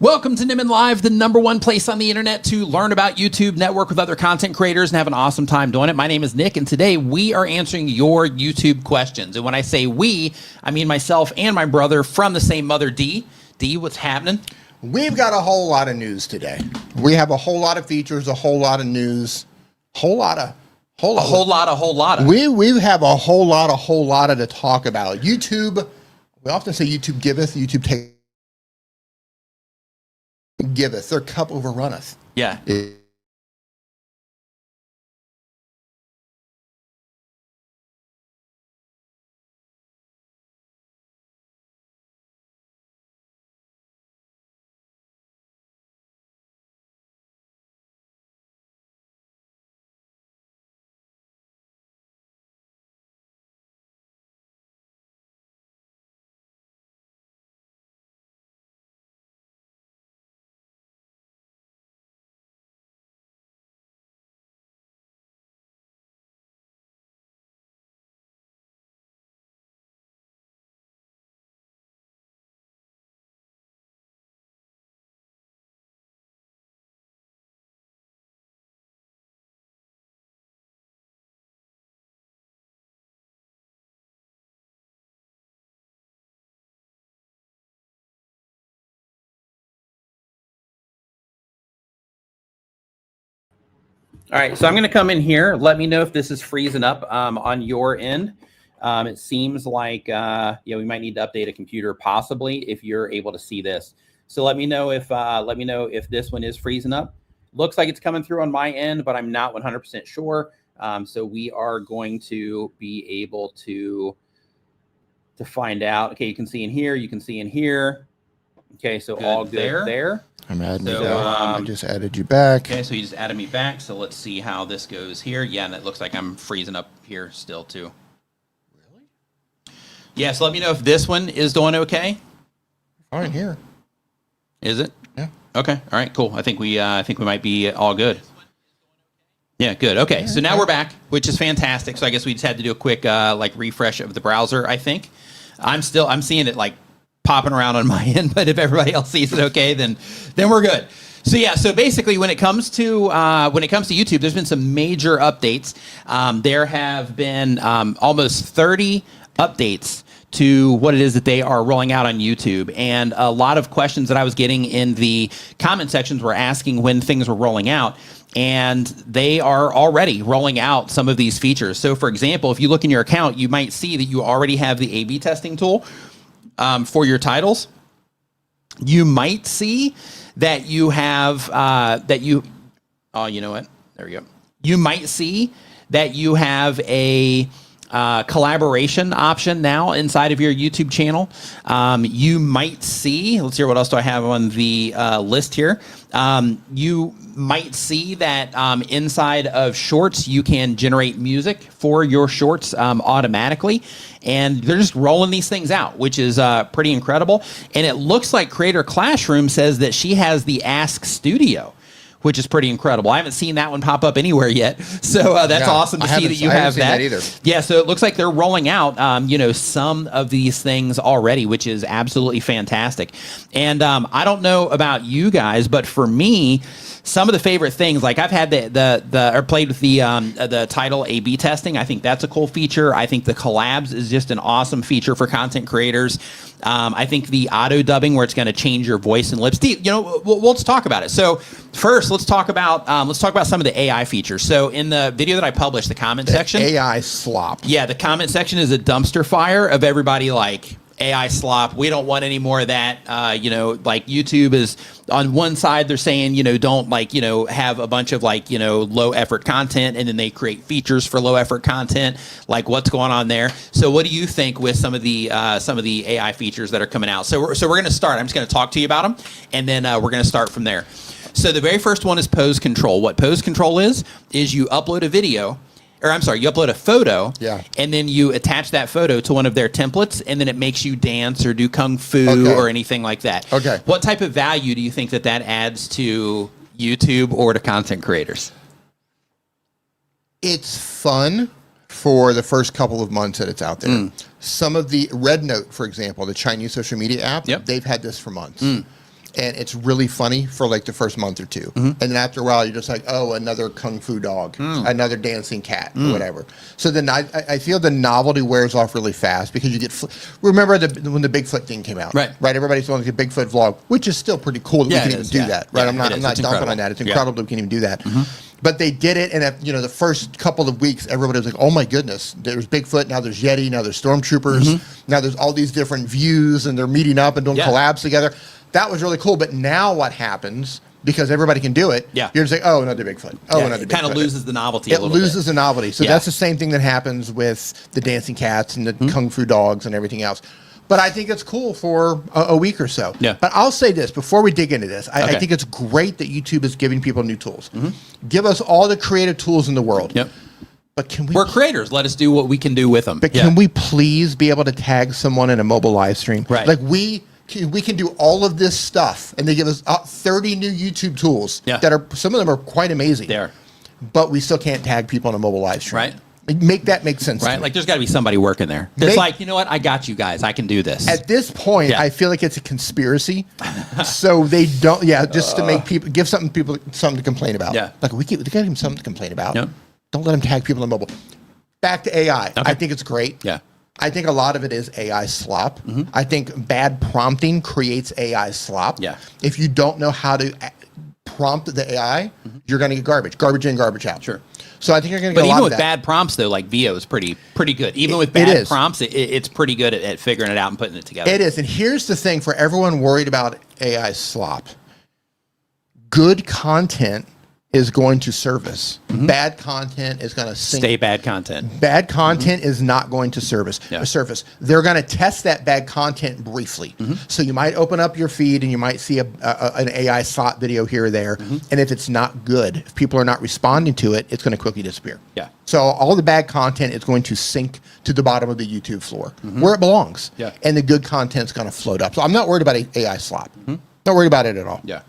Welcome to Nimmin Live, the #1 place on the internet to learn about YouTube, network with other content creators, and have an awesome time doing it. My name is Nick, and today we are answering your YouTube questions. And when I say we, I mean myself and my brother from the same mother, D. D, what's happening? We've got a whole lot of news today. We have a whole lot of features, a whole lot of news, We have a whole lot of to talk about. YouTube, we often say YouTube giveth, YouTube taketh. Giveth, their cup overrunneth. Yeah. All right, so I'm going to come in here. Let me know if this is freezing up on your end. It seems like we might need to update a computer, possibly, if you're able to see this. So let me know if this one is freezing up. Looks like it's coming through on my end, but I'm not 100% sure. So we are going to be able to find out. Okay, you can see in here. You can see in here. Okay, so good all good there. I'm adding you back. I just added you back. Okay, so you just added me back. So let's see how this goes here. Yeah, and it looks like I'm freezing up here still too. Really? Yeah, so let me know if this one is doing okay. Fine here. Is it? Yeah. Okay. All right. Cool. I think we might be all good. Yeah. Good. Okay. So now we're back, which is fantastic. So I guess we just had to do a quick refresh of the browser. I think I'm seeing it like popping around on my end, but if everybody else sees it okay, then we're good. So yeah, so basically when it comes to YouTube, there's been some major updates. There have been almost 30 updates to what it is that they are rolling out on YouTube. And a lot of questions that I was getting in the comment sections were asking when things were rolling out. And they are already rolling out some of these features. So for example, if you look in your account, you might see that you already have the A/B testing tool for your titles. You might see that you have you know what? There we go. You might see that you have a collaboration option now inside of your YouTube channel. You might see, let's hear what else do I have on the list here. You might see that inside of Shorts, you can generate music for your Shorts automatically. And they're just rolling these things out, which is pretty incredible. And it looks like Creator Classroom says that she has the Ask Studio, which is pretty incredible. I haven't seen that one pop up anywhere yet. So that's awesome to see that you have that. Either. Yeah, so it looks like they're rolling out, some of these things already, which is absolutely fantastic. And I don't know about you guys, but for me, some of the favorite things, like I've had or played with the title A/B testing. I think that's a cool feature. I think the collabs is just an awesome feature for content creators. I think the auto dubbing, where it's going to change your voice and lips. Let's talk about it. So first, let's talk about some of the AI features. So in the video that I published, the comment section, AI slop. Yeah, the comment section is a dumpster fire of everybody like AI slop. We don't want any more of that. Like YouTube is on one side, they're saying, don't have a bunch of low effort content, and then they create features for low effort content. Like, what's going on there? So what do you think with some of the AI features that are coming out? So we're going to start. I'm just going to talk to you about them, and then we're going to start from there. So the very first one is pose control. What pose control is you upload a video, or I'm sorry, you upload a photo, and then you attach that photo to one of their templates, and then it makes you dance or do kung fu or anything like that. Okay. What type of value do you think that adds to YouTube or to content creators? It's fun for the first couple of months that it's out there. Some of the Red Note, for example, the Chinese social media app, they've had this for months. and it's really funny for like the first month or two. And then after a while, you're just like, oh, another kung fu dog, another dancing cat, or whatever. So then I feel the novelty wears off really fast because you get, remember when the Bigfoot thing came out, right? Everybody's doing like a Bigfoot vlog, which is still pretty cool that we can even do that, right? I'm not dumping on that. It's incredible that we can even do that. But they did it, and the first couple of weeks, everybody was like, "Oh my goodness, there's Bigfoot, now there's Yeti, now there's stormtroopers, now there's all these different views, and they're meeting up and doing collabs together." That was really cool. But now what happens? Because everybody can do it. Yeah. You're just like, oh, another Bigfoot. Oh, another Bigfoot. It kind of loses the novelty. It loses the novelty. So that's the same thing that happens with the dancing cats and the kung fu dogs and everything else. But I think it's cool for a week or so. Yeah. But I'll say this before we dig into this. I think it's great that YouTube is giving people new tools. Give us all the creative tools in the world. Yep. But can we? We're creators. Let us do what we can do with them. But can we please be able to tag someone in a mobile live stream? Right. Like we can do all of this stuff, and they give us 30 new YouTube tools that are, some of them are quite amazing. They are. But we still can't tag people on a mobile live stream. Right. Make that make sense. Right. Like there's got to be somebody working there. That's like, you know what? I got you guys. I can do this. At this point, I feel like it's a conspiracy. So they don't, just to make people, give something to complain about. Yeah. Like we got to give them something to complain about. Yep. Don't let them tag people on mobile. Back to AI. Okay. I think it's great. Yeah. I think a lot of it is AI slop. I think bad prompting creates AI slop. Yeah. If you don't know how to prompt the AI, you're going to get garbage in, garbage out. Sure. So I think you're going to get a lot even of with that. bad prompts, though, like VO is pretty good. Even with bad prompts, it's pretty good at figuring it out and putting it together. It is. And here's the thing for everyone worried about AI slop. Good content is going to surface. Bad content is going to stay bad content. Bad content is not going to surface. They're going to test that bad content briefly. So you might open up your feed and you might see an AI slot video here or there. And if it's not good, if people are not responding to it, it's going to quickly disappear. Yeah. So all the bad content is going to sink to the bottom of the YouTube floor where it belongs. Yeah. And the good content's going to float up. So I'm not worried about AI slop. Not worried about it at all. Yeah.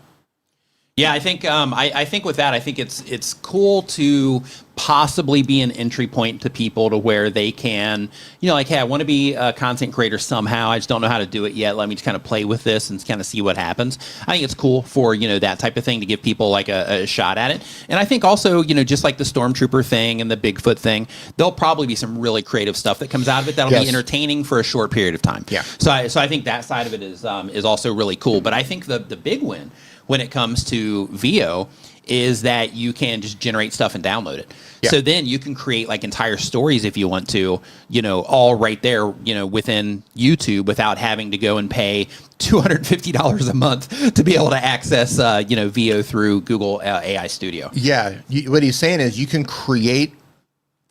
Yeah, I think I think with that, I think it's cool to possibly be an entry point to people to where they can, like, hey, I want to be a content creator somehow. I just don't know how to do it yet. Let me just kind of play with this and kind of see what happens. I think it's cool for, that type of thing to give people like a shot at it. And I think also, just like the Stormtrooper thing and the Bigfoot thing, there'll probably be some really creative stuff that comes out of it that'll be entertaining for a short period of time. Yeah. So I think that side of it is also really cool. But I think the big win when it comes to VO is that you can just generate stuff and download it. Yeah. So then you can create like entire stories if you want to, all right there, within YouTube without having to go and pay $250 a month to be able to access, VO through Google AI Studio. Yeah. What he's saying is you can create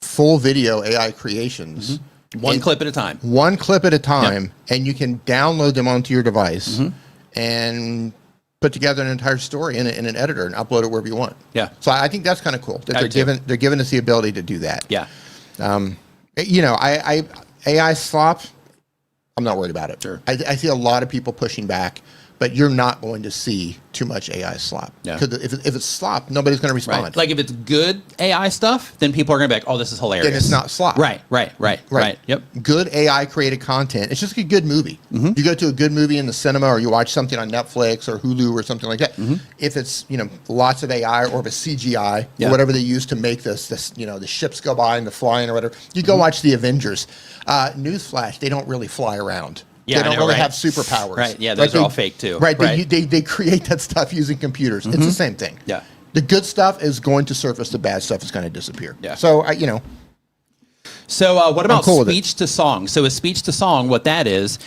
full video AI creations. One clip at a time. One clip at a time. Yep. And you can download them onto your device and put together an entire story in an editor and upload it wherever you want. Yeah. So I think that's kind of cool that they're giving us the ability to do that. Yeah. AI slop, I'm not worried about it. Sure. I see a lot of people pushing back, but you're not going to see too much AI slop. Yeah. Because if it's slop, nobody's going to respond. Right. Like if it's good AI stuff, then people are going to be like, oh, this is hilarious. Then it's not slop. Right. Yep. Good AI created content. It's just a good movie. You go to a good movie in the cinema or you watch something on Netflix or Hulu or something like that. If it's, lots of AI or if it's CGI or whatever they use to make this, the ships go by and the flying or whatever, you go watch the Avengers. Newsflash, they don't really fly around. Yeah, they don't really have superpowers. Right. Yeah, those are all fake too. Right. They create that stuff using computers. It's the same thing. Yeah. The good stuff is going to surface. The bad stuff is going to disappear. Yeah. So So what about speech to song? So a speech to song, what that is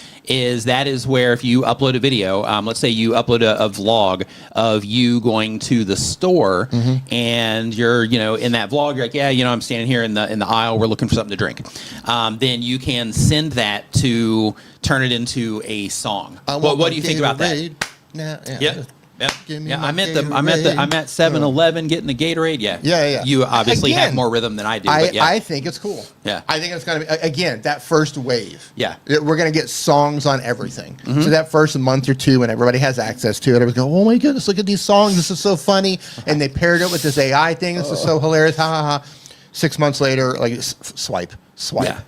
where if you upload a video, let's say you upload a vlog of you going to the store and you're, in that vlog, you're like, yeah, I'm standing here in the aisle, we're looking for something to drink. Then you can send that to turn it into a song. What do you think about that? Yeah. Yeah, I'm at 7-Eleven getting the Gatorade. Yeah. You obviously have more rhythm than I do. I think it's cool. Yeah. I think it's going to be, again, that first wave. Yeah. We're going to get songs on everything. So that first month or two when everybody has access to it, everybody go, oh my goodness, look at these songs. This is so funny. And they paired it with this AI thing. This is so hilarious. Ha ha ha. 6 months later, like swipe. Yeah.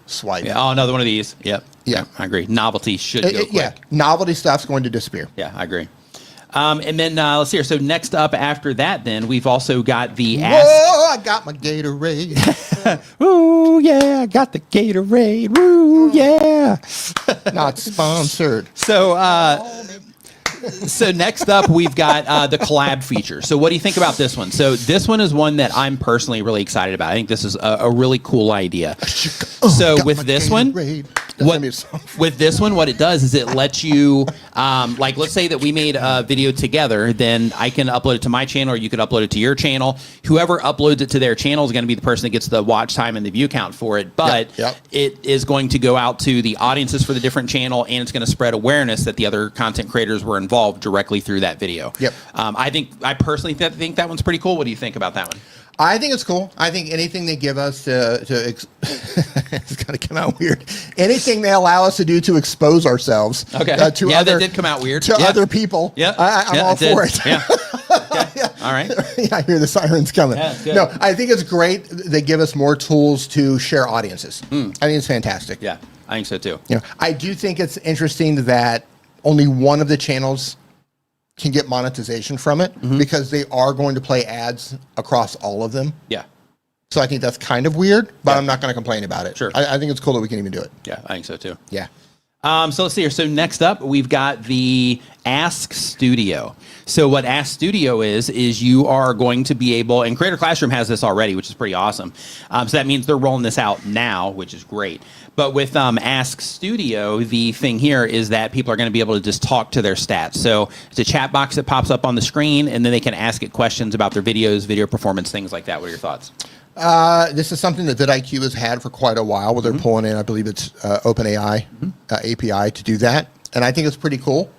Oh, another one of these. Yep. Yeah. I agree. Novelty should go quick. Yeah. Novelty stuff's going to disappear. Yeah, I agree. And then let's see here. So next up after that, then we've also got the Whoa, I got my Gatorade. Ooh, yeah, I got the Gatorade. Ooh, yeah. Not sponsored. So next up, we've got the collab feature. So what do you think about this one? So this one is one that I'm personally really excited about. I think this is a really cool idea. So with this one, what it does is it lets you, like, let's say that we made a video together, then I can upload it to my channel, or you could upload it to your channel. Whoever uploads it to their channel is going to be the person that gets the watch time and the view count for it. But it is going to go out to the audiences for the different channel, and it's going to spread awareness that the other content creators were involved directly through that video. I personally think that one's pretty cool. What do you think about that one? I think it's cool. I think anything they give us it's going to come out weird. Anything they allow us to do to expose ourselves to that did come out weird. To other people. I'm all for it. Okay. All right. I hear the sirens coming. No, I think it's great. They give us more tools to share audiences. I think it's fantastic. Yeah, I think so too. I do think it's interesting that only one of the channels can get monetization from it because they are going to play ads across all of them. Yeah. So I think that's kind of weird, but I'm not going to complain about it. Sure. I think it's cool that we can even do it. Yeah, I think so too. Yeah. So let's see here. So next up, we've got the Ask Studio. So what Ask Studio is you are going to be able, and Creator Classroom has this already, which is pretty awesome. So that means they're rolling this out now, which is great. But with Ask Studio, the thing here is that people are going to be able to just talk to their stats. So it's a chat box that pops up on the screen, and then they can ask it questions about their videos, video performance, things like that. What are your thoughts? This is something that vidIQ has had for quite a while, where they're pulling in, I believe it's OpenAI API to do that. And I think it's pretty cool.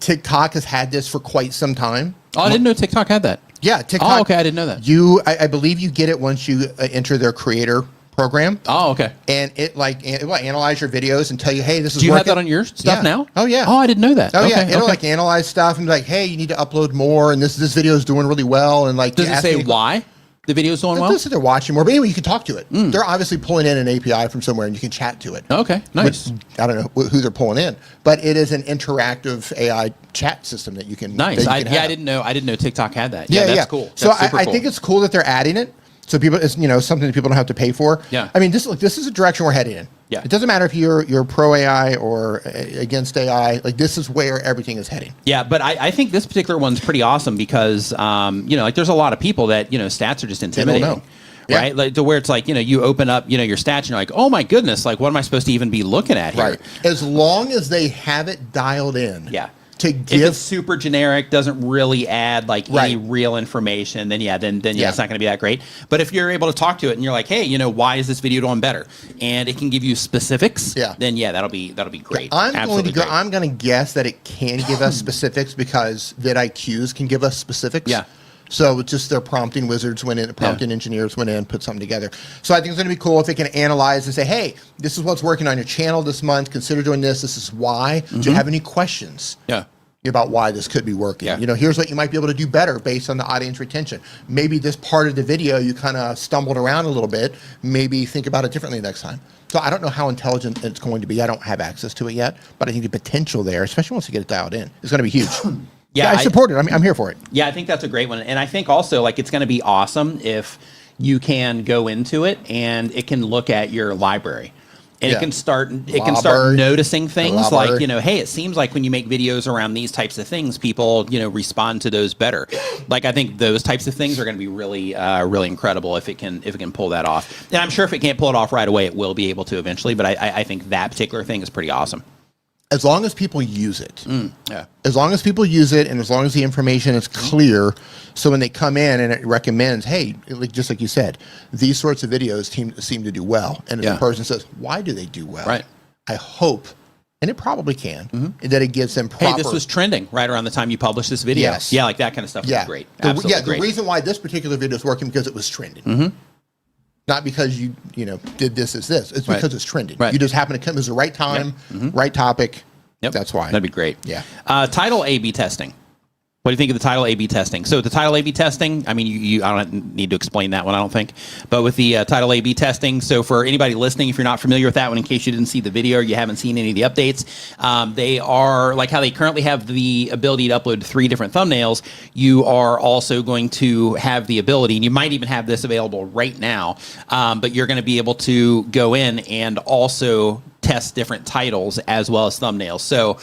TikTok has had this for quite some time. Oh, I didn't know TikTok had that. Yeah, TikTok. Oh, okay, I didn't know that. I believe you get it once you enter their creator program. Oh, okay. And it will analyze your videos and tell you, hey, this is Do you working. have that on your stuff now? Oh, yeah. Oh, I didn't know that. Oh, yeah. It'll like analyze stuff and be like, hey, you need to upload more, and this video is doing really well. And like, does it say why the video is doing well? It says they're watching more, but anyway, you can talk to it. They're obviously pulling in an API from somewhere, and you can chat to it. Okay, nice. I don't know who they're pulling in, but it is an interactive AI chat system that you can. Nice. I didn't know TikTok had that. Yeah, that's cool. So That's super I cool. think it's cool that they're adding it. So people, it's something that people don't have to pay for. Yeah. I mean, this is a direction we're heading in. Yeah. It doesn't matter if you're pro AI or against AI. Like, this is where everything is heading. Yeah, but I think this particular one's pretty awesome because like there's a lot of people that stats are just intimidating. They don't know. Right, like to where it's like you open up your stats and you're like, oh my goodness, like what am I supposed to even be looking at here? Right. As long as they have it dialed in. Yeah. To if give it's super generic, doesn't really add like any real information, then it's not going to be that great. But if you're able to talk to it and you're like, hey, why is this video doing better? And it can give you specifics. Then that'll be great. Yeah, I'm going to guess that it can give us specifics because vidIQs can give us specifics. Yeah. So it's just their prompting wizards went in, prompting engineers went in, put something together. So I think it's going to be cool if they can analyze and say, hey, this is what's working on your channel this month. Consider doing this. This is why. Do you have any questions? About why this could be working. Here's what you might be able to do better based on the audience retention. Maybe this part of the video you kind of stumbled around a little bit. Maybe think about it differently next time. So I don't know how intelligent it's going to be. I don't have access to it yet, but I think the potential there, especially once you get it dialed in, is going to be huge. I support it. I'm here for it. Yeah, I think that's a great one. And I think also like it's going to be awesome if you can go into it and it can look at your library. And it can start noticing things like, hey, it seems like when you make videos around these types of things, people, respond to those better. Like I think those types of things are going to be really, really incredible if it can pull that off. And I'm sure if it can't pull it off right away, it will be able to eventually. But I think that particular thing is pretty awesome. As long as people use it. As long as people use it and as long as the information is clear, so when they come in and it recommends, hey, just like you said, these sorts of videos seem to do well. And if the person says, why do they do well? I hope, and it probably can, that it gives them proper... Hey, this was trending right around the time you published this video. Yes. Yeah, like that kind of stuff would be great. Absolutely great. The reason why this particular video is working because it was trending. Not because you did this as this. It's because it's trending. You just happen to come. It was the right time, right topic. That's why. That'd be great. Yeah. Title A/B testing. What do you think of the title A/B testing? So the title A/B testing, I mean, I don't need to explain that one, I don't think. But with the title A/B testing, so for anybody listening, if you're not familiar with that one, in case you didn't see the video or you haven't seen any of the updates, they are like how they currently have the ability to upload 3 different thumbnails. You are also going to have the ability, and you might even have this available right now, but you're going to be able to go in and also test different titles as well as thumbnails. So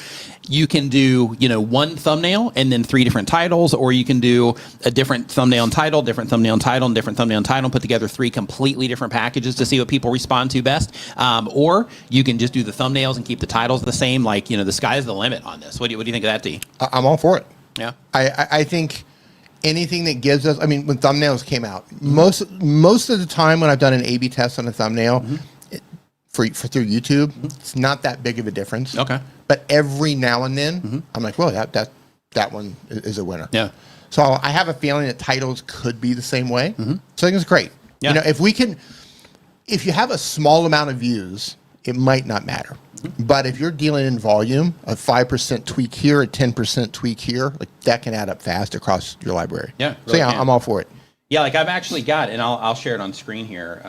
you can do, one thumbnail and then 3 different titles, or you can do a different thumbnail and title, different thumbnail and title, and different thumbnail and title, and put together 3 completely different packages to see what people respond to best. Or you can just do the thumbnails and keep the titles the same. Like, the sky's the limit on this. What do you think of that, D? I'm all for it. Yeah. I think anything that gives us, when thumbnails came out, most of the time when I've done an A/B test on a thumbnail, for through YouTube, it's not that big of a difference. Okay. But every now and then, I'm like, well, that one is a winner. Yeah. So I have a feeling that titles could be the same way. So I think it's great. Yeah. If you have a small amount of views, it might not matter. But if you're dealing in volume, a 5% tweak here, a 10% tweak here, like that can add up fast across your library. Yeah. So yeah, I'm all for it. Yeah, like I've actually got, and I'll share it on screen here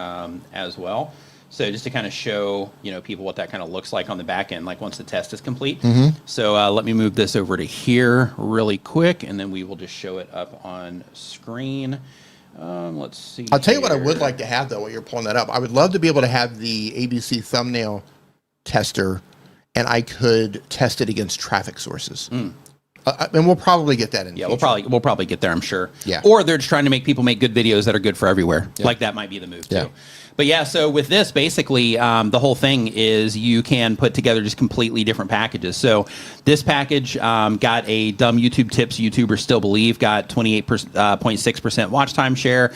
as well. So just to kind of show, people what that kind of looks like on the back end, like once the test is complete. So let me move this over to here really quick, and then we will just show it up on screen. Let's see. I'll tell you what I would like to have, though, while you're pulling that up. I would love to be able to have the ABC thumbnail tester, and I could test it against traffic sources. And we'll probably get that in. Yeah, we'll probably get there, I'm sure. Yeah. Or they're just trying to make people make good videos that are good for everywhere. Yeah. Like that might be the move too. But yeah, so with this, basically, the whole thing is you can put together just completely different packages. So this package got a dumb YouTube tips YouTubers still believe, got 28.6% watch time share.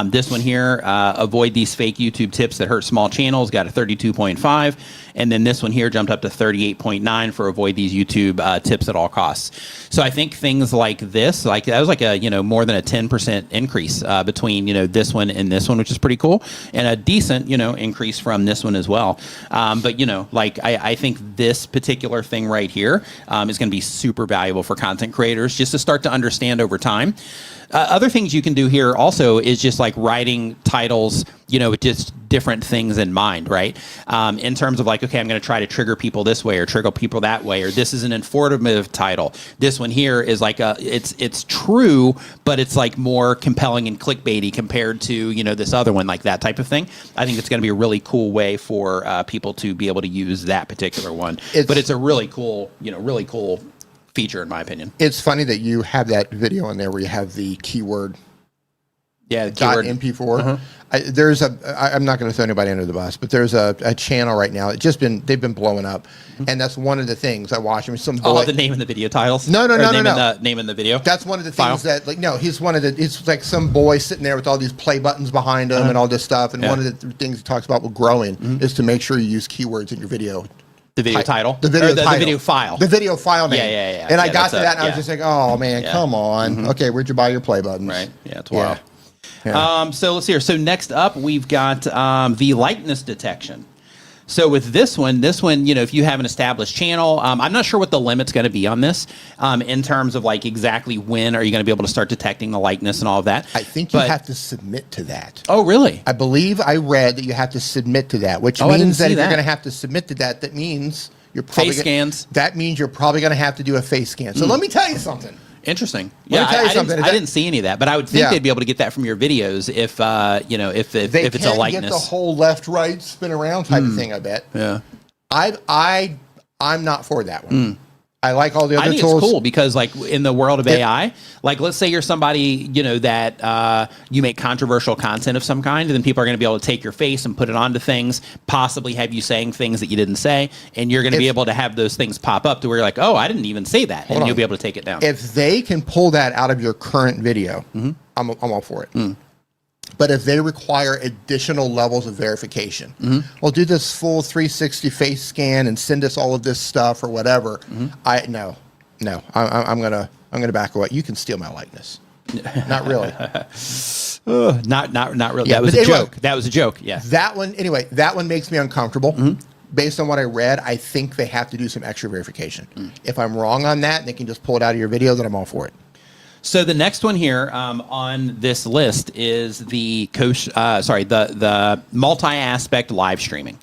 This one here, avoid these fake YouTube tips that hurt small channels, got a 32.5. And then this one here jumped up to 38.9 for avoid these YouTube tips at all costs. So I think things like this, like that was like a, more than a 10% increase between, this one and this one, which is pretty cool. And a decent, increase from this one as well. But, like I think this particular thing right here is going to be super valuable for content creators just to start to understand over time. Other things you can do here also is just like writing titles, with just different things in mind, right? In terms of like, okay, I'm going to try to trigger people this way or trigger people that way, or this is an informative title. This one here is like it's true, but it's like more compelling and clickbaity compared to, this other one, like that type of thing. I think it's going to be a really cool way for people to be able to use that particular one. But it's a really cool, feature in my opinion. It's funny that you have that video in there where you have the keyword. Yeah, the keyword .mp4. I'm not going to throw anybody under the bus, but there's a channel right now. They've been blowing up, and that's one of the things I watch. Some boy. The name in the video titles. No. The name in the video. That's one of the things that It's like some boy sitting there with all these play buttons behind him and all this stuff. And one of the things he talks about with growing is to make sure you use keywords in your video. The video title? The video title. The video file. The video file name. Yeah. And I got to that, and I was just like, oh, man, come on. Okay, where'd you buy your play buttons? Right. Yeah, it's wild. Yeah. So let's see here. So next up, we've got the likeness detection. So with this one, if you have an established channel, I'm not sure what the limit's going to be on this in terms of like exactly when are you going to be able to start detecting the likeness and all of that. I think you have to submit to that. Oh, really? I believe I read that you have to submit to that, which means that if you're going to have to submit to that, that means you're probably face scans. That means you're probably going to have to do a face scan. So let me tell you something. Interesting. I didn't see any of that, but I would think they'd be able to get that from your videos if it's a likeness. Get the whole left-right spin around type of thing. I bet. Yeah. I'm not for that one. I like all the other tools. I think it's cool because, like, in the world of AI, like, let's say you're somebody, that you make controversial content of some kind, and then people are going to be able to take your face and put it onto things, possibly have you saying things that you didn't say, and you're going to be able to have those things pop up to where you're like, oh, I didn't even say that, and you'll be able to take it down. If they can pull that out of your current video, I'm all for it. But if they require additional levels of verification, we'll do this full 360 face scan and send us all of this stuff or whatever. I'm gonna back away. You can steal my likeness. Not really. Not really. Yeah, that was a joke. That was a joke. Yeah. That one makes me uncomfortable. Based on what I read, I think they have to do some extra verification. If I'm wrong on that, and they can just pull it out of your video, then I'm all for it. So the next one here on this list is the the multi-aspect live streaming.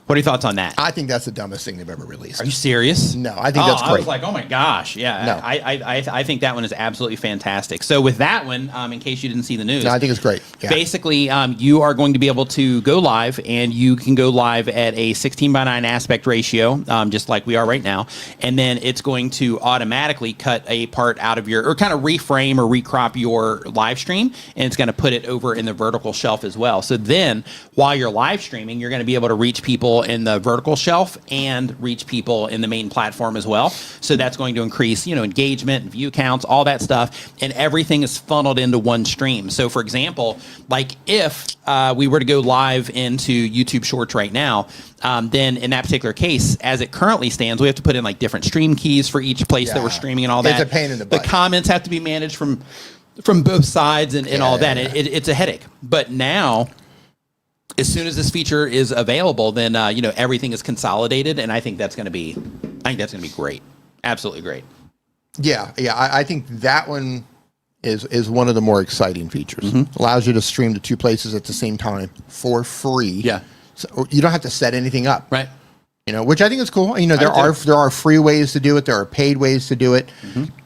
What are your thoughts on that? I think that's the dumbest thing they've ever released. Are you serious? No, I think that's great. I was like, oh my gosh, yeah. No. I think that one is absolutely fantastic. So with that one, in case you didn't see the news, No, I think it's great. Yeah. Basically, you are going to be able to go live, and you can go live at a 16:9 aspect ratio, just like we are right now. And then it's going to automatically cut a part out of or kind of reframe or recrop your live stream, and it's going to put it over in the vertical shelf as well. So then, while you're live streaming, you're going to be able to reach people in the vertical shelf and reach people in the main platform as well. So that's going to increase, engagement and view counts, all that stuff, and everything is funneled into one stream. So for example, like if we were to go live into YouTube Shorts right now, then in that particular case, as it currently stands, we have to put in like different stream keys for each place that we're streaming and all that. It's a pain in the butt. The comments have to be managed from both sides and all that. It's a headache. But now, as soon as this feature is available, then everything is consolidated, and I think that's going to be great, absolutely great. Yeah, I think that one is one of the more exciting features. Allows you to stream to two places at the same time for free. Yeah, so you don't have to set anything up. Right. Which I think is cool. There are free ways to do it. There are paid ways to do it.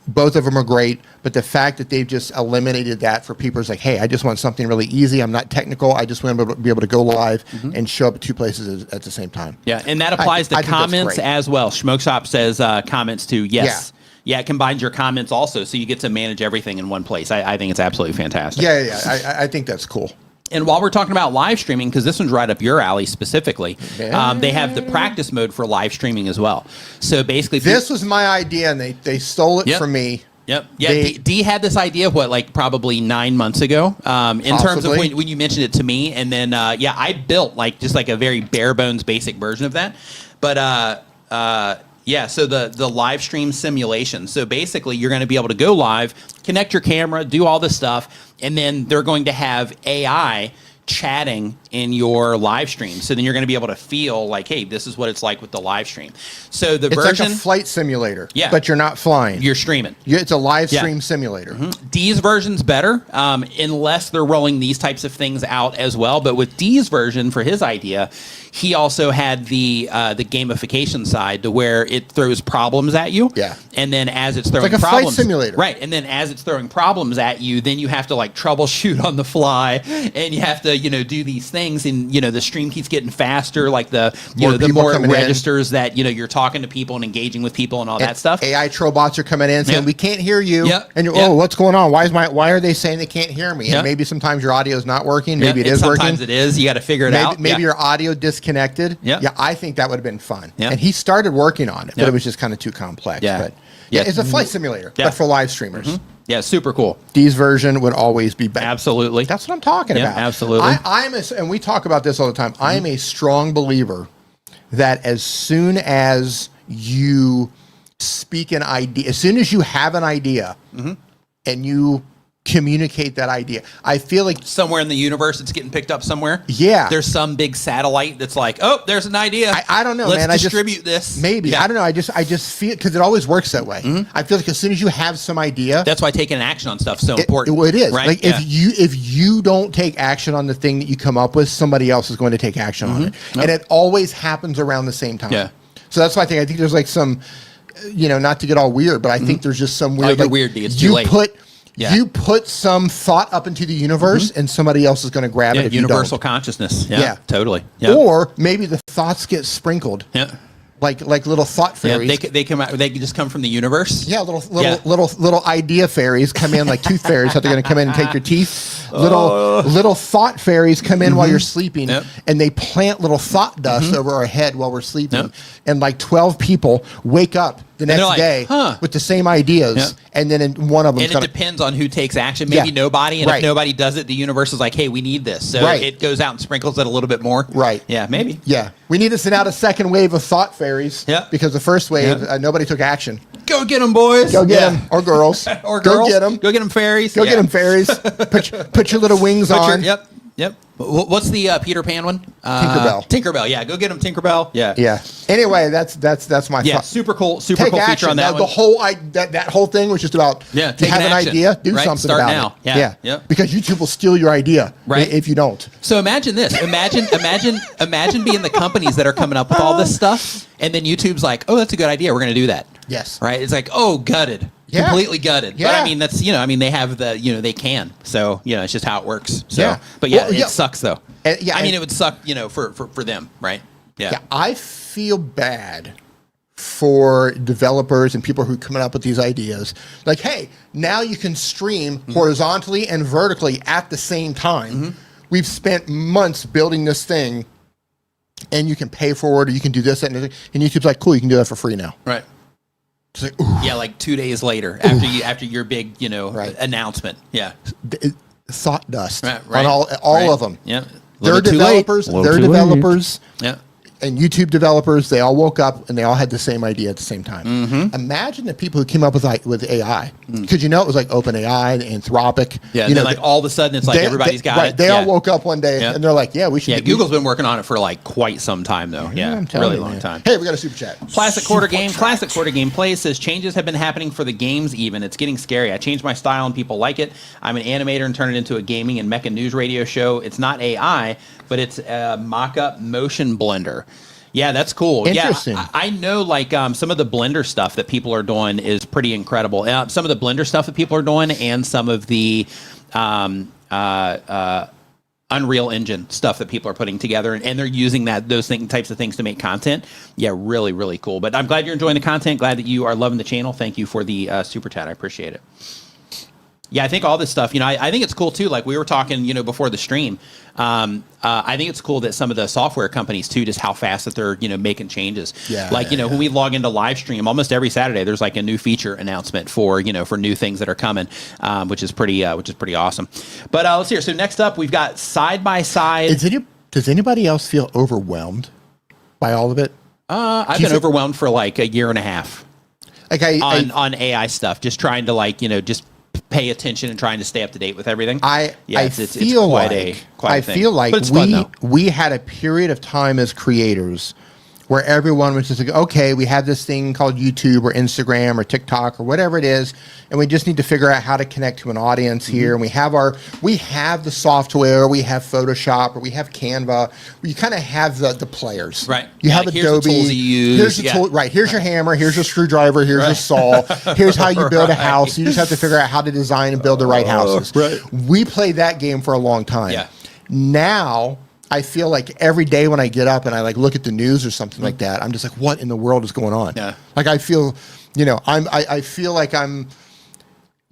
Both of them are great. But the fact that they've just eliminated that for people is like, hey, I just want something really easy. I'm not technical. I just want to be able to go live and show up at two places at the same time. Yeah, and that applies to comments as well. Smoke Shop says comments too. Yes. Yeah, it combines your comments also, so you get to manage everything in one place. I think it's absolutely fantastic. Yeah. I think that's cool. And while we're talking about live streaming, because this one's right up your alley specifically, they have the practice mode for live streaming as well. So basically, this was my idea, and they stole it from me. Yep. Yeah. D had this idea probably 9 months ago. In terms of when you mentioned it to me, and then I built just a very bare bones basic version of that. But so the live stream simulation. So basically, you're going to be able to go live, connect your camera, do all this stuff, and then they're going to have AI chatting in your live stream. So then you're going to be able to feel like, hey, this is what it's like with the live stream. So it's like a flight simulator, but you're not flying. You're streaming. It's a live stream simulator. D's version's better, unless they're rolling these types of things out as well. But with D's version, for his idea, he also had the gamification side to where it throws problems at you. Yeah. And then as it's throwing like a problems, flight simulator. Right. And then as it's throwing problems at you, then you have to troubleshoot on the fly, and you have to do these things, and the stream keeps getting faster, like the more it registers that you're talking to people and engaging with people and all that stuff. AI trobots are coming in saying we can't hear you. And what's going on? Why are they saying they can't hear me? And maybe sometimes your audio is not working. Maybe it is working. Sometimes it is. You got to figure it out. Maybe your audio disconnected. Yeah, I think that would have been fun. And he started working on it, but it was just kind of too complex. But it's a flight simulator, but for live streamers. Yeah, super cool. D's version would always be better. Absolutely. That's what I'm talking about. Absolutely. And we talk about this all the time. I am a strong believer that as soon as you speak an idea, as soon as you have an idea and you communicate that idea, I feel like somewhere in the universe it's getting picked up somewhere. Yeah. There's some big satellite that's like, oh, there's an idea. I don't know, Let's man. distribute this. Maybe. I don't know. I just feel, because it always works that way. I feel like as soon as you have some idea. That's why taking action on stuff is so important. It is. Right? Like if you don't take action on the thing that you come up with, somebody else is going to take action on it. And it always happens around the same time. Yeah. So that's why I think there's like some, not to get all weird, but I think there's just some weird. Weird. It's too late. You put some thought up into the universe, and somebody else is going to grab it. If universal you don't. consciousness. Yeah, totally. Yeah. Or maybe the thoughts get sprinkled. Yeah. Like little thought fairies. Yeah, they come out. They just come from the universe. Yeah, little idea fairies come in, like tooth fairies. How they're going to come in and take your teeth. Little thought fairies come in while you're sleeping, and they plant little thought dust over our head while we're sleeping. And like 12 people wake up the next day with the same ideas, and then one of them. And it depends on who takes action. Maybe nobody, and if nobody does it, the universe is like, "Hey, we need this," so it goes out and sprinkles it a little bit more. Right? Yeah, maybe. Yeah, we need to send out a second wave of thought fairies. Yeah, because the first wave, nobody took action. Go get them, boys. Go get them, or girls, or girls. Go get them. Go get them, fairies. Go get them, fairies. Put your little wings on. Yep. Yep. What's the Peter Pan one? Tinkerbell. Tinkerbell. Yeah, go get him, Tinkerbell. Yeah. Yeah. Anyway, that's my thought. Super cool. Super Take cool action. feature on that Now, one. the whole that whole thing was just about you have an idea, do something Start about now. it. Yeah. Yep. Because YouTube will steal your idea if you don't. So imagine this. Imagine being the companies that are coming up with all this stuff, and then YouTube's like, "Oh, that's a good idea. We're going to do that." Yes. Right? It's like, "Oh, gutted." Yeah. Completely gutted. Yeah. But I mean, that's, I mean, they have they can. So, it's just how it works. So, yeah. But it sucks though. I mean, it would suck, for them, right? Yeah. I feel bad for developers and people who are coming up with these ideas. Like, hey, now you can stream horizontally and vertically at the same time. Mm-hmm. We've spent months building this thing, and you can pay for it, or you can do this, and YouTube's like, cool, you can do that for free now. Right. It's like, ooh. Yeah, like 2 days later after your big, announcement. Yeah. Thought dust right. on all of them. Yeah. They're developers. Yeah. And YouTube developers, they all woke up and they all had the same idea at the same time. Mm-hmm. Imagine the people who came up with AI, because it was like OpenAI and Anthropic. Yeah, like all of a sudden it's like everybody's got it. They all woke up one day and they're like, yeah, we should. Yeah, Google's been working on it for like quite some time though. Yeah, really long time. Hey, we got a super chat. Classic Quarter Game Play says changes have been happening for the games even. It's getting scary. I changed my style and people like it. I'm an animator and turned it into a gaming and mecha news radio show. It's not AI, but it's a mock-up motion blender. Yeah, that's cool. Interesting. Yeah, I know like some of the Blender stuff that people are doing is pretty incredible. Some of the Blender stuff that people are doing and some of the Unreal Engine stuff that people are putting together, and they're using those types of things to make content. Yeah, really, really cool. But I'm glad you're enjoying the content. Glad that you are loving the channel. Thank you for the super chat. I appreciate it. Yeah, I think all this stuff, I think it's cool too. Like we were talking, before the stream. I think it's cool that some of the software companies too, just how fast that they're, making changes. Yeah. Like, when we log into live stream, almost every Saturday, there's like a new feature announcement for new things that are coming, which is pretty awesome. But let's hear. So next up, we've got side by side. Does anybody else feel overwhelmed by all of it? I've been overwhelmed for like a year and a half. Like on AI stuff, just trying to just pay attention and trying to stay up to date with everything. I feel like we had a period of time as creators where everyone was just like, okay, we have this thing called YouTube or Instagram or TikTok or whatever it is, and we just need to figure out how to connect to an audience here. And we have the software, we have Photoshop, or we have Canva. You kind of have the players. Right. You have here's Adobe. The tools you use. Here's the tool. Right. Here's your hammer. Here's your screwdriver. Here's your saw. Here's how you build a house. You just have to figure out how to design and build the right houses. Right. We played that game for a long time. Yeah. Now I feel like every day when I get up and I look at the news or something like that, I'm just like, what in the world is going on? Yeah. Like I feel, I feel like I'm,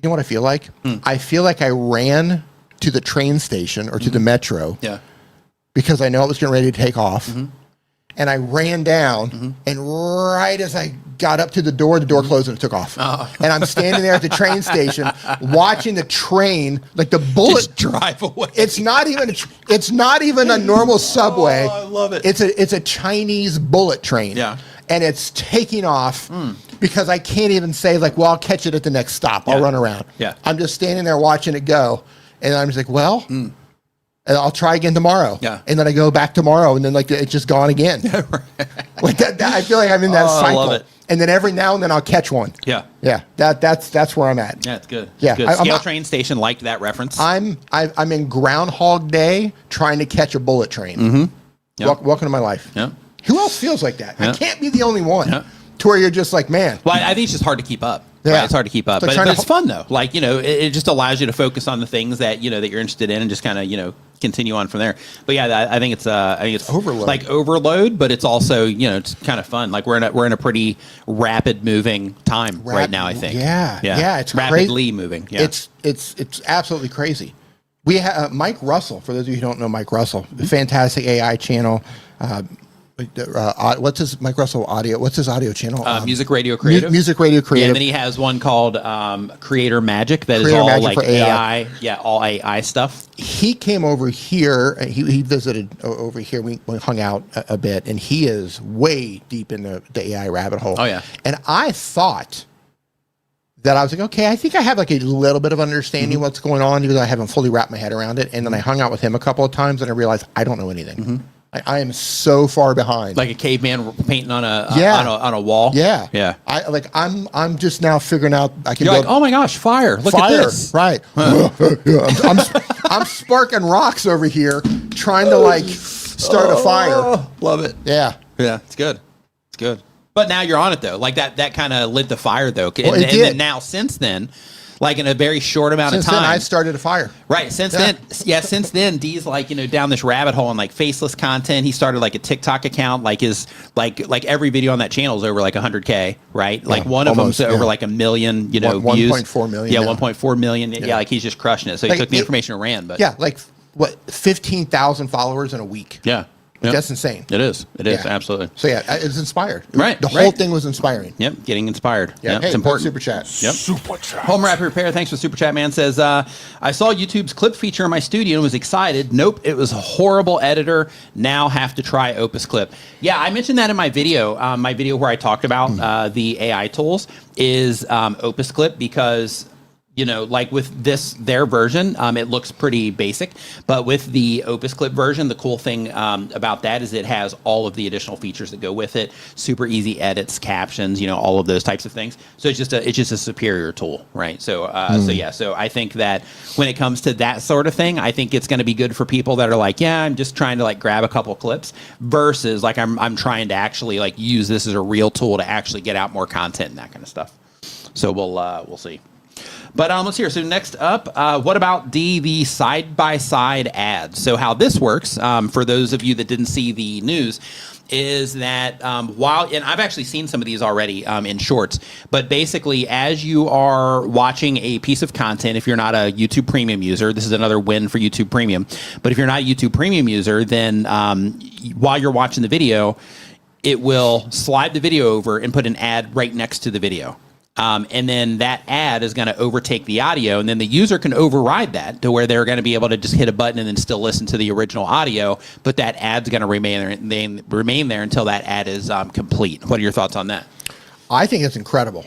what I feel like? I feel like I ran to the train station or to the metro. Yeah. Because I know it was getting ready to take off. And I ran down, and right as I got up to the door closed and it took off. Oh. And I'm standing there at the train station watching the train, like the bullet just drive away. It's not even a normal subway. Oh, I love it. It's a Chinese bullet train. Yeah. And it's taking off because I can't even say I'll catch it at the next stop. I'll run around. Yeah. I'm just standing there watching it go, and I'm just like, well. And I'll try again tomorrow. Yeah. And then I go back tomorrow, and then it's just gone again. Like that, I feel like I'm in that cycle. I love it. And then every now and then I'll catch one. Yeah. Yeah. That's where I'm at. Yeah, it's good. Yeah. It's good. Scale Train Station liked that reference. I'm in Groundhog Day trying to catch a bullet train. Yep. Welcome to my life. Yeah. Who else feels like that? Yep. I can't be the only one. Yep. To where you're just like, man. Well, I think it's just hard to keep up. Yeah. Right? It's hard to keep up, It's but it's fun though. Like, it just allows you to focus on the things that, that you're interested in and just kind of, continue on from there. But yeah, I think it's overload. Like overload, but it's also, it's kind of fun. Like we're in a pretty rapid moving time right now, I think. Yeah. It's rapidly moving. Yeah. It's absolutely crazy. We have Mike Russell, for those of you who don't know Mike Russell, fantastic AI channel. What's his Mike Russell audio? What's his audio channel? Music Radio Creative. Music Radio Creative. Yeah, and then he has one called Creator Magic that Creator is all Magic like for AI. Yeah, all AI stuff. He came over here. He visited over here. We hung out a bit, and he is way deep in the AI rabbit hole. Oh yeah. And I thought that I was like, okay, I think I have like a little bit of understanding what's going on, even though I haven't fully wrapped my head around it. And then I hung out with him a couple of times, and I realized I don't know anything. I am so far behind. Like a caveman painting on a wall. Yeah. I'm just now figuring out I can. You're like, oh my gosh, fire! Look at this. Right. I'm sparking rocks over here, trying to like start a fire. Love it. Yeah. It's good. It's good. But now you're on it though. Like that kind of lit the fire though. Well, and it did. then now since then, like in a very short amount of time. Since then, I started a fire. Right. Since then, Dee's like, down this rabbit hole on like faceless content. He started like a TikTok account, like his like every video on that channel is over like 100K, right? Like one of them's over like 1 million, views. 1.4 million. Yeah, now. 1.4 million. Yeah, like he's just crushing it. So he took the information and ran. But like what, 15,000 followers in a week. Yeah. Yep. That's insane. It is. It is, absolutely. So it's inspired. Right. The whole thing was inspiring. Yep. Getting inspired. Yeah. Yep. Hey, it's important. Super chat. Yep. Super chat. Home Rapid Repair, thanks for Super Chat, man. Says, I saw YouTube's clip feature in my studio and was excited. Nope, it was a horrible editor. Now have to try Opus Clip. Yeah, I mentioned that in my video. My video where I talked about the AI tools is Opus Clip because like with their version, it looks pretty basic. But with the Opus Clip version, the cool thing about that is it has all of the additional features that go with it. Super easy edits, captions, all of those types of things. So it's just a superior tool, right? So so I think that when it comes to that sort of thing, I think it's going to be good for people that are like, yeah, I'm just trying to like grab a couple clips versus like I'm trying to actually like use this as a real tool to actually get out more content and that kind of stuff. So we'll see. But let's hear. So next up, what about the side-by-side ads? So how this works, for those of you that didn't see the news, is that and I've actually seen some of these already in shorts, but basically as you are watching a piece of content, if you're not a YouTube Premium user, this is another win for YouTube Premium, but if you're not a YouTube Premium user, then while you're watching the video, it will slide the video over and put an ad right next to the video. And then that ad is going to overtake the audio, and then the user can override that to where they're going to be able to just hit a button and then still listen to the original audio, but that ad's going to remain there until that ad is complete. What are your thoughts on that? I think it's incredible.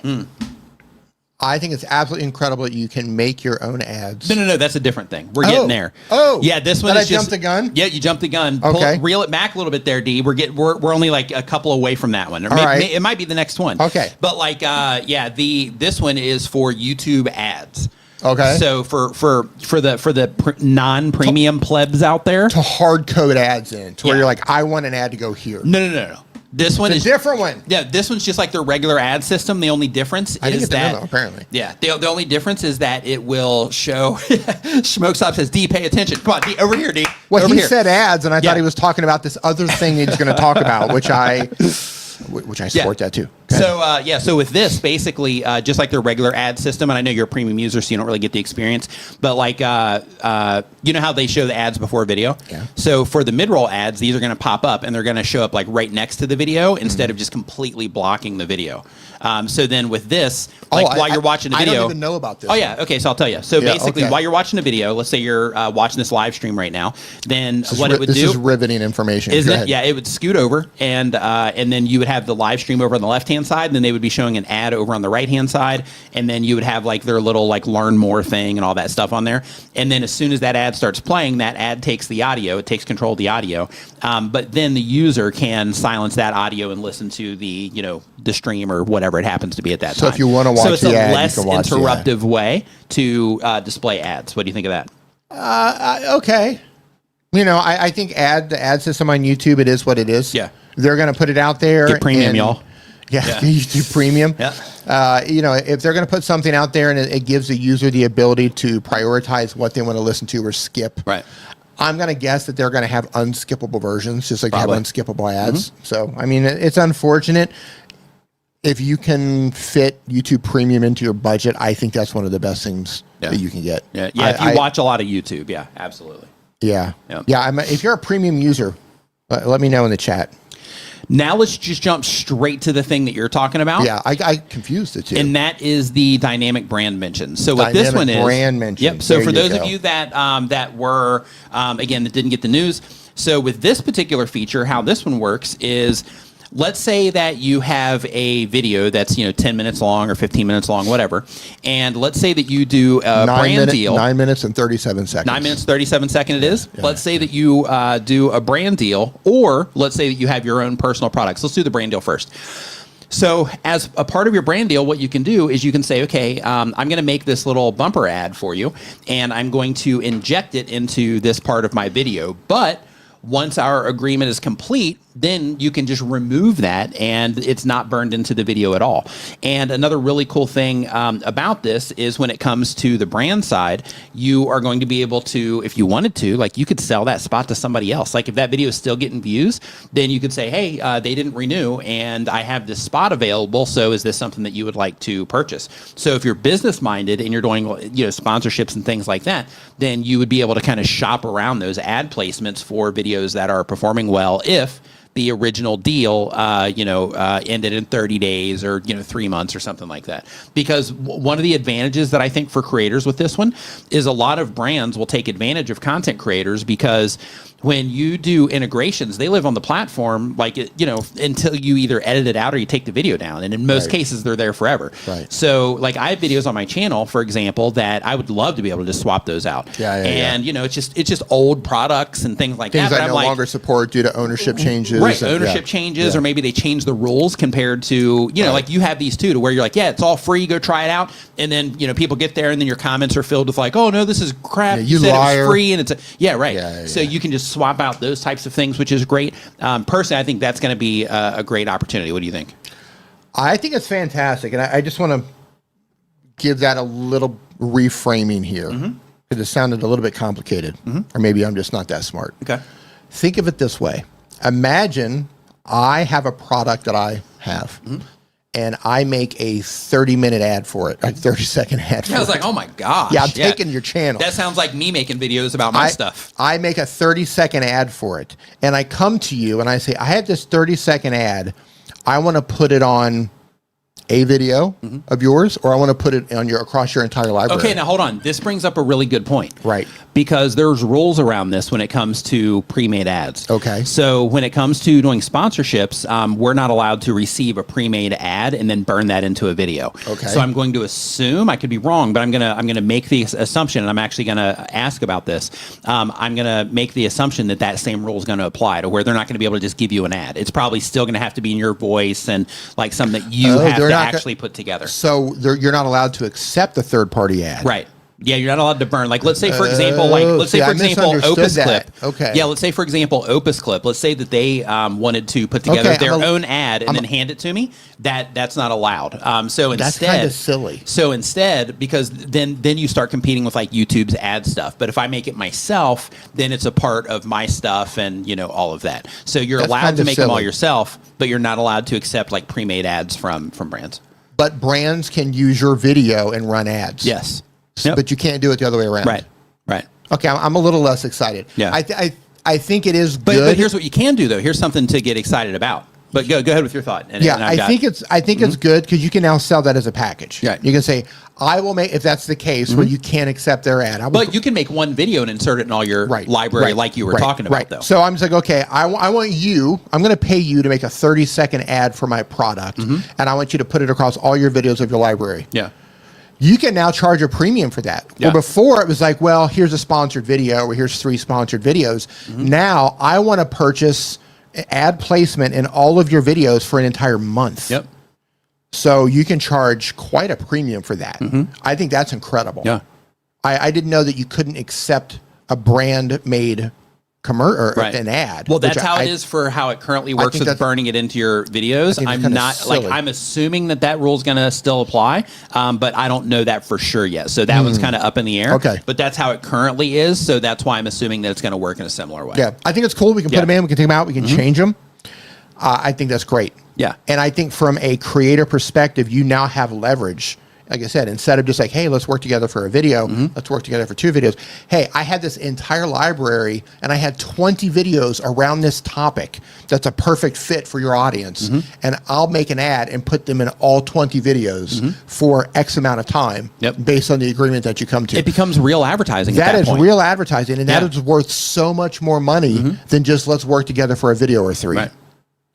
I think it's absolutely incredible that you can make your own ads. No, that's a different thing. We're getting there. Yeah, this one Did is I jump the gun? Yeah, you jumped the gun. Okay. Reel it back a little bit there, D. We're only like a couple away from that one. It might be the next one. Okay. But like this one is for YouTube ads. Okay. So for the non-premium plebs out there, to hard code ads in to where you're like, I want an ad to go here. No. This one is a different one. Yeah, this one's just like their regular ad system. The only difference is that memo, apparently. Yeah, the only difference is that it will show. Smokestop says, "D, pay attention. Come on, D, over here, D." Well, over he here. said ads, and I thought he was talking about this other thing he's going to talk about, which I support that too. So with this, basically, just like their regular ad system, and I know you're a premium user, so you don't really get the experience, but like, you know how they show the ads before video? Yeah. So for the mid-roll ads, these are going to pop up, and they're going to show up like right next to the video instead of just completely blocking the video. So then with this, while you're watching the video, I don't even know about this. Oh yeah, okay, so I'll tell you. So basically, while you're watching a video, let's say you're watching this live stream right now, then what it would do? This is riveting information. Isn't it? Yeah, it would scoot over, and then you would have the live stream over on the left-hand side, and then they would be showing an ad over on the right-hand side, and then you would have like their little like learn more thing and all that stuff on there. And then as soon as that ad starts playing, that ad takes the audio, it takes control of the audio, but then the user can silence that audio and listen to the the stream or whatever it happens to be at that time. So if you want to watch it's the ad, a less you can watch interruptive way to display ads. What do you think of that? Okay. I think the ad system on YouTube, it is what it is. Yeah. They're going to put it out there. Get premium, y'all. Yeah, YouTube Premium. Yeah. If they're going to put something out there and it gives the user the ability to prioritize what they want to listen to or skip. Right. I'm going to guess that they're going to have unskippable versions, just like they have unskippable ads. Mm-hmm. So, I mean, it's unfortunate. If you can fit YouTube Premium into your budget, I think that's one of the best things that you can get. Yeah, if you watch a lot of YouTube, yeah, absolutely. Yeah. If you're a premium user, let me know in the chat. Now let's just jump straight to the thing that you're talking about. Yeah, I confused the two. And that is the dynamic brand mention. So what this one is, brand mention. Yep. So for those of you that that were again that didn't get the news, so with this particular feature, how this one works is let's say that you have a video that's 10 minutes long or 15 minutes long, whatever, and let's say that you do a brand deal. 9 minutes and 37 seconds. 9 minutes 37 seconds it is. Yeah. Let's say that you do a brand deal, or let's say that you have your own personal products. Let's do the brand deal first. So as a part of your brand deal, what you can do is you can say, okay, I'm going to make this little bumper ad for you, and I'm going to inject it into this part of my video. But once our agreement is complete, then you can just remove that and it's not burned into the video at all. And another really cool thing about this is when it comes to the brand side, you are going to be able to, if you wanted to, like you could sell that spot to somebody else. Like if that video is still getting views, then you could say, hey, they didn't renew and I have this spot available. So is this something that you would like to purchase? So if you're business minded and you're doing sponsorships and things like that, then you would be able to kind of shop around those ad placements for videos that are performing well if the original deal, ended in 30 days or, 3 months or something like that. Because one of the advantages that I think for creators with this one is a lot of brands will take advantage of content creators because when you do integrations, they live on the platform until you either edit it out or you take the video down. And in most cases, they're there forever. Right. So like I have videos on my channel, for example, that I would love to be able to just swap those out. And it's just old products and things like that. Things I no longer support due to ownership changes. Right, ownership changes, or maybe they change the rules compared to, like you have these too, to where you're like, yeah, it's all free, go try it out. And then, people get there and then your comments are filled with like, oh no, this is crap. You said liar. It was free and it's So you can just swap out those types of things, which is great. Personally, I think that's going to be a great opportunity. What do you think? I think it's fantastic. And I just want to give that a little reframing here because it sounded a little bit complicated, or maybe I'm just not that smart. Okay. Think of it this way. Imagine I have a product that I have and I make a 30-minute ad for it, a 30-second ad for it. I was like, oh my gosh. Yeah, I'm taking your channel. That sounds like me making videos about my stuff. I make a 30-second ad for it. And I come to you and I say, I have this 30-second ad. I want to put it on a video of yours, or I want to put it on across your entire library. Okay, now hold on. This brings up a really good point. Right. Because there's rules around this when it comes to pre-made ads. Okay. So when it comes to doing sponsorships, we're not allowed to receive a pre-made ad and then burn that into a video. Okay. So I'm going to assume, I could be wrong, but I'm gonna make the assumption, and I'm actually gonna ask about this. I'm gonna make the assumption that that same rule is going to apply to where they're not going to be able to just give you an ad. It's probably still going to have to be in your voice and like something that you have to actually put together. So you're not allowed to accept a third-party ad. Right. Yeah, you're not allowed to burn. Like, let's say, for example, Opus Clip. Okay. Yeah, let's say, for example, Opus Clip. Let's say that they wanted to put together their own ad and then hand it to me. That's not allowed. So instead, that's kind of silly. So instead, because then you start competing with like YouTube's ad stuff. But if I make it myself, then it's a part of my stuff and all of that. So you're allowed to make them all yourself, but you're not allowed to accept like pre-made ads from brands. But brands can use your video and run ads. Yes. Yep. But you can't do it the other way around. Right. Okay, I'm a little less excited. Yeah. I think it is good. But here's what you can do, though. Here's something to get excited about. But go ahead with your thought. I think it's good because you can now sell that as a package. Yeah. You can say, I will make, if that's the case, where you can't accept their ad. But you can make one video and insert it in all your library like you were talking about, though. So I'm just like, okay, I want you, I'm going to pay you to make a 30-second ad for my product, and I want you to put it across all your videos of your library. Yeah. You can now charge a premium for that. Yeah. Where before it was like, well, here's a sponsored video, or here's 3 sponsored videos. Now I want to purchase ad placement in all of your videos for an entire month. Yep. So you can charge quite a premium for that. I think that's incredible. Yeah. I didn't know that you couldn't accept a brand-made an ad. Well, that's how it is for how it currently works with burning it into your videos. I'm assuming that rule is going to still apply, but I don't know that for sure yet. So that one's kind of up in the air. Okay. But that's how it currently is. So that's why I'm assuming that it's going to work in a similar way. Yeah. I think it's cool. We can put them in. We can take them out. We can change them. I think that's great. Yeah. And I think from a creator perspective, you now have leverage. Like I said, instead of just like, hey, let's work together for a video, let's work together for 2 videos. Hey, I had this entire library and I had 20 videos around this topic that's a perfect fit for your audience. And I'll make an ad and put them in all 20 videos for X amount of time based on the agreement that you come to. It becomes real advertising That at that is point. real advertising, and that is worth so much more money than just let's work together for a video or 3. Right.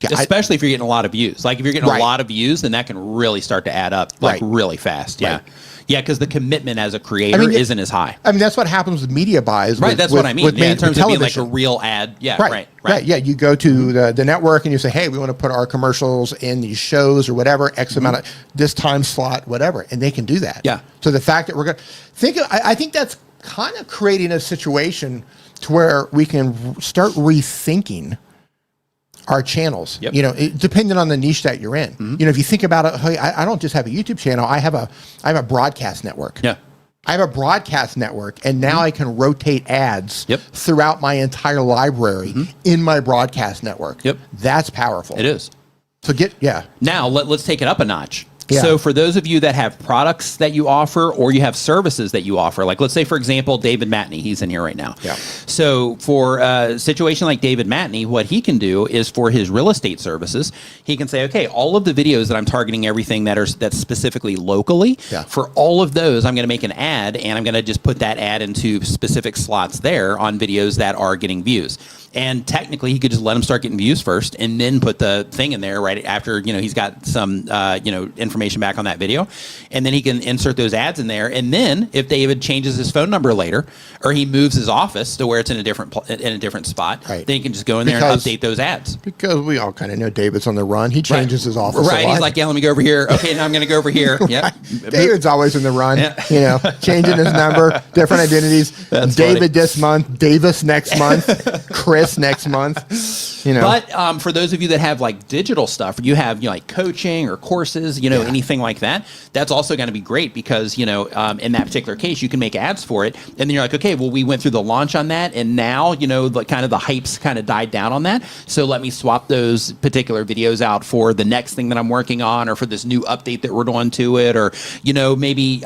Especially if you're getting a lot of views. Like if you're getting a lot of views, then that can really start to add up like really fast. Yeah. Right. Yeah, because the commitment as a creator isn't as high. I mean, that's what happens with media buys. Right, that's what I mean. In terms of being like a real ad. Yeah, right. Yeah, you go to the network and you say, hey, we want to put our commercials in these shows or whatever, X amount of this time slot, whatever. And they can do that. Yeah. So the fact that we're going to think, I think that's kind of creating a situation to where we can start rethinking our channels, depending on the niche that you're in. If you think about it, hey, I don't just have a YouTube channel. I have a broadcast network. Yeah. I have a broadcast network, and now I can rotate ads throughout my entire library in my broadcast network. Yep. That's powerful. It is. So now let's take it up a notch. Yeah. So for those of you that have products that you offer or you have services that you offer, like let's say, for example, David Matney, he's in here right now. Yeah. So for a situation like David Matney, what he can do is for his real estate services, he can say, okay, all of the videos that I'm targeting everything that's specifically locally, for all of those, I'm going to make an ad and I'm going to just put that ad into specific slots there on videos that are getting views. And technically, he could just let them start getting views first, and then put the thing in there right after he's got some information back on that video, and then he can insert those ads in there. And then if David changes his phone number later, or he moves his office to where it's in a different spot, then he can just go in there and update those ads. Because we all kind of know David's on the run. He changes his office. Right. He's like, let me go over here. Okay, now I'm going to go over here. Yeah. David's always in the run. Yeah. Changing his number, different identities. That's David funny. This month, Davis next month, Chris next month. But for those of you that have like digital stuff, you have like coaching or courses, anything like that. That's also going to be great because in that particular case, you can make ads for it, and then you're like, okay, well, we went through the launch on that, and now the hype's kind of died down on that. So let me swap those particular videos out for the next thing that I'm working on, or for this new update that we're doing to it, or maybe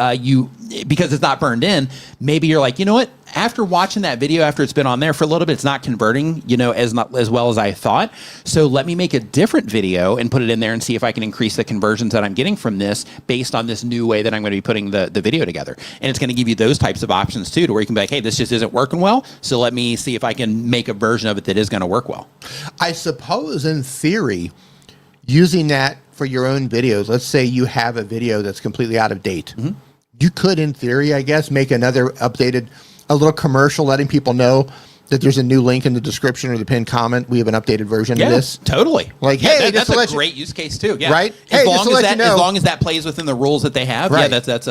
because it's not burned in, maybe you're like, you know what? After watching that video, after it's been on there for a little bit, it's not converting, as well as I thought. So let me make a different video and put it in there and see if I can increase the conversions that I'm getting from this based on this new way that I'm going to be putting the video together. And it's going to give you those types of options too, to where you can be like, hey, this just isn't working well. So let me see if I can make a version of it that is going to work well. I suppose in theory, using that for your own videos, let's say you have a video that's completely out of date. You could, in theory, I guess, make another updated, a little commercial letting people know that there's a new link in the description or the pinned comment. We have an updated version of this. Totally. Like, hey, that's a great use case too. Yeah. Right? As long as that plays within the rules that they have. Right. Yeah, that's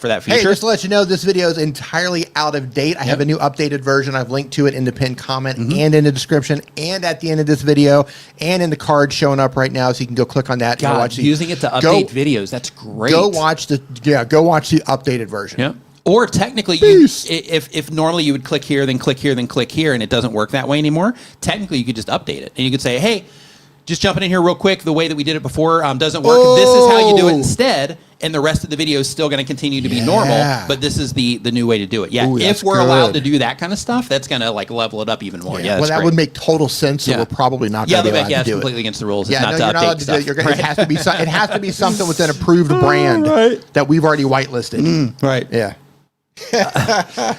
for that feature. Hey, just to let you know, this video is entirely out of date. I have a new updated version. I've linked to it in the pinned comment and in the description and at the end of this video and in the card showing up right now, so you can go click on that. God, and watch using it to update videos. That's great. Go watch the updated version. Yeah. Or technically, if normally you would click here, then click here, then click here, and it doesn't work that way anymore, technically you could just update it. And you could say, hey, just jumping in here real quick, the way that we did it before doesn't work. This is how you do it instead, and the rest of the video is still going to continue to be normal, but this is the new way to do it. Yeah, if we're allowed to do that kind of stuff, that's going to level it up even more. Yeah, that would make total sense, so we're probably not going to be allowed to do it. It's completely against the rules. It's not to update stuff. It has to be it has to be something with an approved brand that we've already whitelisted. Right. Yeah.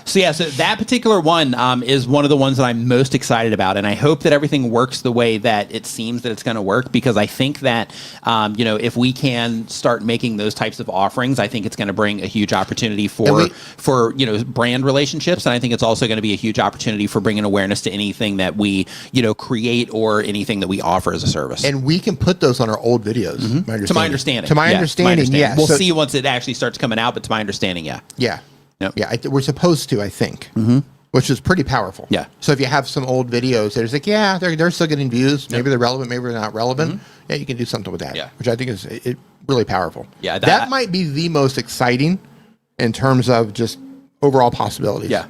So that particular one is one of the ones that I'm most excited about, and I hope that everything works the way that it seems that it's going to work, because I think that if we can start making those types of offerings, I think it's going to bring a huge opportunity for brand relationships, and I think it's also going to be a huge opportunity for bringing awareness to anything that we create or anything that we offer as a service. And we can put those on our old videos. To my understanding, yeah. We'll see once it actually starts coming out, but to my understanding, yeah. We're supposed to, I think, which is pretty powerful. Yeah. So if you have some old videos, there's like, they're still getting views. Maybe they're relevant, maybe they're not relevant. Yeah, you can do something with that. Yeah. Which I think is really powerful. Yeah. That might be the most exciting in terms of just overall possibilities. Yeah.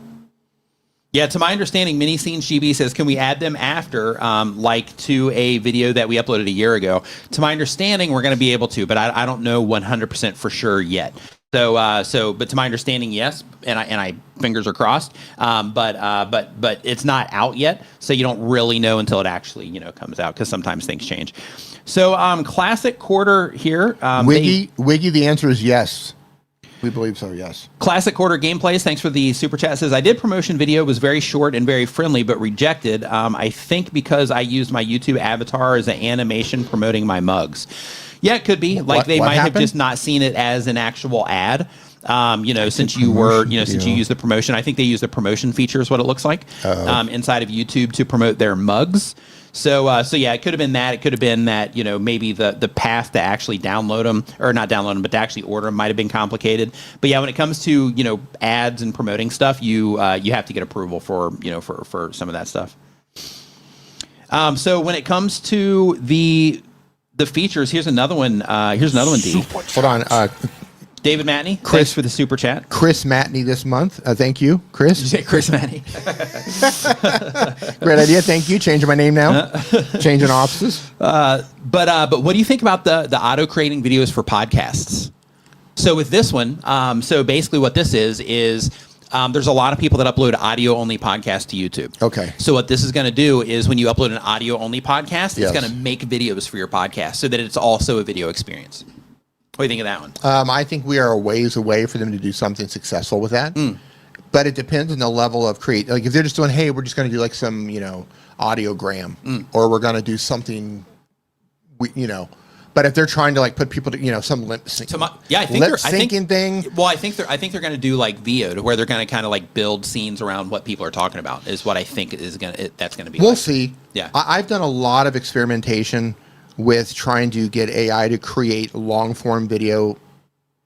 Yeah, to my understanding, Mini Scene Shibi says, can we add them after, like to a video that we uploaded a year ago? To my understanding, we're going to be able to, but I don't know 100% for sure yet. So, but to my understanding, yes, and I fingers are crossed. But it's not out yet, so you don't really know until it actually comes out, because sometimes things change. So, classic quarter here. Wiggy, the answer is yes. We believe so, yes. Classic Quarter Gameplays, thanks for the super chat, says, I did promotion video, was very short and very friendly, but rejected. I think because I used my YouTube avatar as an animation promoting my mugs. Yeah, it could be. Like they might have just not seen it as an actual ad. Since you use the promotion, I think they use the promotion feature is what it looks like inside of YouTube to promote their mugs. So yeah, it could have been that. It could have been that, maybe the path to actually download them, or not download them, but to actually order them might have been complicated. But yeah, when it comes to, ads and promoting stuff, you have to get approval for some of that stuff. So when it comes to the features, here's another one. D. Hold on. David Matney, thanks for the super chat. Chris Matney this month. Thank you, Chris. Did you say Chris Matney? Great idea. Thank you. Changing my name now. Changing offices. But what do you think about the auto creating videos for podcasts? So with this one, so basically what this is there's a lot of people that upload audio only podcasts to YouTube. Okay. So what this is going to do is when you upload an audio only podcast, it's going to make videos for your podcast so that it's also a video experience. What do you think of that one? I think we are a ways away for them to do something successful with that. But it depends on the level of create. Like if they're just doing, hey, we're just going to do like some, audiogram, or we're going to do something, But if they're trying to like put people to, some lip sync, syncing thing. Well, I think they're going to do like VO, to where they're going to kind of like build scenes around what people are talking about. Is what I think that's going to be. We'll see. Yeah, I've done a lot of experimentation with trying to get AI to create long form video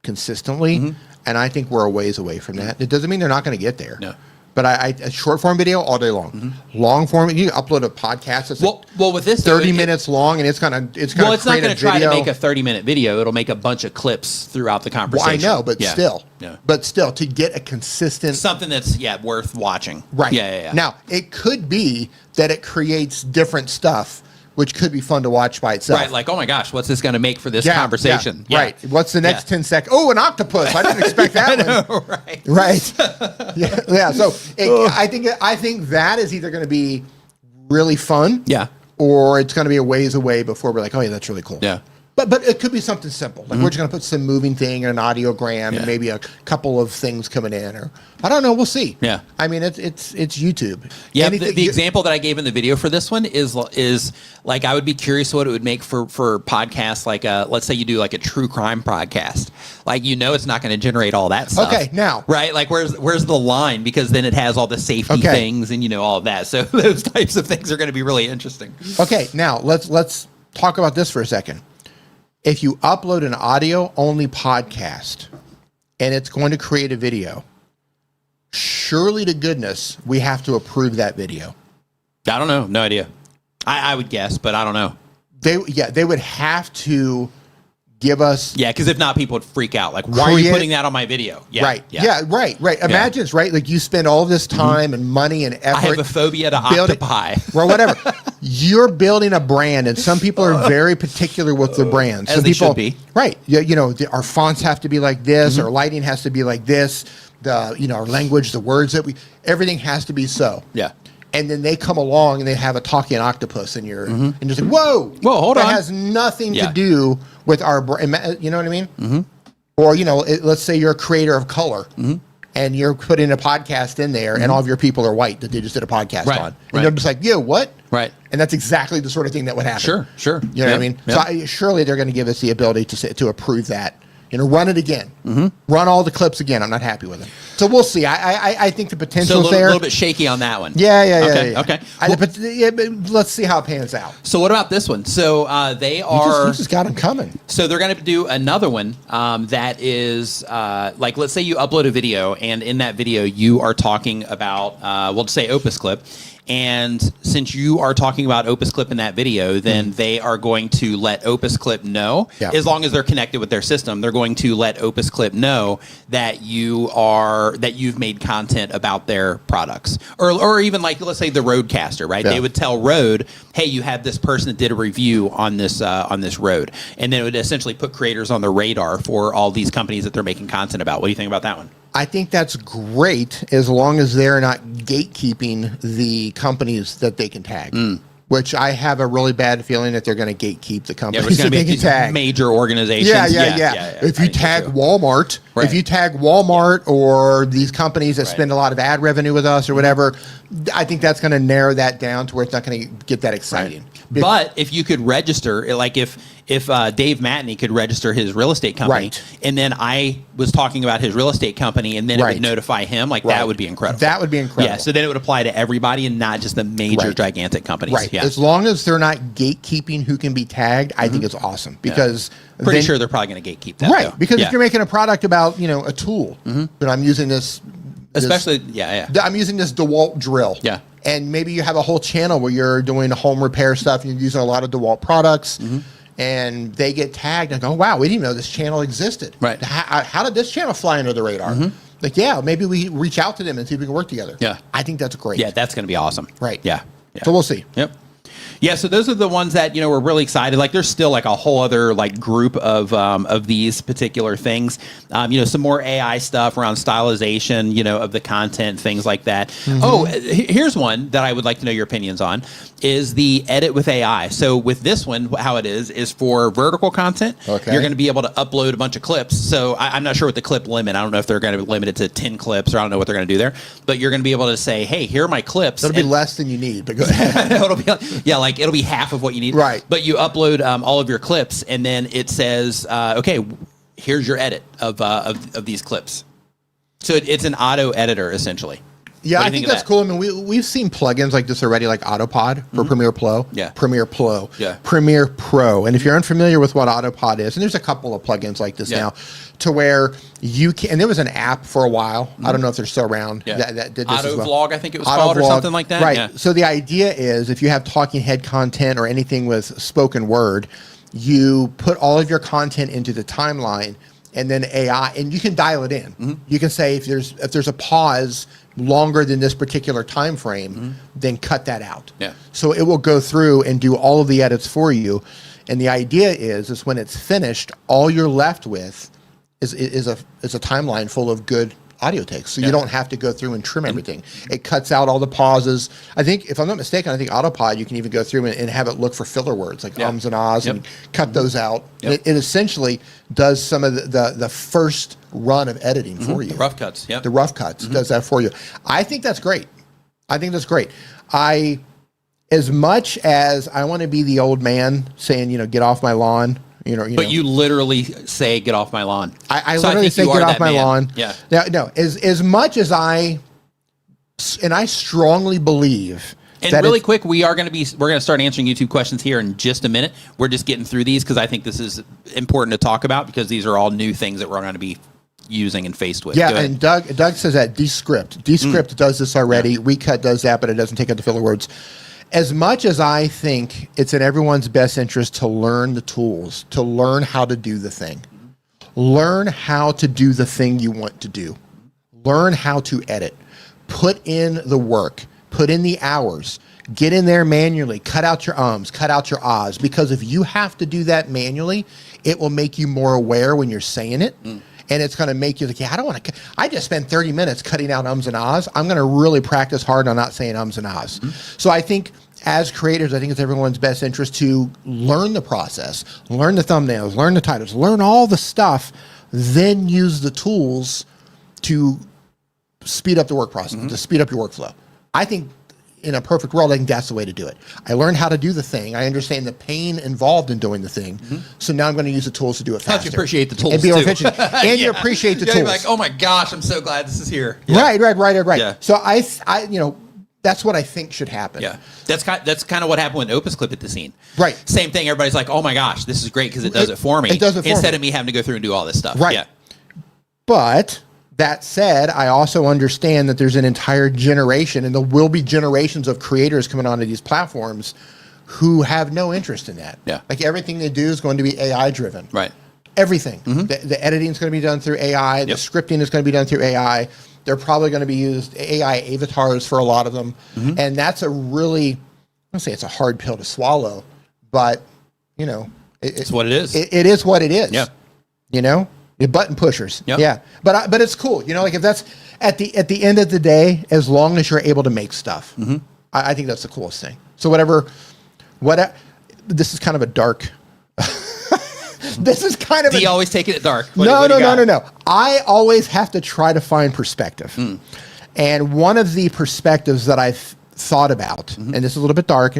consistently, and I think we're a ways away from that. It doesn't mean they're not going to get there. No. But a short form video all day long. Long form, you upload a podcast that's with this 30 minutes long, and it's not going to try to make a 30-minute video. It'll make a bunch of clips throughout the conversation. Well, I know, but still, to get a consistent something that's worth watching. Right. Yeah. Now it could be that it creates different stuff, which could be fun to watch by itself. Right, like, oh my gosh, what's this going to make for this conversation? Yeah. Right. What's the next 10 seconds? Oh, an octopus. I didn't expect that one. Right. Yeah. So I think that is either going to be really fun. Yeah. Or it's going to be a ways away before we're like, oh yeah, that's really cool. Yeah. But it could be something simple. Like we're just going to put some moving thing and an audiogram and maybe a couple of things coming in, or I don't know. We'll see. Yeah. I mean, it's YouTube. Yeah. The example that I gave in the video for this one is like, I would be curious what it would make for podcasts. Like, let's say you do like a true crime podcast. Like, it's not going to generate all that stuff. Okay. Now. Right. Like, where's the line? Because then it has all the safety things and all of that. So those types of things are going to be really interesting. Okay. Now let's talk about this for a second. If you upload an audio-only podcast and it's going to create a video, surely to goodness, we have to approve that video. I don't know. No idea. I would guess, but I don't know. They would have to give us... Yeah, because if not, people would freak out. Like, why are you putting that on my video? Yeah, right. Yeah, right. Imagine it's right. Like, you spend all this time and money and effort. I have a phobia to octopi. Or whatever. You're building a brand, and some people are very particular with their brand. Some people should be. Right. Our fonts have to be like this. Our lighting has to be like this. Our language, the words everything has to be so. Yeah. And then they come along and they have a talking octopus and and just like, whoa, hold on. That has nothing to do with our brand. You know what I mean? Or, let's say you're a creator of color and you're putting a podcast in there and all of your people are white that they just did a podcast on. And they're just like, what? Right. And that's exactly the sort of thing that would happen. Sure. You know what I mean? So surely they're going to give us the ability to approve that. Run it again. Run all the clips again. I'm not happy with it. So we'll see. I think the potential is there. A little bit shaky on that one. Yeah. Okay. But let's see how it pans out. So what about this one? So they are... You just got them coming. So they're going to do another one that is like, let's say you upload a video, and in that video you are talking about, we'll just say Opus Clip. And since you are talking about Opus Clip in that video, then they are going to let Opus Clip know, as long as they're connected with their system, they're going to let Opus Clip know that you've made content about their products. Or even like, let's say the Rodecaster, right? Yeah. They would tell Rode, hey, you have this person that did a review on this Rode. And then it would essentially put creators on the radar for all these companies that they're making content about. What do you think about that one? I think that's great as long as they're not gatekeeping the companies that they can tag. which I have a really bad feeling that they're going to gatekeep the company. Yeah, it's going to be these major organizations. Yeah. If you tag Walmart, if you tag Walmart or these companies that spend a lot of ad revenue with us or whatever, I think that's going to narrow that down to where it's not going to get that exciting. Right. But if you could register, like if Dave Matney could register his real estate company, and then I was talking about his real estate company, and then it would notify him, like that would be incredible. That would be incredible. Yeah, so then it would apply to everybody and not just the major gigantic companies. Right. Yeah. As long as they're not gatekeeping who can be tagged, I think it's awesome because pretty sure they're probably going to gatekeep that. Right. Though. Because if you're making a product about, a tool, but I'm using this, especially, I'm using this DeWalt drill. Yeah. And maybe you have a whole channel where you're doing home repair stuff and you're using a lot of DeWalt products. And they get tagged and go, wow, we didn't even know this channel existed. Right. How did this channel fly under the radar? Like, maybe we reach out to them and see if we can work together. Yeah. I think that's great. Yeah, that's going to be awesome. Right. Yeah. So we'll see. Yep. Yeah, so those are the ones that we're really excited. Like, there's still like a whole other like group of these particular things. Some more AI stuff around stylization, of the content, things like that. Oh, here's one that I would like to know your opinions on: is the edit with AI. So with this one, how it is for vertical content. Okay. You're going to be able to upload a bunch of clips. So I'm not sure what the clip limit. I don't know if they're going to limit it to 10 clips, or I don't know what they're going to do there. But you're going to be able to say, hey, here are my clips. It'll be less than you need, but go ahead. It'll be half of what you need. Right. But you upload all of your clips, and then it says, okay, here's your edit of these clips. So it's an auto editor, essentially. Yeah, I think that's cool. I mean, we've seen plugins like this already, like Autopod for Premiere Pro. Yeah. Premiere Pro. Yeah. Premiere Pro. And if you're unfamiliar with what Autopod is, and there's a couple of plugins like this now, to where you can, and there was an app for a while. I don't know if they're still around that did this as well. Autovlog, I think it was called, or something like that. Right. Yeah. So the idea is if you have talking head content or anything with spoken word, you put all of your content into the timeline, and then AI, and you can dial it in. You can say if there's a pause longer than this particular time frame, then cut that out. Yeah. So it will go through and do all of the edits for you. And the idea is when it's finished, all you're left with is a timeline full of good audio takes. So you don't have to go through and trim everything. It cuts out all the pauses. I think, if I'm not mistaken, I think Autopod, you can even go through and have it look for filler words like ums and ahs and cut those out. It essentially does some of the first run of editing for you. The rough cuts. The rough cuts does that for you. I think that's great. As much as I want to be the old man saying, get off my lawn, But you literally say, get off my lawn. I literally say, get off my lawn. Yeah. No, as much as I strongly believe. And really quick, we're going to start answering YouTube questions here in just a minute. We're just getting through these because I think this is important to talk about because these are all new things that we're going to be using and faced with. Yeah, and Doug says that Descript does this already. Recut does that, but it doesn't take out the filler words. As much as I think it's in everyone's best interest to learn the tools, to learn how to do the thing, learn how to do the thing you want to do, learn how to edit, put in the work, put in the hours, get in there manually, cut out your ums, cut out your ahs, because if you have to do that manually, it will make you more aware when you're saying it. And it's going to make you like, I don't want to. I just spent 30 minutes cutting out ums and ahs. I'm going to really practice hard on not saying ums and ahs. So I think as creators, I think it's everyone's best interest to learn the process, learn the thumbnails, learn the titles, learn all the stuff, then use the tools to speed up the work process, to speed up your workflow. I think in a perfect world, I think that's the way to do it. I learned how to do the thing. I understand the pain involved in doing the thing. So now I'm going to use the tools to do it faster. You appreciate the tools and be more too. efficient. And you appreciate the tools. You're like, oh my gosh, I'm so glad this is here. Right. Yeah. So I that's what I think should happen. Yeah, that's kind of what happened with Opus Clip at the scene. Right. Same thing. Everybody's like, oh my gosh, this is great because it does it for me. It does it for instead me. of me having to go through and do all this stuff. Right. Yeah. But that said, I also understand that there's an entire generation, and there will be generations of creators coming onto these platforms who have no interest in that. Yeah. Like everything they do is going to be AI driven. Right. Everything. The editing is going to be done through AI. The scripting is going to be done through AI. They're probably going to be used AI avatars for a lot of them. And that's a really, I don't say it's a hard pill to swallow, but it's what it is. It is what it is. Yeah. The button pushers. Yep. Yeah. But it's cool. Like if that's at the end of the day, as long as you're able to make stuff, I think that's the coolest thing. So whatever This is kind of a dark. This is kind of. Do you always take it at dark? No. I always have to try to find perspective, and one of the perspectives that I've thought about, and this is a little bit dark,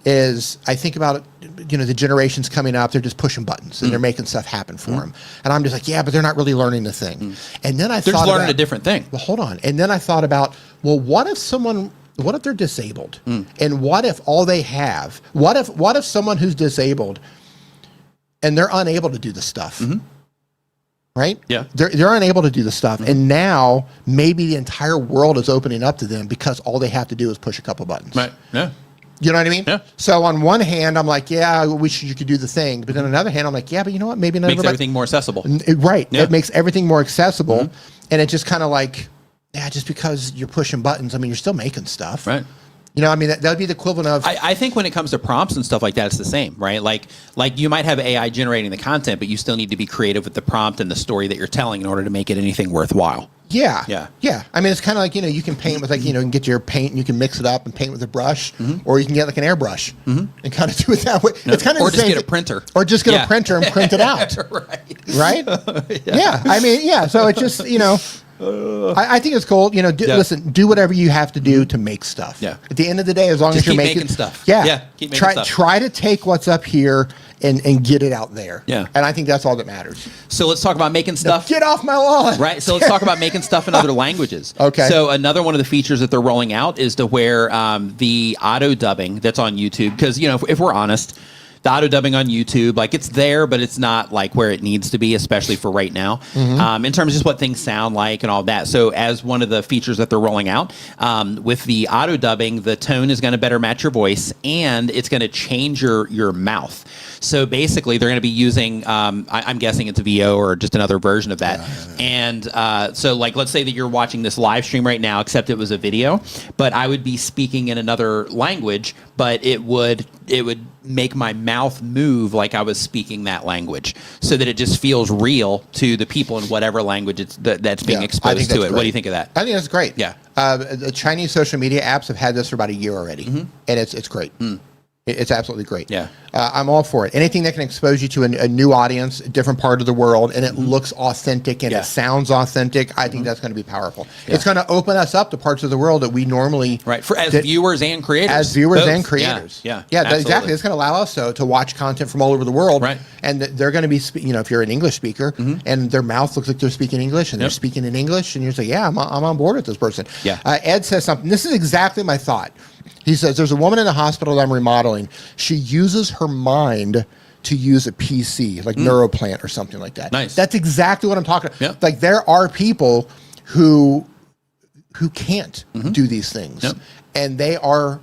is I think about the generations coming up. They're just pushing buttons and they're making stuff happen for them, and I'm just like, yeah, but they're not really learning the thing. And then they're just learning a different thing. Well, hold on. And then I thought about, well, what if they're disabled, and what if all they have? What if someone who's disabled and they're unable to do the stuff? Right? Yeah. They're unable to do the stuff. And now maybe the entire world is opening up to them because all they have to do is push a couple buttons. Right. Yeah. You know what I mean? Yeah. So on one hand, I'm like, yeah, I wish you could do the thing. But then on the other hand, I'm like, yeah, but you know what? Maybe not Makes everything more accessible. Right. Yeah. It makes everything more accessible. And it just kind of like, yeah, just because you're pushing buttons, I mean, you're still making stuff. Right. You know, I mean, that would be the equivalent of... I think when it comes to prompts and stuff like that, it's the same, right? Like you might have AI generating the content, but you still need to be creative with the prompt and the story that you're telling in order to make it anything worthwhile. Yeah. Yeah. Yeah. I mean, it's kind of like, you can paint with you can get your paint and you can mix it up and paint with a brush, or you can get like an airbrush and kind of do it that way. Yep. It's kind of or just get a printer. Or just get a printer and print it out. Right? Yeah. I mean, yeah. So it's just, I think it's cool. Listen, do whatever you have to do to make stuff. Yeah. At the end of the day, as long just as you're keep making stuff. Yeah. Yeah. Keep making stuff. Try to take what's up here and get it out there. Yeah. And I think that's all that matters. So let's talk about making stuff. Now, get off my lawn. Right. So let's talk about making stuff in other languages. Okay. So another one of the features that they're rolling out is to where the auto dubbing that's on YouTube, because if we're honest, the auto dubbing on YouTube, like it's there, but it's not like where it needs to be, especially for right now, in terms of just what things sound like and all that. So as one of the features that they're rolling out with the auto dubbing, the tone is going to better match your voice, and it's going to change your mouth. So basically, they're going to be using, I'm guessing it's a VO or just another version of that. And so like, let's say that you're watching this live stream right now, except it was a video, but I would be speaking in another language, but it would make my mouth move like I was speaking that language, so that it just feels real to the people in whatever language that's being exposed to it. Great. What do you think of that? I think that's great. Yeah. The Chinese social media apps have had this for about a year already, and it's great. It's absolutely great. Yeah. I'm all for it. Anything that can expose you to a new audience, a different part of the world, and it looks authentic and it sounds authentic, I think that's going to be power-ful. Yeah. It's going to open us up to parts of the world that we normally... Right, as viewers and creators. As viewers and creators. Yeah, exactly. It's going to allow us to watch content from all over the world. Right. And they're going to be, if you're an English speaker, and their mouth looks like they're speaking English, and they're speaking in English, and you're just like, yeah, I'm on board with this person. Yeah. Ed says something. This is exactly my thought. He says, there's a woman in the hospital that I'm remodeling. She uses her mind to use a PC, like Neuroplant or something like that. Nice. That's exactly what I'm talking about. Yep. Like, there are people who can't do these things. Yep. And they are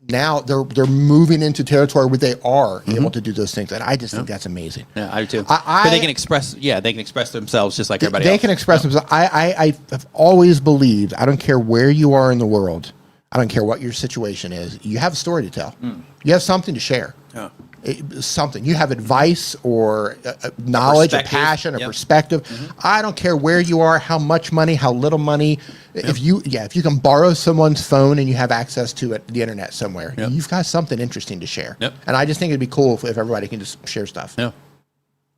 now, they're moving into territory where they are able to do those things. And I just think that's amazing. Yeah, I do too. But they can express, they can express themselves just like everybody else. They can express themselves. I have always believed, I don't care where you are in the world, I don't care what your situation is. You have a story to tell. You have something to share. Yeah. Something. You have advice or knowledge, a passion, a perspective. I don't care where you are, how much money, how little money. If you can borrow someone's phone and you have access to it, the internet somewhere, you've got something interesting to share. And I just think it'd be cool if everybody can just share stuff. Yeah.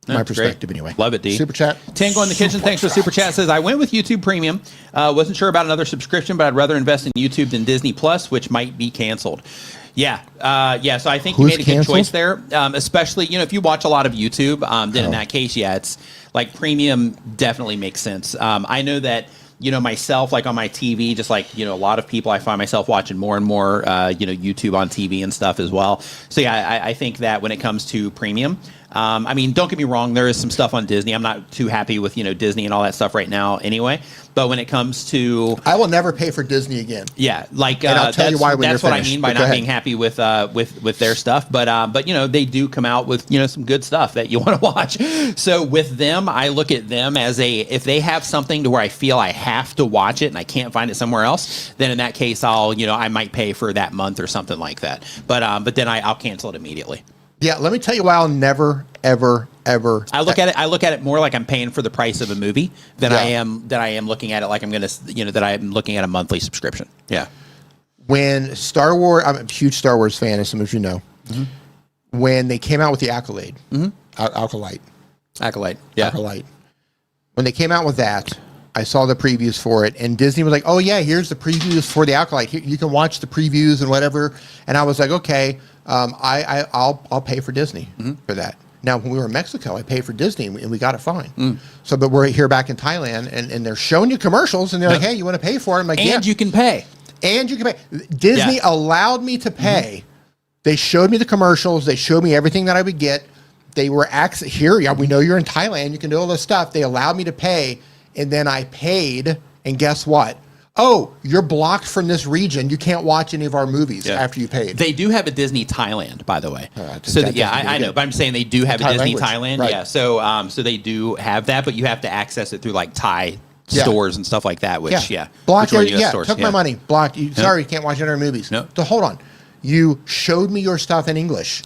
My perspective, great. Anyway. Love it, D. Super chat. Tango in the kitchen. Thanks for super chat. Says, I went with YouTube Premium. Wasn't sure about another subscription, but I'd rather invest in YouTube than Disney Plus, which might be canceled. Yeah. So I think you made a good choice there. Especially, if you watch a lot of YouTube, then in that case, it's like Premium definitely makes sense. I know that, myself, like on my TV, just like, a lot of people, I find myself watching more and more, YouTube on TV and stuff as well. So I think that when it comes to Premium, I mean, don't get me wrong, there is some stuff on Disney. I'm not too happy with, Disney and all that stuff right now anyway. But when it comes to... I will never pay for Disney again. Yeah, like... and I'll tell you why when you're finished. That's what I mean by not being happy with their stuff. But they do come out with, some good stuff that you want to watch. So with them, I look at them as if they have something to where I feel I have to watch it and I can't find it somewhere else, then in that case, I might pay for that month or something like that. But then I'll cancel it immediately. Yeah, let me tell you why I'll never, ever. I look at it more like I'm paying for the price of a movie than I am looking at it like I'm gonna, that I'm looking at a monthly subscription. Yeah. When Star Wars, I'm a huge Star Wars fan, as some of you know. when they came out with the Accolade, Acolyte. Yeah. Acolyte. When they came out with that, I saw the previews for it, and Disney was like, "Oh yeah, here's the previews for the Acolyte. Here, you can watch the previews and whatever." And I was like, "Okay, I'll pay for Disney for that." Now, when we were in Mexico, I paid for Disney, and we got it fine. So, but we're here back in Thailand, and they're showing you commercials, and they're like, "Hey, you want to pay for it?" I'm like, "Yeah." And you can pay. And you can pay. Disney allowed me to pay. They showed me the commercials. They showed me everything that I would get. They were here. Yeah, we know you're in Thailand. You can do all this stuff. They allowed me to pay, and then I paid. And guess what? Oh, you're blocked from this region. You can't watch any of our movies after you paid. They do have a Disney Thailand, by the way. I know, but I'm saying they do have a Disney Thailand. Right. Yeah, so they do have that, but you have to access it through like Thai stores and stuff like that. Which blocked. Took my money. Blocked. Sorry, you can't watch any of our movies. No. So hold on. You showed me your stuff in English.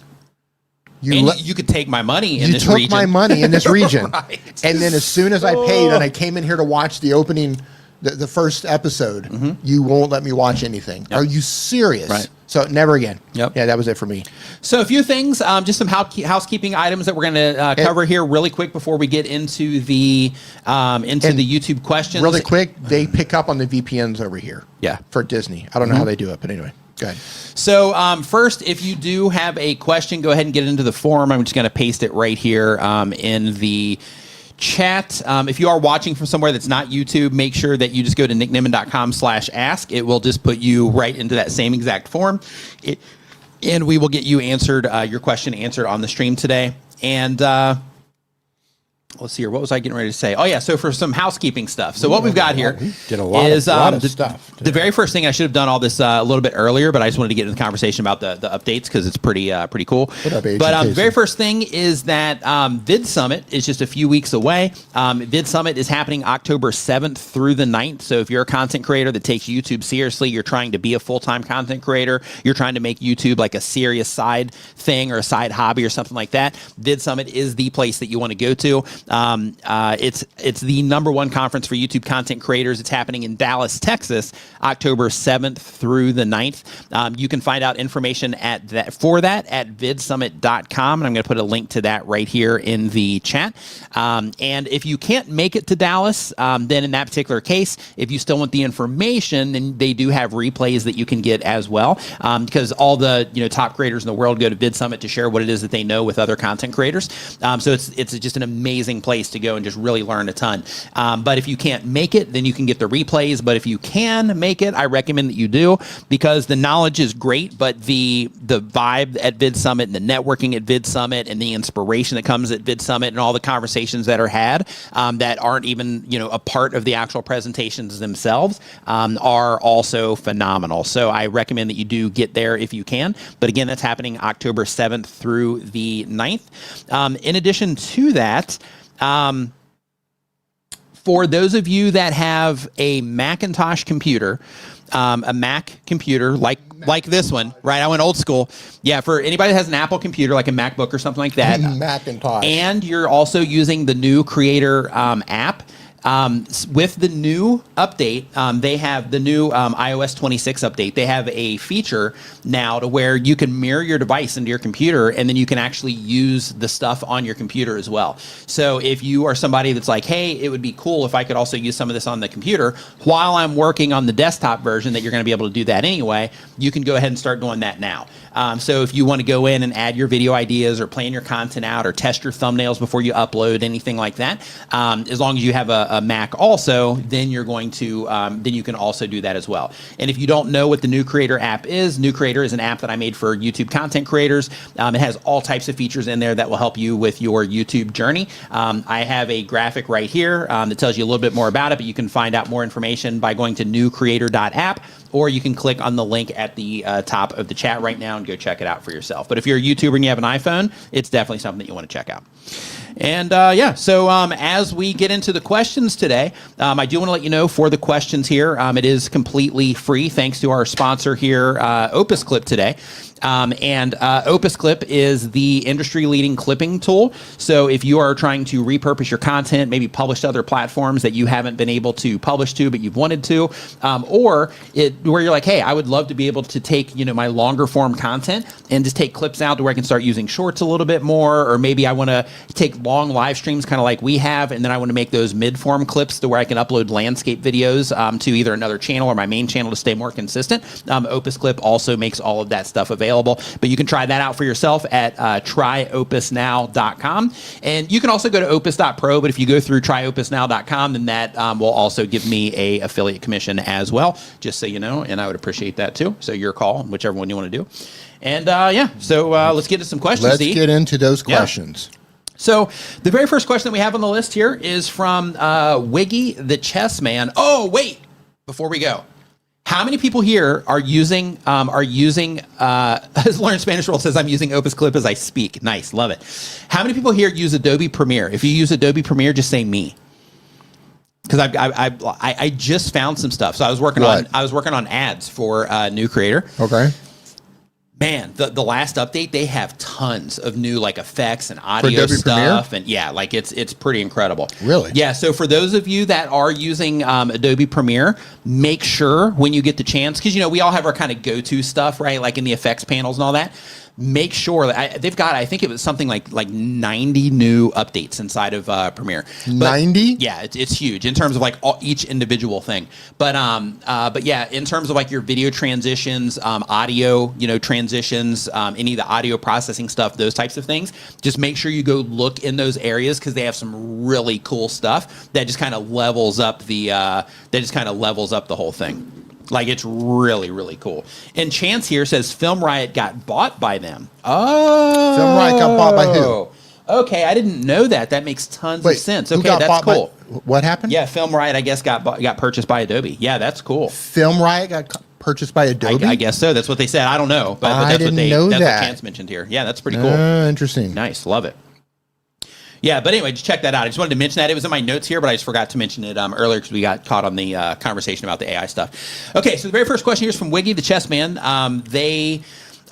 You could take my money in this region. You took my money in this region. Right. And then as soon as I paid and I came in here to watch the opening, the first episode, you won't let me watch anything. Are you serious? Right. So never again. Yep. Yeah, that was it for me. So a few things, just some housekeeping items that we're going to cover here really quick before we get into the YouTube questions. Really quick, they pick up on the VPNs over here. Yeah. For Disney. I don't know how they do it, but anyway. Go ahead. So first, if you do have a question, go ahead and get it into the forum. I'm just going to paste it right here in the chat. If you are watching from somewhere that's not YouTube, make sure that you just go to nickniman.com/ask. It will just put you right into that same exact form. And we will get you answered, your question answered on the stream today. And let's see here. What was I getting ready to say? Oh, yeah. So for some housekeeping stuff. So what we've got here did a lot of stuff. The very first thing, I should have done all this a little bit earlier, but I just wanted to get into the conversation about the updates because it's pretty cool. What up, AJ? But the very first thing is that Vid Summit is just a few weeks away. Vid Summit is happening October 7th through the 9th. So if you're a content creator that takes YouTube seriously, you're trying to be a full-time content creator, you're trying to make YouTube like a serious side thing or a side hobby or something like that, Vid Summit is the place that you want to go to. It's the _1 conference for YouTube content creators. It's happening in Dallas, Texas, October 7th through the 9th. You can find out information at vidsummit.com, and I'm going to put a link to that right here in the chat. And if you can't make it to Dallas, then in that particular case, if you still want the information, then they do have replays that you can get as well, because all the top creators in the world go to Vid Summit to share what it is that they know with other content creators. So it's just an amazing place to go and just really learn a ton. But if you can't make it, then you can get the replays. But if you can make it, I recommend that you do, because the knowledge is great, but the vibe at Vid Summit and the networking at Vid Summit and the inspiration that comes at Vid Summit and all the conversations that are had that aren't even a part of the actual presentations themselves are also phenomenal. So I recommend that you do get there if you can. But again, that's happening October 7th through the 9th. In addition to that, for those of you that have a Macintosh computer, a Mac computer like this one, right? I went old school. Yeah, for anybody that has an Apple computer, like a MacBook or something like that. Macintosh. And you're also using the new Creator app. With the new update, they have the new iOS 26 update. They have a feature now to where you can mirror your device into your computer, and then you can actually use the stuff on your computer as well. So if you are somebody that's like, hey, it would be cool if I could also use some of this on the computer while I'm working on the desktop version, that you're going to be able to do that anyway, you can go ahead and start doing that now. So if you want to go in and add your video ideas or plan your content out or test your thumbnails before you upload, anything like that, as long as you have a Mac also, then you're going to then you can also do that as well. And if you don't know what the new Creator app is, New Creator is an app that I made for YouTube content creators. It has all types of features in there that will help you with your YouTube journey. I have a graphic right here that tells you a little bit more about it, but you can find out more information by going to newcreator.app, or you can click on the link at the top of the chat right now and go check it out for yourself. But if you're a YouTuber and you have an iPhone, it's definitely something that you want to check out. And so as we get into the questions today, I do want to let you know for the questions here, it is completely free thanks to our sponsor here, Opus Clip today. Opus Clip is the industry-leading clipping tool. So if you are trying to repurpose your content, maybe publish to other platforms that you haven't been able to publish to, but you've wanted to, or where you're like, hey, I would love to be able to take my longer form content and just take clips out to where I can start using shorts a little bit more, or maybe I want to take long live streams kind of like we have, and then I want to make those mid-form clips to where I can upload landscape videos to either another channel or my main channel to stay more consistent. Opus Clip also makes all of that stuff available, but you can try that out for yourself at tryopusnow.com. And you can also go to opus.pro, but if you go through tryopusnow.com, then that will also give me a affiliate commission as well, just so you know, and I would appreciate that too. So your call, whichever one you want to do. And so let's get to some questions. Let's get into those questions. Yeah. So the very first question that we have on the list here is from Wiggy the Chess Man. Oh, wait, before we go. How many people here are using as Learn Spanish World says, I'm using Opus Clip as I speak. Nice, love it. How many people here use Adobe Premiere? If you use Adobe Premiere, just say me. Because I just found some stuff. So I was working on ads for a new creator. Okay. Man, the last update, they have tons of new effects and audio stuff, Premiere? And it's pretty incredible. Really? Yeah. So for those of you that are using Adobe Premiere, make sure when you get the chance, because we all have our kind of go-to stuff, right? Like in the effects panels and all that. Make sure that they've got, I think it was something like 90 new updates inside of Premiere. 90? Yeah, it's huge in terms of each individual thing. But yeah, in terms of your video transitions, audio, transitions, any of the audio processing stuff, those types of things, just make sure you go look in those areas because they have some really cool stuff that just kind of levels up the whole thing. It's really, really cool. And Chance here says Film Riot got bought by them. Oh. Film Riot got bought by who? Okay, I didn't know that. That makes tons of sense. Okay, that's cool. What happened? Yeah, Film Riot, I guess, got purchased by Adobe. Yeah, that's cool. Film Riot got purchased by Adobe? I guess so. That's what they said. I don't know. But that's what Chance mentioned here. Yeah, that's pretty cool. Interesting. Nice. Love it. Yeah, but anyway, just check that out. I just wanted to mention that. It was in my notes here, but I just forgot to mention it earlier because we got caught on the conversation about the AI stuff. Okay, so the very first question here is from Wiggy the Chess Man. They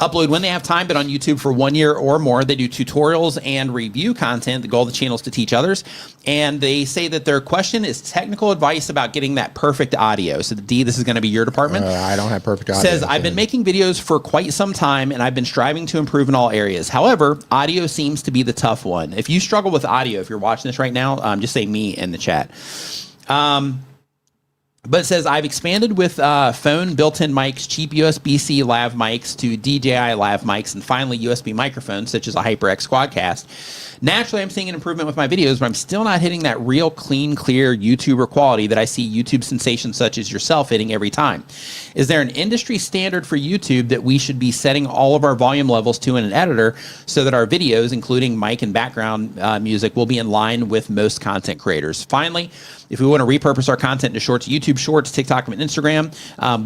upload when they have time, but on YouTube for 1 year or more. They do tutorials and review content. The goal of the channel is to teach others. And they say that their question is technical advice about getting that perfect audio. So, D, this is going to be your department. I don't have perfect audio. Says, I've been making videos for quite some time, and I've been striving to improve in all areas. However, audio seems to be the tough one. If you struggle with audio, if you're watching this right now, just say me in the chat. But it says, I've expanded with phone built-in mics, cheap USB-C lav mics to DJI lav mics, and finally USB microphones, such as a HyperX Quadcast. Naturally, I'm seeing an improvement with my videos, but I'm still not hitting that real clean, clear YouTuber quality that I see YouTube sensations such as yourself hitting every time. Is there an industry standard for YouTube that we should be setting all of our volume levels to in an editor so that our videos, including mic and background music, will be in line with most content creators? Finally, if we want to repurpose our content to shorts, YouTube Shorts, TikTok, and Instagram,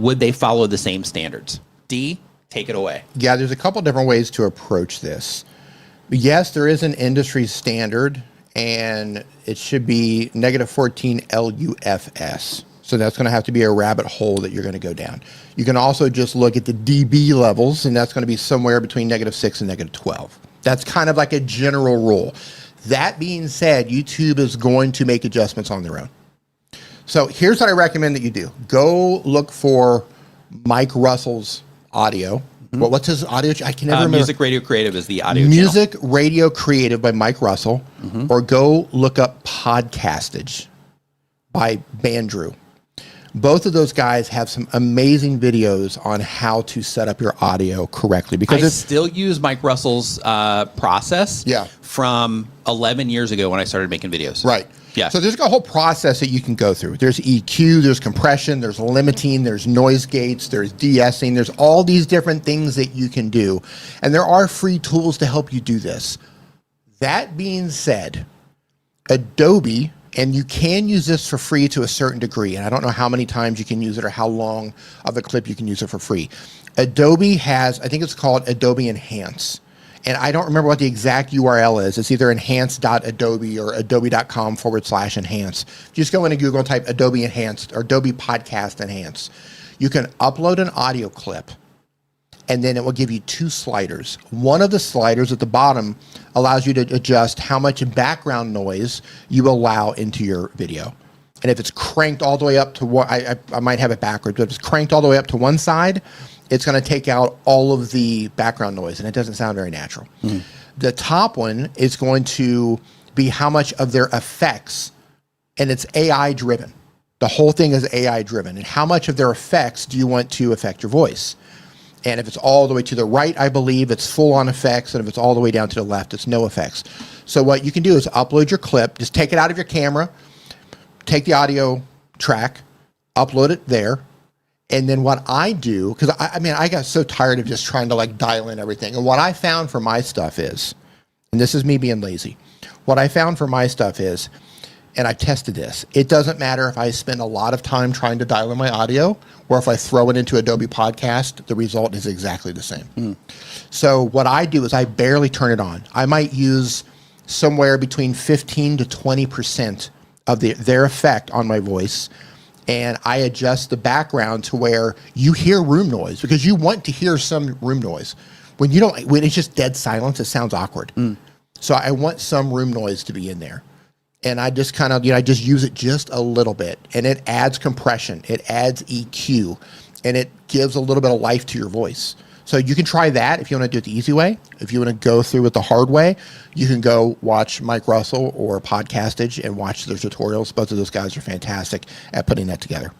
would they follow the same standards? D, take it away. Yeah, there's a couple different ways to approach this. Yes, there is an industry standard, and it should be -14 LUFS. So that's going to have to be a rabbit hole that you're going to go down. You can also just look at the dB levels, and that's going to be somewhere between -6 and -12. That's kind of like a general rule. That being said, YouTube is going to make adjustments on their own. So here's what I recommend that you do. Go look for Mike Russell's audio. Mm-hmm. What's his audio? I can never remember. Music Radio Creative is the audio Music channel. Radio Creative by Mike Russell. Mm-hmm. Or go look up Podcastage by Bandrew. Both of those guys have some amazing videos on how to set up your audio correctly. Because I still use Mike Russell's process from 11 years ago when I started making videos. Right. Yeah. So there's a whole process that you can go through. There's EQ, there's compression, there's limiting, there's noise gates, there's de-essing. There's all these different things that you can do. And there are free tools to help you do this. That being said, Adobe, and you can use this for free to a certain degree, and I don't know how many times you can use it or how long of a clip you can use it for free. Adobe has, I think it's called Adobe Enhance. And I don't remember what the exact URL is. It's either enhance.adobe or adobe.com/enhance. Just go into Google and type Adobe Enhanced or Adobe Podcast Enhance. You can upload an audio clip, and then it will give you 2 sliders. One of the sliders at the bottom allows you to adjust how much background noise you allow into your video. And if it's cranked all the way up to what, I might have it backwards, but if it's cranked all the way up to one side, it's going to take out all of the background noise, and it doesn't sound very natural. The top one is going to be how much of their effects, and it's AI driven. The whole thing is AI driven. And how much of their effects do you want to affect your voice? And if it's all the way to the right, I believe it's full on effects. And if it's all the way down to the left, it's no effects. So what you can do is upload your clip, just take it out of your camera, take the audio track, upload it there. And then what I do, because I got so tired of just trying to like dial in everything. And what I found for my stuff is, and this is me being lazy, what I found for my stuff is, and I tested this, it doesn't matter if I spend a lot of time trying to dial in my audio or if I throw it into Adobe Podcast, the result is exactly the same. So what I do is I barely turn it on. I might use somewhere between 15 to 20% of their effect on my voice. And I adjust the background to where you hear room noise, because you want to hear some room noise. When it's just dead silence, it sounds awkward. So I want some room noise to be in there. And I just kind of, I just use it just a little bit, and it adds compression, it adds EQ, and it gives a little bit of life to your voice. So you can try that if you want to do it the easy way. If you want to go through it the hard way, you can go watch Mike Russell or Podcastage and watch their tutorials. Both of those guys are fantastic at putting that together.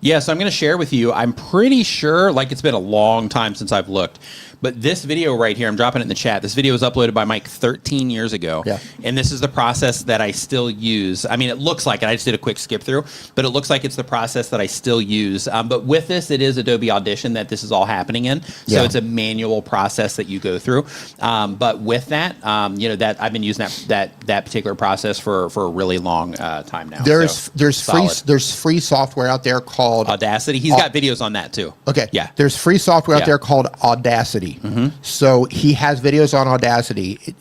Yeah, so I'm going to share with you, I'm pretty sure, like it's been a long time since I've looked, but this video right here, I'm dropping it in the chat. This video was uploaded by Mike 13 years ago. Yeah. And this is the process that I still use. I mean, it looks like it. I just did a quick skip through, but it looks like it's the process that I still use. But with this, it is Adobe Audition that this is all happening in. So it's a manual process that you go through. But with that, that I've been using that particular process for a really long time now. There's free software out there called Audacity. He's got videos on that too. Okay. Yeah. There's free software out there called Audacity. So he has videos on Audacity.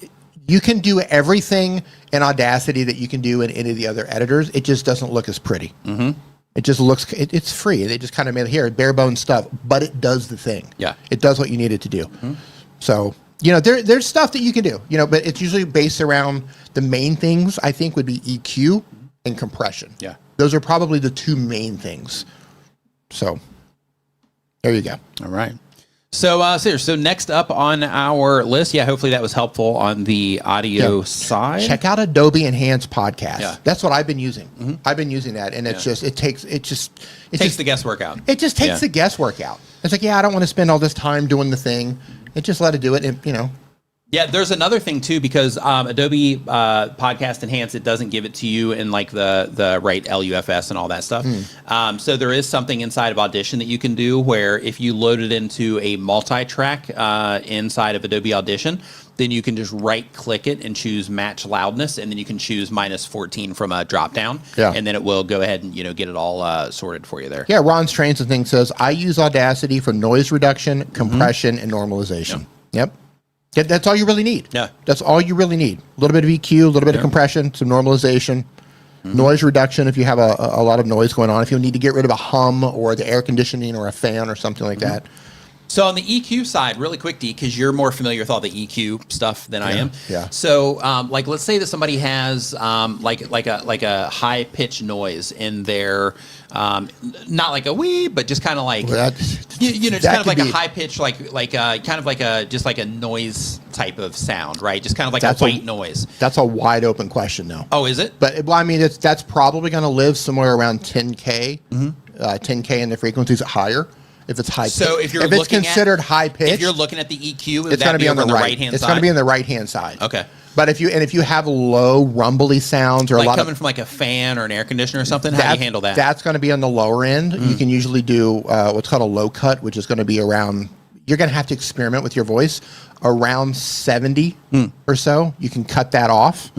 You can do everything in Audacity that you can do in any of the other editors. It just doesn't look as pretty. It just looks, it's free. They just kind of made it here, bare bones stuff, but it does the thing. Yeah. It does what you need it to do. So, there's stuff that you can do, but it's usually based around the main things, I think, would be EQ and compression. Yeah. Those are probably the 2 main things. So there you go. All right. So next up on our list, hopefully that was helpful on the audio side. Check out Adobe Enhance Podcast. Yeah. That's what I've been using. I've been using that, and it's just it takes the guesswork out. It just takes the guesswork out. It's like, I don't want to spend all this time doing the thing. It just let it do it, and Yeah, there's another thing too, because Adobe Podcast Enhance, it doesn't give it to you in like the right LUFS and all that stuff. So there is something inside of Audition that you can do where if you load it into a multi-track inside of Adobe Audition, then you can just right-click it and choose Match Loudness, and then you can choose -14 from a drop-down, and then it will go ahead and get it all sorted for you there. Yeah, Ron's Trains and Things says, I use Audacity for noise reduction, compression, and normalization. Yep. That's all you really need. Yeah. That's all you really need. A little bit of EQ, a little bit of compression, some normalization, noise reduction if you have a lot of noise going on. If you need to get rid of a hum or the air conditioning or a fan or something like that. So on the EQ side, really quick, D, because you're more familiar with all the EQ stuff than I am. Yeah. So, like, let's say that somebody has like a high pitched noise in their, not like a wee, but just kind of like just kind of like a high pitch, kind of like a noise type of sound, right? Just kind of like a white noise. That's a wide open question, though. Oh, is it? But I mean, that's probably going to live somewhere around 10K, 10K, and the frequencies higher. If it's high pitch. So if it's considered high pitch, if you're looking at the EQ, it's going to be on the right hand side. It's going to be on the right hand side. Okay. But if you have low rumbly sounds or like a lot coming from like a fan or an air conditioner or something, how do you handle that? That's going to be on the lower end. You can usually do what's called a low cut, which is going to be around. You're going to have to experiment with your voice around 70 or so. You can cut that off,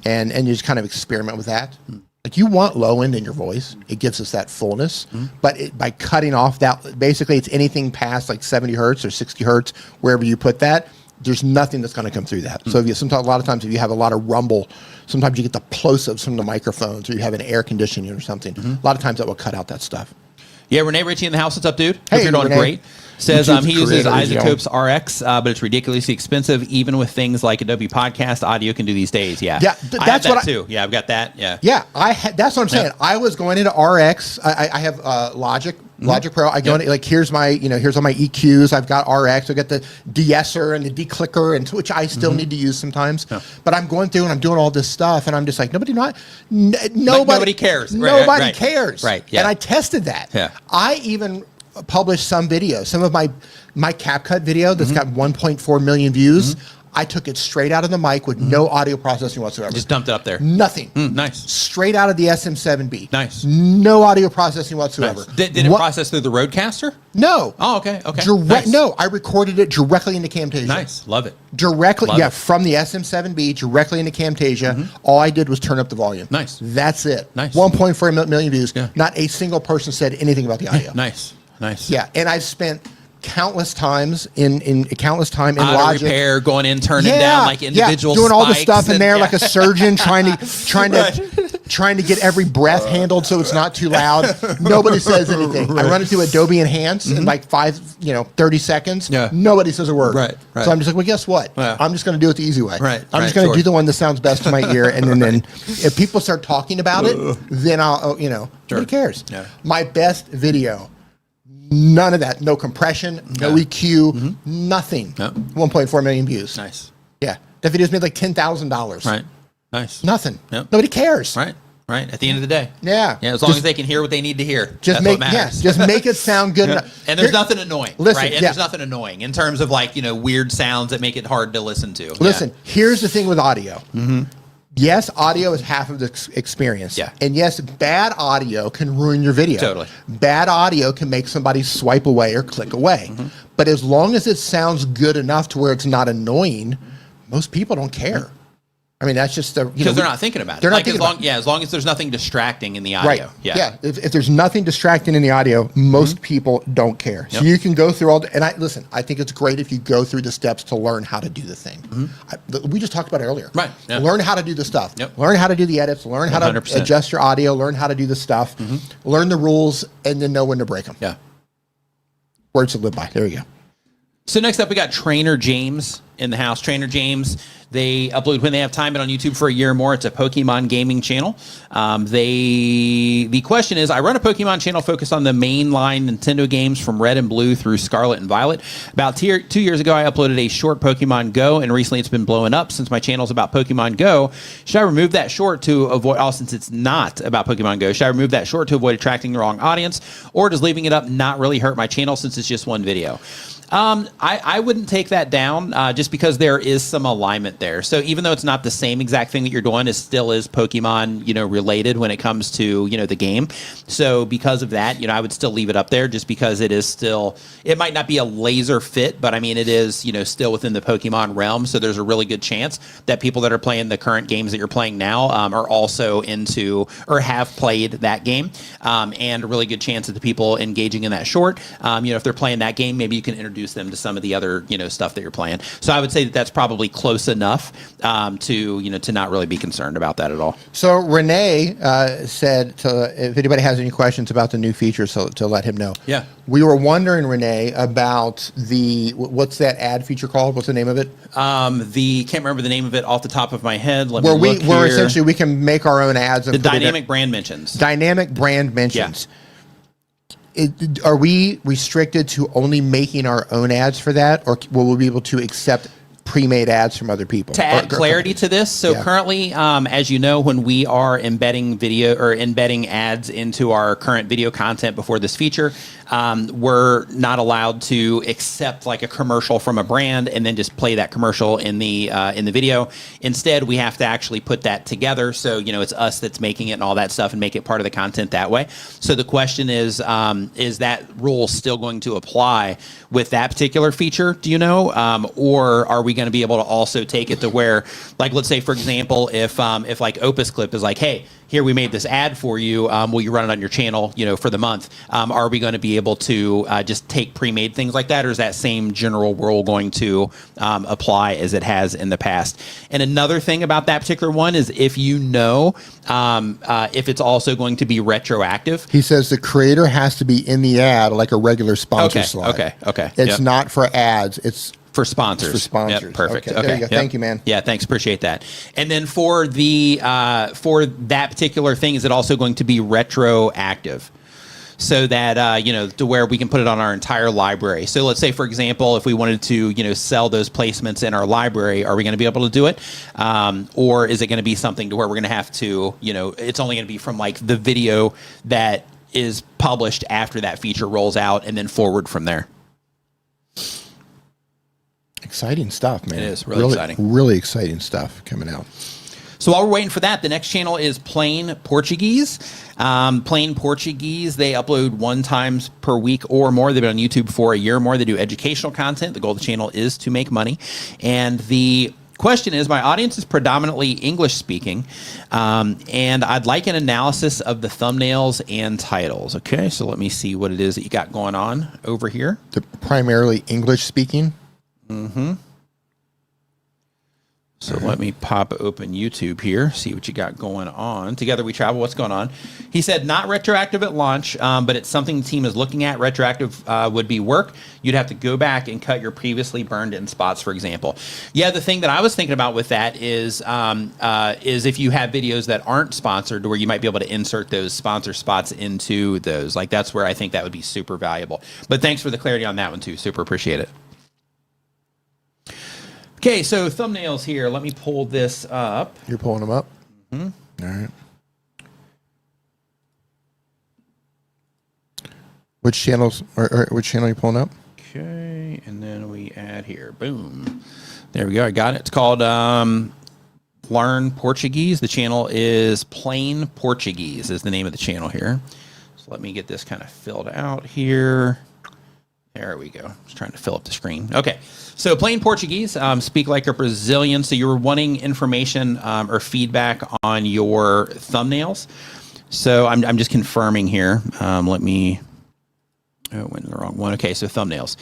and you just kind of experiment with that. Like, you want low end in your voice. It gives us that fullness. But by cutting off that, basically it's anything past like 70 hertz or 60 hertz, wherever you put that, there's nothing that's going to come through that. So if you sometimes, a lot of times, if you have a lot of rumble, sometimes you get the plosives from the microphones, or you have an air conditioning or something. A lot of times that will cut out that stuff. Yeah, Renee Ritchie in the house. What's up, dude? Hey, Hope you're doing Renee. great. Says he uses creator, Isotopes RX, but it's ridiculously expensive, even with things like Adobe Podcast Audio can do these days. Yeah, Yeah, I that's have what that too. Yeah, I've got that. Yeah, Yeah, that's what I'm saying. I was going into RX. I have Logic Pro. I go into, like, here's my, here's all my EQs. I've got RX. I got the de-esser and the declicker, and which I still need to use sometimes. Yeah. But I'm going through and I'm doing all this stuff, and I'm just like, nobody cares. Nobody cares. Right. Yeah. And I tested that. Yeah. I even published some videos. Some of my CapCut video that's got 1.4 million views. I took it straight out of the mic with no audio processing whatsoever. Just dumped it up there. Nothing. Nice. Straight out of the SM7B. Nice. No audio processing whatsoever. Nice. Did it process through the Rodecaster? No. Oh, okay. Nice. No, I recorded it directly into Camtasia. Nice. Love it. Directly, Love it. from the SM7B directly into Camtasia. All I did was turn up the volume. Nice. That's it. Nice. 1.4 million views. Yeah. Not a single person said anything about the audio. Nice. Yeah, and I've spent countless time in Auto Logic. repair, going in, turning down like individual doing all the spikes stuff in there like a surgeon trying to get every breath handled so it's not too loud. Nobody says anything. I run it through Adobe Enhance in like 30 seconds. Yeah. Nobody says a word. Right. So I'm just like, well, guess what? Yeah. I'm just going to do it the easy way. Right. I'm just going to do the one that sounds best to my ear, and then if people start talking about it, then I'll nobody cares. Yeah. My best video. None of that. No compression, no EQ, nothing. No. 1.4 million views. Nice. Yeah. That video's made like $10,000. Right. Nice. Nothing. Yep. Nobody cares. Right. At the end of the day. Yeah. As long as they can hear what they need to hear. Just that's what matters. just make it sound good enough. And there's nothing annoying. Listen, right? And there's nothing annoying in terms of weird sounds that make it hard to listen to. Listen, here's the thing with audio. Yes, audio is half of the experience. Yeah. And yes, bad audio can ruin your video. Totally. Bad audio can make somebody swipe away or click away. But as long as it sounds good enough to where it's not annoying, most people don't care. I mean, that's just because they're not thinking about it. They're not thinking about it. As long as there's nothing distracting in the audio. Right. Yeah. If there's nothing distracting in the audio, most people don't care. So you can go through and I think it's great if you go through the steps to learn how to do the thing. We just talked about it earlier. Right. Yeah. Learn how to do the stuff. Yep. Learn how to do the edits. Learn how 100%. to adjust your audio. Learn how to do the stuff. Learn the rules, and then know when to break them. Yeah. Words to live by. There you go. So next up, we got Trainer James in the house. Trainer James, they upload when they have time, been on YouTube for a year or more. It's a Pokemon gaming channel. The question is, I run a Pokemon channel focused on the mainline Nintendo games from Red and Blue through Scarlet and Violet. About 2 years ago, I uploaded a short Pokemon Go, and recently it's been blowing up since my channel's about Pokemon Go. Should I remove that short to avoid, since it's not about Pokemon Go, should I remove that short to avoid attracting the wrong audience, or does leaving it up not really hurt my channel since it's just one video? I wouldn't take that down just because there is some alignment there. So even though it's not the same exact thing that you're doing, it still is Pokemon, related when it comes to, the game. So because of that, I would still leave it up there just because it is still, it might not be a laser fit, but I mean, it is, still within the Pokemon realm. So there's a really good chance that people that are playing the current games that you're playing now are also into or have played that game. And a really good chance that the people engaging in that short, if they're playing that game, maybe you can introduce them to some of the other stuff that you're playing. So I would say that that's probably close enough to not really be concerned about that at all. So Renee said if anybody has any questions about the new features, to let him know. Yeah. We were wondering, Renee, about what's that ad feature called? What's the name of it? Can't remember the name of it off the top of my head. Where essentially we can make our own ads. And the dynamic brand mentions. Dynamic brand mentions. Yeah. Are we restricted to only making our own ads for that, or will we be able to accept pre-made ads from other people? To add clarity to this, so currently, as you know, when we are embedding video or embedding ads into our current video content before this feature, we're not allowed to accept like a commercial from a brand and then just play that commercial in the video. Instead, we have to actually put that together. So it's us that's making it and all that stuff and make it part of the content that way. So the question is that rule still going to apply with that particular feature? Do you know, or are we going going to be able to also take it to where, like, let's say, for example, if like Opus Clip is like, hey, here we made this ad for you. Will you run it on your channel, for the month? Are we going to be able to just take pre-made things like that, or is that same general rule going to apply as it has in the past? And another thing about that particular one is if if it's also going to be retroactive. He says the creator has to be in the ad like a regular sponsor slide. Okay. It's not for ads. It's for sponsors. For sponsors. Yep, perfect. Okay. There you go. Yep. Thank you, man. Yeah, thanks. Appreciate that. And then for for that particular thing, is it also going to be retroactive? So that, to where we can put it on our entire library. So let's say, for example, if we wanted to, sell those placements in our library, are we going to be able to do it? Or is it going to be something to where we're going to have to, it's only going to be from like the video that is published after that feature rolls out and then forward from there? Exciting stuff, man. It is really exciting. Really exciting stuff coming out. So while we're waiting for that, the next channel is Plain Portuguese. Plain Portuguese, they upload 1 time per week or more. They've been on YouTube for a year or more. They do educational content. The goal of the channel is to make money. And the question is, my audience is predominantly English speaking, and I'd like an analysis of the thumbnails and titles. Okay, so let me see what it is that you got going on over here. They're primarily English speaking. Mm-hmm. So let me pop open YouTube here, see what you got going on. Together We Travel, what's going on? He said, not retroactive at launch, but it's something the team is looking at. Retroactive would be work. You'd have to go back and cut your previously burned in spots, for example. Yeah, the thing that I was thinking about with that is if you have videos that aren't sponsored, where you might be able to insert those sponsor spots into those. Like, that's where I think that would be super valuable. But thanks for the clarity on that one, too. Super appreciate it. Okay, so thumbnails here. Let me pull this up. You're pulling them up? Mm-hmm. All right. Which channels? Or which channel are you pulling up? Okay, and then we add here. Boom. There we go. I got it. It's called Learn Portuguese. The channel is Plain Portuguese is the name of the channel here. So let me get this kind of filled out here. There we go. Just trying to fill up the screen. Okay. So Plain Portuguese, speak like a Brazilian. So you were wanting information or feedback on your thumbnails. So I'm just confirming here. Went the wrong one. Okay, so thumbnails.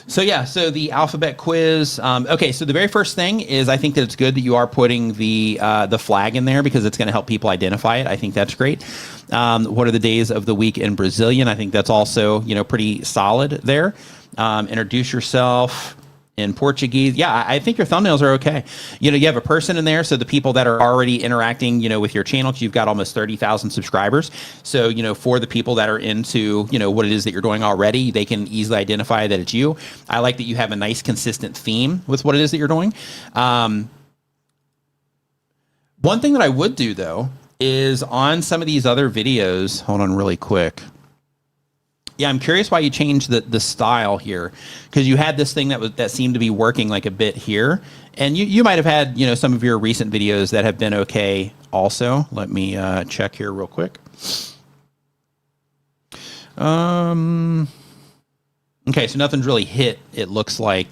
So yeah, so the alphabet quiz. Okay, so the very first thing is I think that it's good that you are putting the flag in there because it's going to help people identify it. I think that's great. What are the days of the week in Brazilian? I think that's also, pretty solid there. Introduce yourself in Portuguese. Yeah, I think your thumbnails are okay. You have a person in there, so the people that are already interacting, with your channel, because you've got almost 30,000 subscribers. So, for the people that are into, what it is that you're doing already, they can easily identify that it's you. I like that you have a nice, consistent theme with what it is that you're doing. One thing that I would do, though, is on some of these other videos, hold on really quick. Yeah, I'm curious why you changed the style here, because you had this thing that seemed to be working like a bit here, and you might have had some of your recent videos that have been okay also. Let me check here real quick. Okay, so nothing's really hit. It looks like.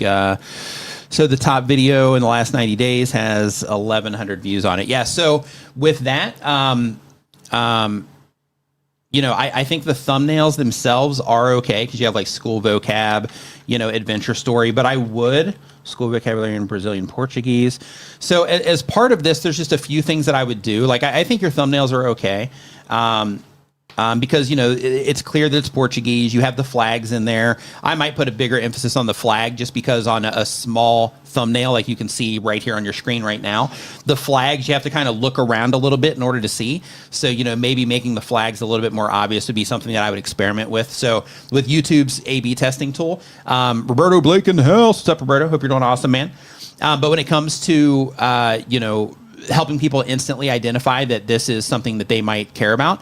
So the top video in the last 90 days has 1,100 views on it. Yeah, so with that, I think the thumbnails themselves are okay because you have like school vocab, adventure story, but I would school vocabulary in Brazilian Portuguese. So as part of this, there's just a few things that I would do. Like, I think your thumbnails are okay. Because, it's clear that it's Portuguese. You have the flags in there. I might put a bigger emphasis on the flag just because on a small thumbnail, like you can see right here on your screen right now, the flags, you have to kind of look around a little bit in order to see. So, maybe making the flags a little bit more obvious would be something that I would experiment with. So with YouTube's A/B testing tool, Roberto Blake in the house. What's up, Roberto? Hope you're doing awesome, man. But when it comes to, helping people instantly identify that this is something that they might care about.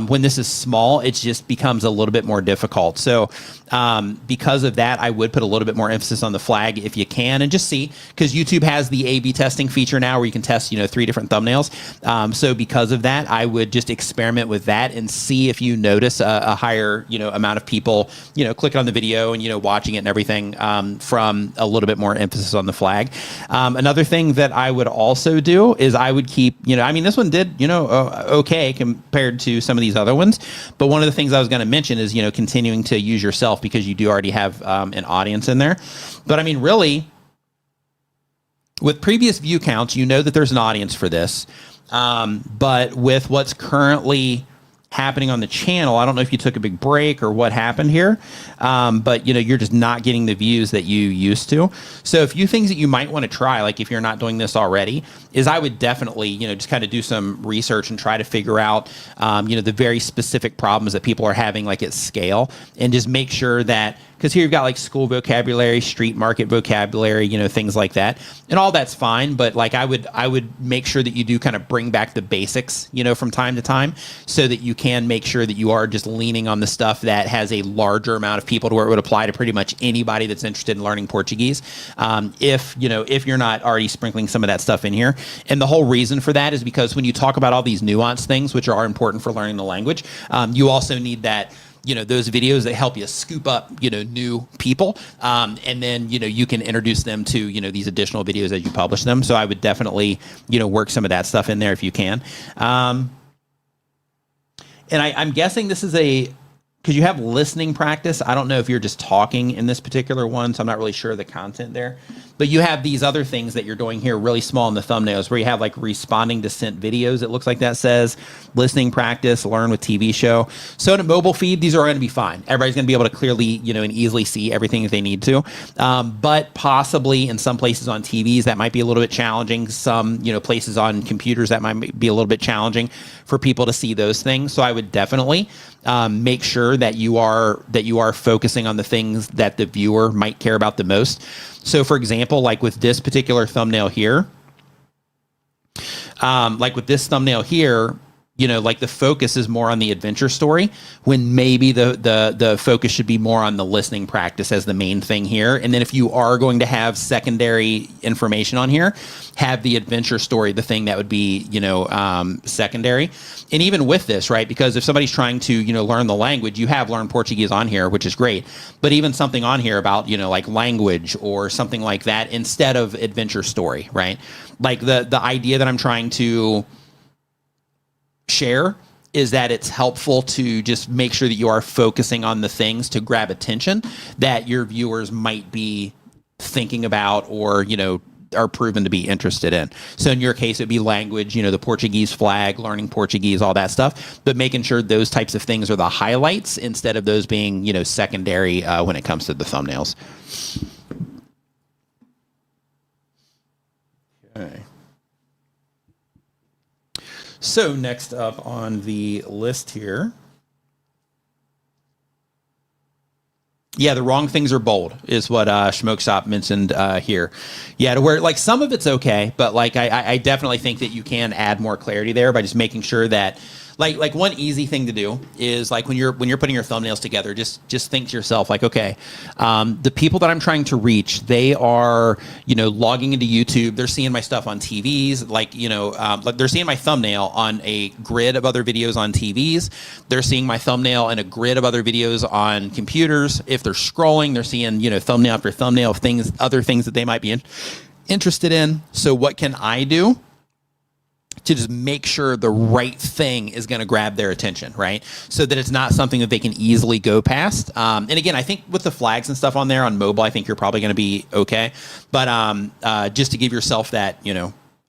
When this is small, it just becomes a little bit more difficult. So because of that, I would put a little bit more emphasis on the flag if you can, and just see, because YouTube has the A/B testing feature now where you can test, 3 different thumbnails. So because of that, I would just experiment with that and see if you notice a higher, amount of people, clicking on the video and, watching it and everything from a little bit more emphasis on the flag. Another thing that I would also do is I would keep, this one did, okay compared to some of these other ones. But one of the things I was going to mention is, continuing to use yourself, because you do already have an audience in there. But really, with previous view counts, that there's an audience for this. But with what's currently happening on the channel, I don't know if you took a big break or what happened here, but you're just not getting the views that you used to. So a few things that you might want to try, like if you're not doing this already, is I would definitely, just kind of do some research and try to figure out, the very specific problems that people are having, like at scale, and just make sure that, because here you've got like school vocabulary, street market vocabulary, things like that, and all that's fine. But like I would make sure that you do kind of bring back the basics, from time to time, so that you can make sure that you are just leaning on the stuff that has a larger amount of people, to where it would apply to pretty much anybody that's interested in learning Portuguese. If you're not already sprinkling some of that stuff in here. And the whole reason for that is because when you talk about all these nuanced things, which are important for learning the language, you also need that, those videos that help you scoop up, new people. And then, you can introduce them to, these additional videos as you publish them. So I would definitely, work some of that stuff in there if you can. And I'm guessing this is because you have listening practice. I don't know if you're just talking in this particular one, so I'm not really sure of the content there. But you have these other things that you're doing here really small in the thumbnails, where you have like responding to sent videos. It looks like that says listening practice, learn with TV show. So in a mobile feed, these are going to be fine. Everybody's going to be able to clearly, and easily see everything if they need to. But possibly in some places on TVs, that might be a little bit challenging. Some, places on computers, that might be a little bit challenging for people to see those things. So I would definitely make sure that you are focusing on the things that the viewer might care about the most. So for example, like with this particular thumbnail here, like the focus is more on the adventure story, when maybe the focus should be more on the listening practice as the main thing here. And then if you are going to have secondary information on here, have the adventure story, the thing that would be, secondary. And even with this, right, because if somebody's trying to, learn the language, you have Learn Portuguese on here, which is great. But even something on here about, like language or something like that instead of adventure story, right? Like the idea that I'm trying to share is that it's helpful to just make sure that you are focusing on the things to grab attention that your viewers might be thinking about, or, are proven to be interested in. So in your case, it'd be language, the Portuguese flag, learning Portuguese, all that stuff, but making sure those types of things are the highlights instead of those being, secondary when it comes to the thumbnails. Okay. So next up on the list here. Yeah, the wrong things are bold is what Smoke Shop mentioned here. Yeah, to where like some of it's okay, but like I definitely think that you can add more clarity there by just making sure that like one easy thing to do is like when you're putting your thumbnails together, just think to yourself like, okay, the people that I'm trying to reach, they are, logging into YouTube. They're seeing my stuff on TVs, like they're seeing my thumbnail on a grid of other videos on TVs. They're seeing my thumbnail in a grid of other videos on computers. If they're scrolling, they're seeing, thumbnail after thumbnail of other things that they might be interested in. So what can I do to just make sure the right thing is going to grab their attention, right? So that it's not something that they can easily go past. And again, I think with the flags and stuff on there on mobile, I think you're probably going to be okay. But just to give yourself that,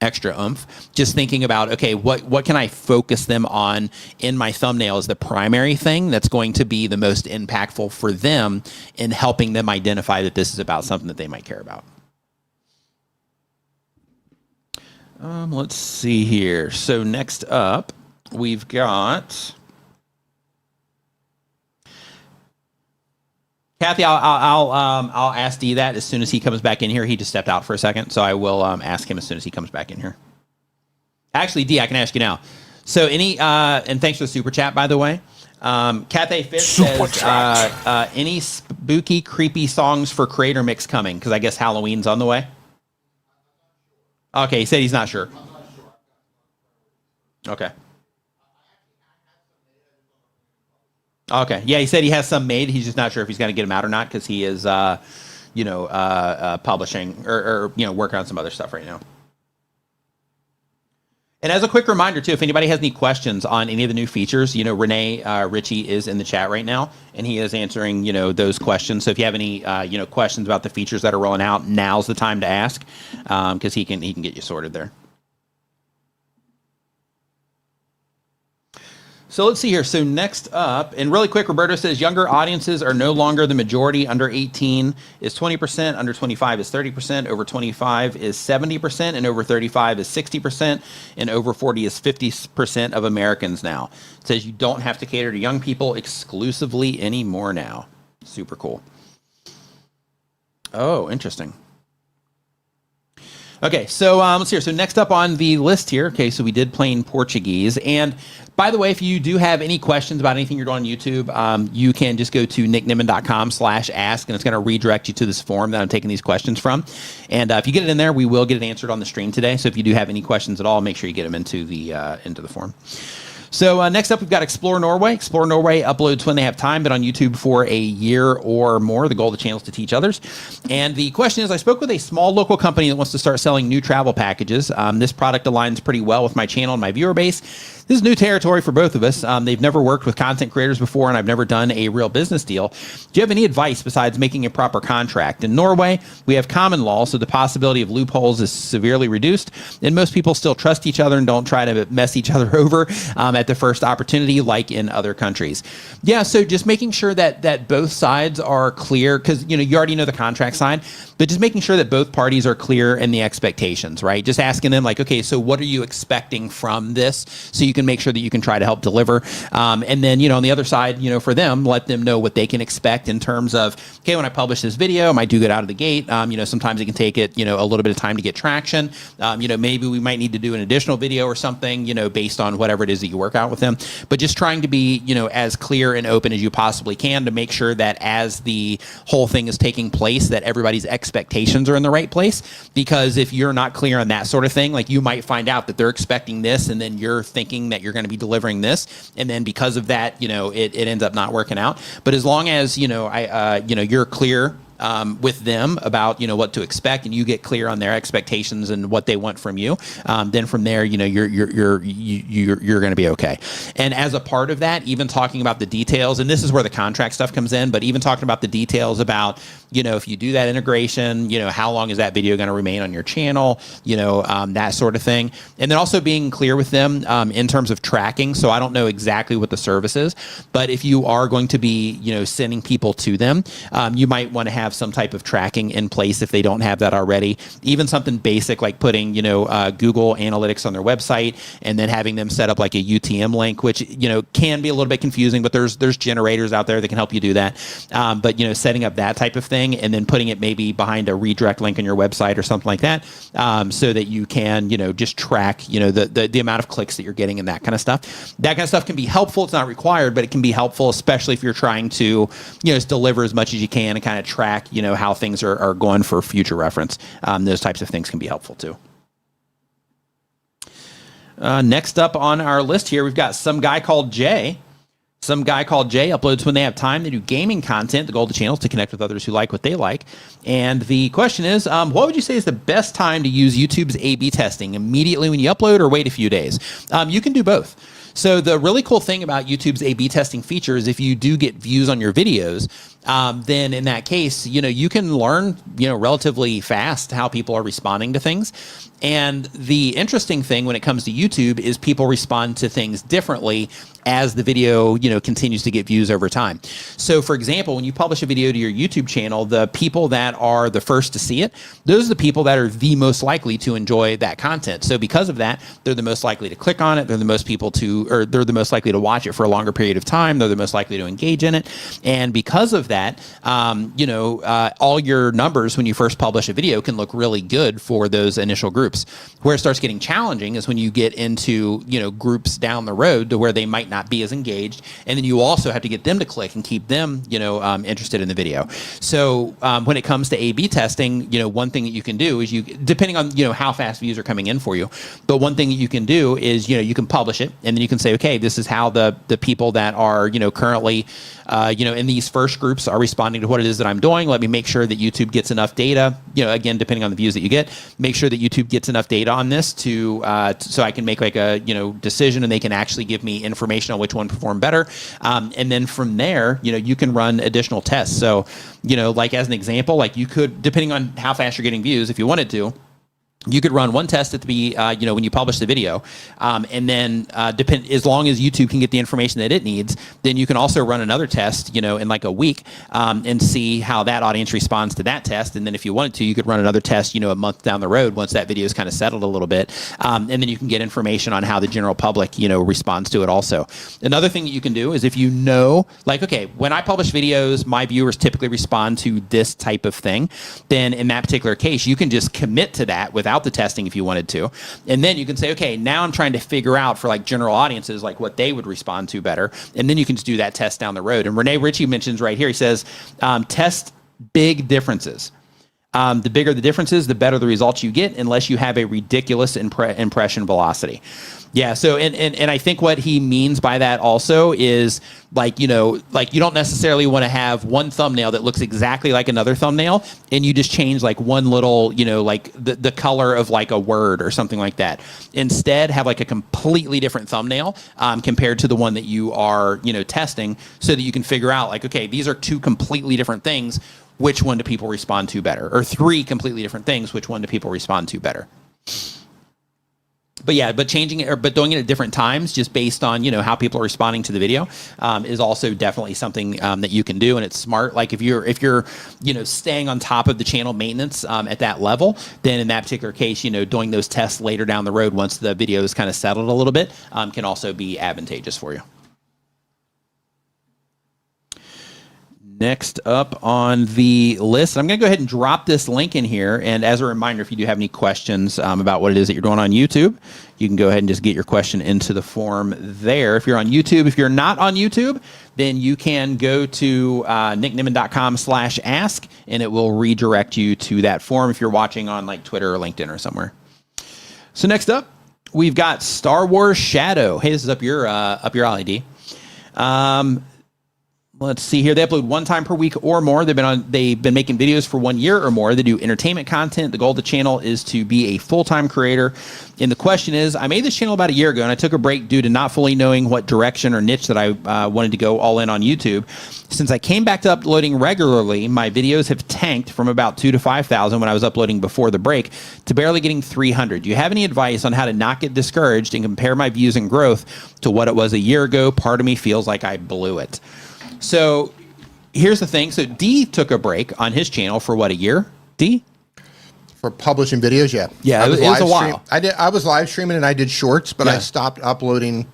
extra oomph, just thinking about, okay, what can I focus them on in my thumbnail as the primary thing that's going to be the most impactful for them in helping them identify that this is about something that they might care about. Let's see here. So next up, we've got Kathy. I'll ask Dee that as soon as he comes back in here. He just stepped out for a second, so I will ask him as soon as he comes back in here. Actually, D, I can ask you now. So and thanks for the super chat, by the way. Cathay Fish says, any spooky, creepy songs for Creator Mix coming? Because I guess Halloween's on the way. Okay, he said he's not sure. Okay. Okay. Yeah, he said he has some made. He's just not sure if he's going to get them out or not because he is, publishing or working on some other stuff right now. And as a quick reminder, too, if anybody has any questions on any of the new features, Renee Ritchie is in the chat right now, and he is answering, those questions. So if you have any, questions about the features that are rolling out, now's the time to ask, because he can get you sorted there. So let's see here. So next up, and really quick, Roberto says younger audiences are no longer the majority. Under 18 is 20%, under 25 is 30%, over 25 is 70%, and over 35 is 60%, and over 40 is 50% of Americans now. It says you don't have to cater to young people exclusively anymore now. Super cool. Oh, interesting. Okay, so let's see here. So next up on the list here, okay, so we did plain Portuguese. And by the way, if you do have any questions about anything you're doing on YouTube, you can just go to nickniman.com/ask, and it's going to redirect you to this form that I'm taking these questions from. And if you get it in there, we will get it answered on the stream today. So if you do have any questions at all, make sure you get them into the form. So next up, we've got Explore Norway. Explore Norway uploads when they have time, but on YouTube for a year or more. The goal of the channel is to teach others. And the question is, I spoke with a small local company that wants to start selling new travel packages. This product aligns pretty well with my channel and my viewer base. This is new territory for both of us. They've never worked with content creators before, and I've never done a real business deal. Do you have any advice besides making a proper contract? In Norway, we have common law, so the possibility of loopholes is severely reduced, and most people still trust each other and don't try to mess each other over at the first opportunity like in other countries. Yeah, so just making sure that both sides are clear, because you already know the contract side, but just making sure that both parties are clear in the expectations, right? Just asking them like, okay, so what are you expecting from this, so you can make sure that you can try to help deliver. And then, on the other side, for them, let them know what they can expect in terms of, okay, when I publish this video, I might do it out of the gate. Sometimes it can take it, a little bit of time to get traction. Maybe we might need to do an additional video or something, based on whatever it is that you work out with them. But just trying to be, as clear and open as you possibly can to make sure that as the whole thing is taking place, that everybody's expectations are in the right place. Because if you're not clear on that sort of thing, like you might find out that they're expecting this, and then you're thinking that you're going to be delivering this, and then because of that, it ends up not working out. But as long as you're clear with them about what to expect, and you get clear on their expectations and what they want from you, then from there you're going to be okay. And as a part of that, even talking about the details, and this is where the contract stuff comes in, but even talking about the details about if you do that integration, how long is that video going to remain on your channel, that sort of thing. And then also being clear with them in terms of tracking. So I don't know exactly what the service is, but if you are going to be sending people to them, you might want to have some type of tracking in place if they don't have that already. Even something basic like putting Google Analytics on their website, and then having them set up like a UTM link, which can be a little bit confusing, but there's generators out there that can help you do that. But setting up that type of thing, and then putting it maybe behind a redirect link on your website or something like that, so that you can just track the amount of clicks that you're getting and that kind of stuff. That kind of stuff can be helpful. It's not required, but it can be helpful, especially if you're trying to just deliver as much as you can and kind of track how things are going for future reference. Those types of things can be helpful too. Next up on our list here, we've got some guy called Jay. Some guy called Jay uploads when they have time. They do gaming content. The goal of the channel is to connect with others who like what they like. And the question is, what would you say is the best time to use YouTube's A/B testing? Immediately when you upload, or wait a few days? You can do both. So the really cool thing about YouTube's A/B testing feature is if you do get views on your videos, then in that case, you can learn, relatively fast how people are responding to things. And the interesting thing when it comes to YouTube is people respond to things differently as the video, continues to get views over time. So for example, when you publish a video to your YouTube channel, the people that are the first to see it, those are the people that are the most likely to enjoy that content. So because of that, they're the most likely to click on it. They're the most people to or they're the most likely to watch it for a longer period of time. They're the most likely to engage in it. And because of that, all your numbers when you first publish a video can look really good for those initial groups. Where it starts getting challenging is when you get into, groups down the road to where they might not be as engaged. And then you also have to get them to click and keep them, interested in the video. So when it comes to A/B testing, one thing that you can do is depending on, how fast views are coming in for you, but one thing that you can do is, you can publish it and then you can say, okay, this is how the people that are, currently, in these first groups are responding to what it is that I'm doing. Let me make sure that YouTube gets enough data, again, depending on the views that you get, make sure that YouTube gets enough data on this to so I can make like a, decision and they can actually give me information on which one performed better. And then from there, you can run additional tests. So, like as an example, like you could, depending on how fast you're getting views, if you wanted to, you could run one test at the when you publish the video, and then as long as YouTube can get the information that it needs, then you can also run another test, in like a week, and see how that audience responds to that test. And then if you wanted to, you could run another test, a month down the road once that video is kind of settled a little bit, and then you can get information on how the general public, responds to it also. Another thing that you can do is if like, okay, when I publish videos, my viewers typically respond to this type of thing, then in that particular case, you can just commit to that without the testing if you wanted to. And then you can say, okay, now I'm trying to figure out for like general audiences, like what they would respond to better. And then you can just do that test down the road. And Renee Ritchie mentions right here, he says, test big differences. The bigger the differences, the better the results you get, unless you have a ridiculous impression velocity. Yeah. So, and I think what he means by that also is like you don't necessarily want to have one thumbnail that looks exactly like another thumbnail and you just change like one little, like the color of like a word or something like that. Instead, have like a completely different thumbnail compared to the one that you are, testing, so that you can figure out like, okay, these are two completely different things. Which one do people respond to better? Or three completely different things. Which one do people respond to better? But yeah, changing it, but doing it at different times, just based on how people are responding to the video, is also definitely something that you can do, and it's smart. Like if you're staying on top of the channel maintenance at that level, then in that particular case, doing those tests later down the road once the video is kind of settled a little bit, can also be advantageous for you. Next up on the list, I'm going to go ahead and drop this link in here. And as a reminder, if you do have any questions about what it is that you're doing on YouTube, you can go ahead and just get your question into the form there. If you're on YouTube, if you're not on YouTube, then you can go to nickniman.com/ask, and it will redirect you to that form if you're watching on like Twitter or LinkedIn or somewhere. So next up, we've got Star Wars Shadow. Hey, this is up your alley, D. Let's see here. They upload one time per week or more. They've been making videos for 1 year or more. They do entertainment content. The goal of the channel is to be a full-time creator. And the question is, I made this channel about a year ago, and I took a break due to not fully knowing what direction or niche that I wanted to go all in on YouTube. Since I came back to uploading regularly, my videos have tanked from about 2,000 to 5,000 when I was uploading before the break to barely getting 300. Do you have any advice on how to not get discouraged and compare my views and growth to what it was a year ago? Part of me feels like I blew it. So here's the thing. So D took a break on his channel for what, a year? D? For publishing videos, yeah. Yeah, it was a while. I was live streaming and I did shorts, but I stopped uploading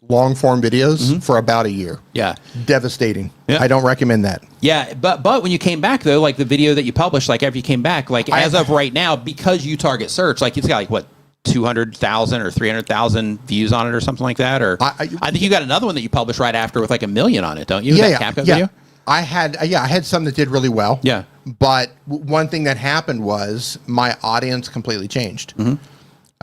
long form videos for about a year. Yeah. Devastating. Yeah. I don't recommend that. Yeah, but when you came back though, like the video that you published, like after you came back, like as of right now, because you target search, like it's got like what, 200,000 or 300,000 views on it or something like that, or I think you got another one that you published right after with like 1 million on it, don't you? Yeah, that CapCut video? I had some that did really well. Yeah, but one thing that happened was my audience completely changed. So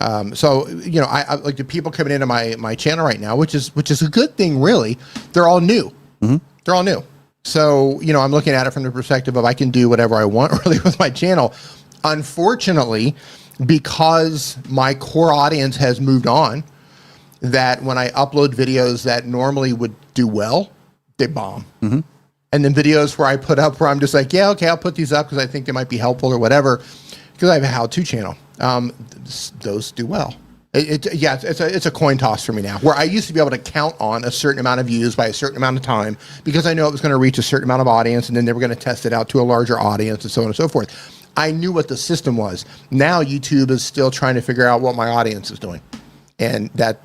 I like the people coming into my channel right now, which is a good thing, really. They're all new. They're all new. So I'm looking at it from the perspective of I can do whatever I want really with my channel. Unfortunately, because my core audience has moved on, that when I upload videos that normally would do well, they bomb. And then videos where I put up where I'm just like, yeah, okay, I'll put these up because I think they might be helpful or whatever, because I have a how-to channel. Those do well. It's a coin toss for me now, where I used to be able to count on a certain amount of views by a certain amount of time because I know it was going to reach a certain amount of audience, and then they were going to test it out to a larger audience and so on and so forth. I knew what the system was. Now YouTube is still trying to figure out what my audience is doing. and that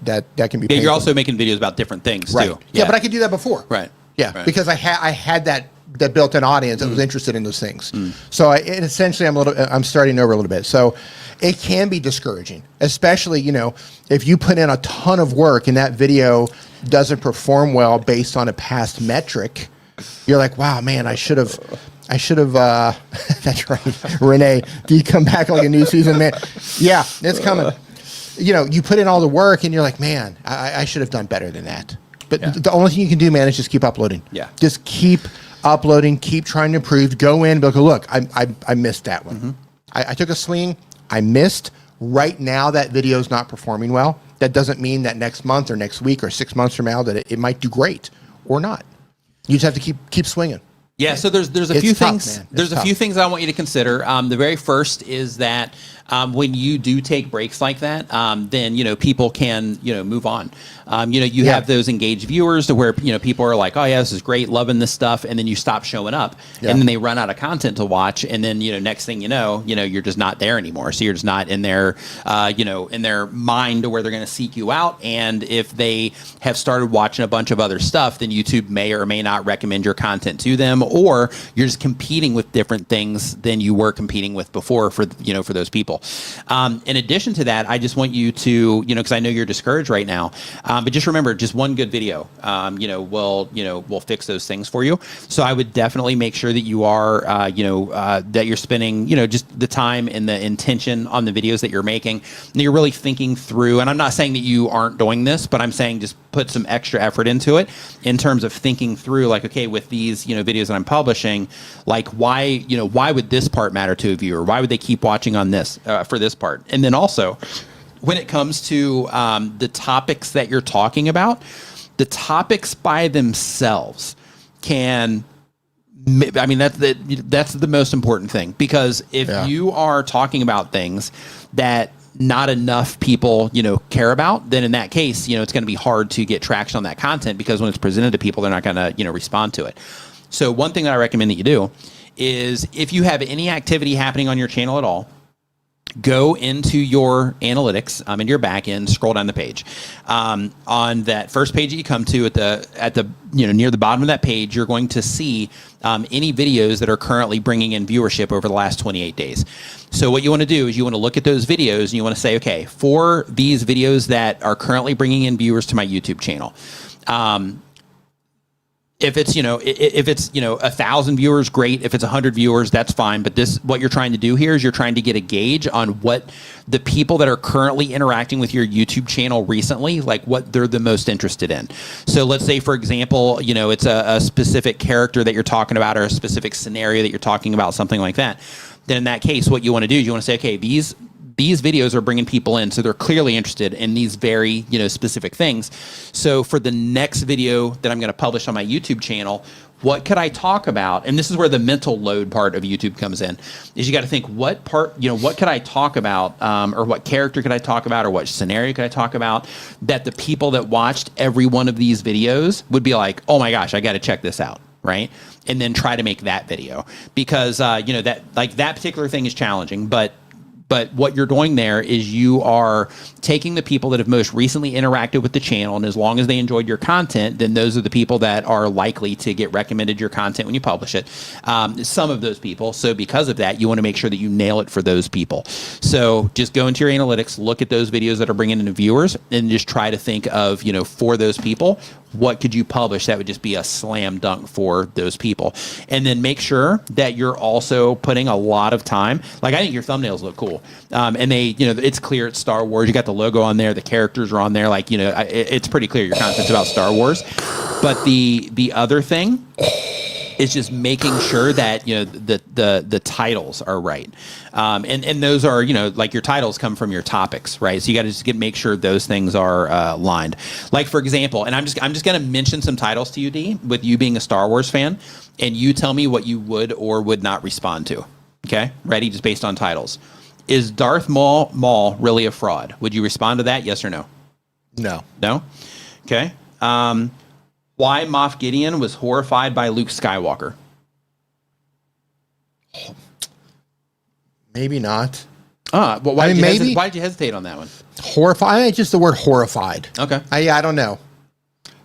can be. Yeah, you're also making videos about different things right. too. Yeah, but I could do that before. Right. Yeah, right. because I had that built-in audience that was interested in those things. So essentially, I'm starting over a little bit. So it can be discouraging, especially if you put in a ton of work and that video doesn't perform well based on a past metric. You're like, wow, man, I should have. That's right, Renee. Do you come back like a new season, man? Yeah, it's coming. You put in all the work, and you're like, man, I should have done better than that. But the only thing you can do, man, is just keep uploading. Yeah. Just keep uploading, keep trying to improve. Go in and be like, look, I missed that one. I took a swing. I missed. Right now, that video is not performing well. That doesn't mean that next month or next week or 6 months from now that it might do great or not. You just have to keep swinging. Yeah, so there's a few things. Man. There's a few things I want you to consider. The very first is that when you do take breaks like that, then people can move on. You have those engaged viewers to where people are like, oh yeah, this is great, loving this stuff, and then you stop showing up, and then they run out of content to watch, and then next thing you know, you're just not there anymore. So you're just not in their in their mind to where they're going to seek you out. And if they have started watching a bunch of other stuff, then YouTube may or may not recommend your content to them, or you're just competing with different things than you were competing with before for those people. In addition to that, I just want you to because I know you're discouraged right now, but just remember, just one good video will fix those things for you. So I would definitely make sure that you are that you're spending just the time and the intention on the videos that you're making, and you're really thinking through. And I'm not saying that you aren't doing this, but I'm saying just put some extra effort into it in terms of thinking through, like, okay, with these videos that I'm publishing, like why would this part matter to a viewer? Why would they keep watching on this for this part? And then also, when it comes to the topics that you're talking about, the topics by themselves can. I mean, that's the most important thing, because if you are talking about things that not enough people, care about, then in that case, it's going to be hard to get traction on that content, because when it's presented to people, they're not going to, respond to it. So one thing that I recommend that you do is, if you have any activity happening on your channel at all, go into your analytics in your back end, scroll down the page. On that first page that you come to at the near the bottom of that page, you're going to see any videos that are currently bringing in viewership over the last 28 days. So what you want to do is you want to look at those videos and you want to say, okay, for these videos that are currently bringing in viewers to my YouTube channel, if it's 1,000 viewers, great. If it's 100 viewers, that's fine. But what you're trying to do here is you're trying to get a gauge on what the people that are currently interacting with your YouTube channel recently, like what they're the most interested in. So let's say, for example, it's a specific character that you're talking about, or a specific scenario that you're talking about, something like that. Then in that case, what you want to do is you want to say, okay, these videos are bringing people in, so they're clearly interested in these very, specific things. So for the next video that I'm going to publish on my YouTube channel, what could I talk about? And this is where the mental load part of YouTube comes in, is you got to think, what could I talk about, or what character could I talk about, or what scenario could I talk about that the people that watched every one of these videos would be like, oh my gosh, I got to check this out, right? And then try to make that video, because that particular thing is challenging, but what you're doing there is you are taking the people that have most recently interacted with the channel, and as long as they enjoyed your content, then those are the people that are likely to get recommended your content when you publish it. Some of those people. So because of that, you want to make sure that you nail it for those people. So just go into your analytics, look at those videos that are bringing in viewers, and just try to think of, for those people, what could you publish that would just be a slam dunk for those people? And then make sure that you're also putting a lot of time. Like, I think your thumbnails look cool. And they, it's clear it's Star Wars. You got the logo on there. The characters are on there. Like, it's pretty clear your content's about Star Wars. But the other thing is just making sure that, the titles are right. And those are, like, your titles come from your topics, right? So you got to just make sure those things are aligned. Like, for example, and I'm just going to mention some titles to you, D, with you being a Star Wars fan, and you tell me what you would or would not respond to. Okay? Ready? Just based on titles. Is Darth Maul really a fraud? Would you respond to that? Yes or no? No. No? Okay. Why Moff Gideon was horrified by Luke Skywalker? Maybe not. Well, why did you hesitate on that one? Horrified. Just the word horrified. Okay. I don't know.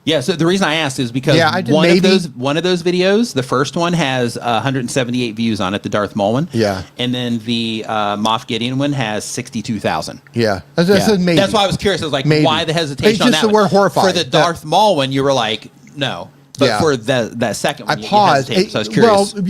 Yeah, so the reason I asked is because one of those videos, the first one has 178 views on it, the Darth Maul one. Yeah. And then the Moff Gideon one has 62,000. Yeah. Maybe. That's why I was curious. I was like, why the hesitation it's on just that the word horrified. For the Darth Maul one, you were like, no. But for that second one, I paused. So I was curious. Well,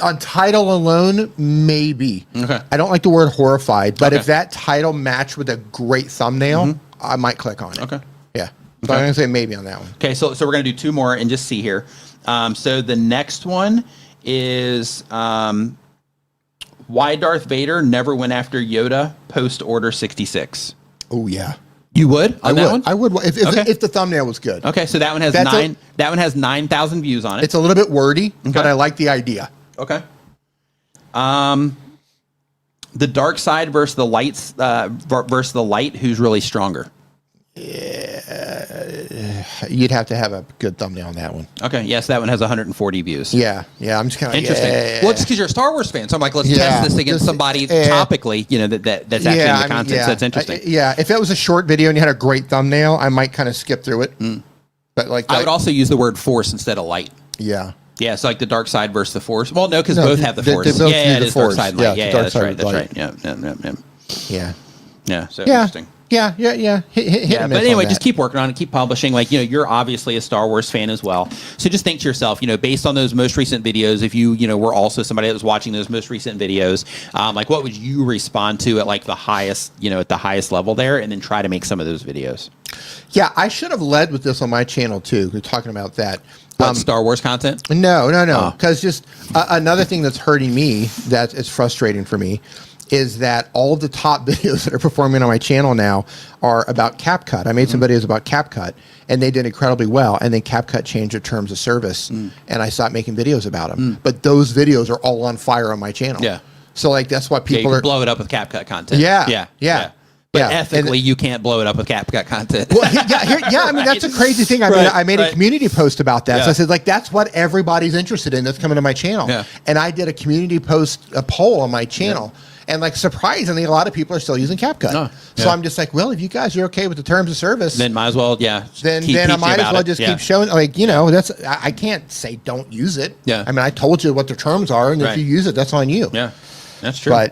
on title alone, maybe. Okay. I don't like the word horrified, but if that title matched with a great thumbnail, I might click on it. Okay. Yeah. So I'm going to say maybe on that one. Okay, so we're going to do two more and just see here. So the next one is why Darth Vader never went after Yoda post Order 66. Oh, yeah. You would? I would. I would if the thumbnile was good. Okay, so that one has that one has 9,000 views on it. It's a little bit wordy, but I like the idea. Okay. The dark side versus the light, who's really stronger? You'd have to have a good thumbnail on that one. Okay, yes, that one has 140 views. Yeah, I'm just kind of interesting. Well, it's because you're a Star Wars fan, so I'm like, let's test this against somebody topically, that's actually in the content. So that's interesting. If it was a short video and you had a great thumbnail, I might kind of skip through it. But I would also use the word force instead of light. Yeah. Yeah, so like the dark side versus the force. Well, no, because both have the force. They both it is force. dark side and light. Yeah, that's right. Yeah. So interesting. Yeah. But anyway, just keep working on it, keep publishing. Like, you're obviously a Star Wars fan as well. So just think to yourself, based on those most recent videos, if you were also somebody that was watching those most recent videos, like what would you respond to at like the highest, at the highest level there, and then try to make some of those videos. Yeah, I should have led with this on my channel too. We're talking about that. Star Wars content? No. Because just another thing that's hurting me, that is frustrating for me, is that all of the top videos that are performing on my channel now are about CapCut. I made some videos about CapCut, and they did incredibly well. And then CapCut changed their terms of service, and I stopped making videos about them. But those videos are all on fire on my channel. Yeah. So like that's why people are blow it up with CapCut content. Yeah. But ethically, you can't blow it up with CapCut content. Well, I mean, that's a crazy thing. I made a community post about that. So I said, like, that's what everybody's interested in that's coming to my channel. Yeah. And I did a community post, a poll on my channel. Yeah. And, like, surprisingly, a lot of people are still using CapCut. So I'm just like, well, if you guys are okay with the terms of service, then might as well, then I might as well just keep showing. Like, that's I can't say don't use it. Yeah. I mean, I told you what the terms are, and if you use it, that's on you. Yeah, that's true.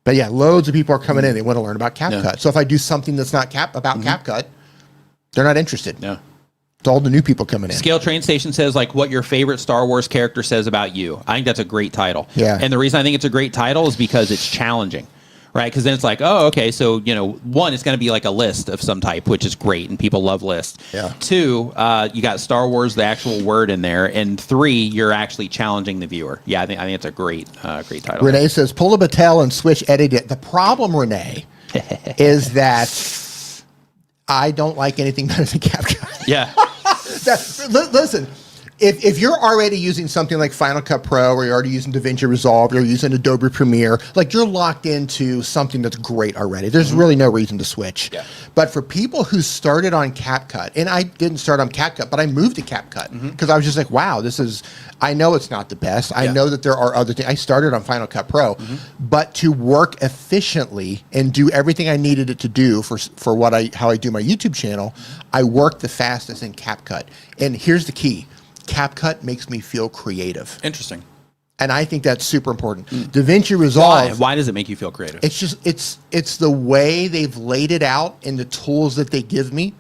But loads of people are coming in. They want to learn about CapCut. Yeah. So if I do something that's not about CapCut, they're not interested. Yeah. It's all the new people coming in. Scale Train Station says, like, what your favorite Star Wars character says about you. I think that's a great title. Yeah. And the reason I think it's a great title is because it's challenging, right? Because then it's like, oh, okay, so, one, it's going to be like a list of some type, which is great, and people love lists. Yeah. 2, you got Star Wars, the actual word in there. And 3, you're actually challenging the viewer. Yeah, I think it's a great title. Renee says, pull a Battelle and switch edit it. The problem, Renee, is that I don't like anything better than CapCut. Yeah. Listen, if you're already using something like Final Cut Pro, or you're already using DaVinci Resolve, or you're using Adobe Premiere, like, you're locked into something that's great already. There's really no reason to switch. Yeah. But for people who started on CapCut, and I didn't start on CapCut, but I moved to CapCut because I was just like, wow, I know it's not the best. I know that there are other things. I started on Final Cut Pro, but to work efficiently and do everything I needed it to do for how I do my YouTube channel, I worked the fastest in CapCut. And here's the key. CapCut makes me feel creative. Interesting. And I think that's super important. DaVinci Resolve. Why does it make you feel creative? It's just it's the way they've laid it out and the tools that they give me.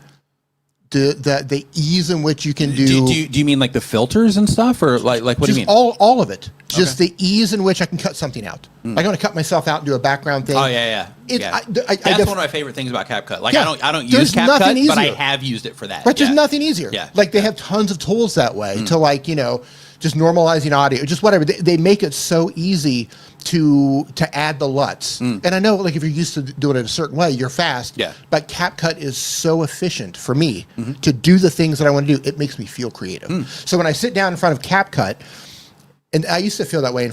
The ease in which you can do. Do you mean like the filters and stuff, or like what do you mean? All of it. Just the ease in which I can cut something out. I want to cut myself out and do a background thing. Oh yeah. That's one of my favorite things about CapCut. Like, I don't use CapCut, but I have used it for that. But there's nothing easier. Yeah. Like, they have tons of tools that way to, just normalizing audio, just whatever. They make it so easy to add the LUTs. And I know, like, if you're used to doing it a certain way, you're fast. Yeah. But CapCut is so efficient for me to do the things that I want to do. It makes me feel creative. So when I sit down in front of CapCut, and I used to feel that way in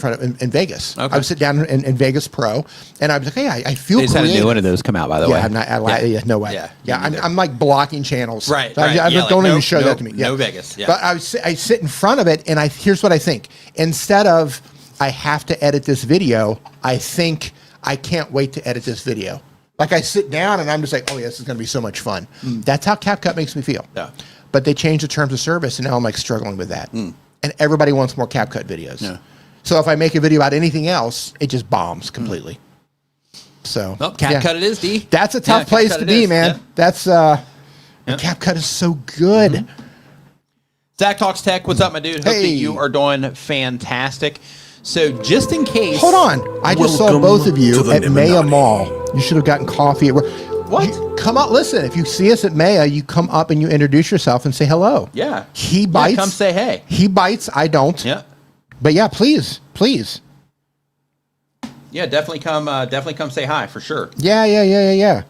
Vegas. Okay. I would sit down in Vegas Pro, and I'd be like, hey, I feel creative. They just had a new one of those come out, by the way. No way. I'm like blocking channels. Right. Don't even show that to me. No Vegas. Yeah. But I sit in front of it, and here's what I think. Instead of, I have to edit this video, I think I can't wait to edit this video. Like I sit down and I'm just like, oh, yeah, this is going to be so much fun. That's how CapCut makes me feel. Yeah. But they changed the terms of service, and now I'm like struggling with that. And everybody wants more CapCut videos. Yeah. So if I make a video about anything else, it just bombs completely. So CapCut it is, D. That's a tough place to be, man. Yeah. That's CapCut is so good. Zach Talks Tech. What's up, my dude? Hope that you are doing fantastic. So just in case... Hold on. I just saw both of you at Maya Mall. You should have gotten coffee. What? Come up. Listen, if you see us at Maya, you come up and you introduce yourself and say hello. Yeah. He bites. Yeah, come say hey. He bites. I don't. Yeah. But yeah, please. Yeah, definitely come say hi for sure. Yeah.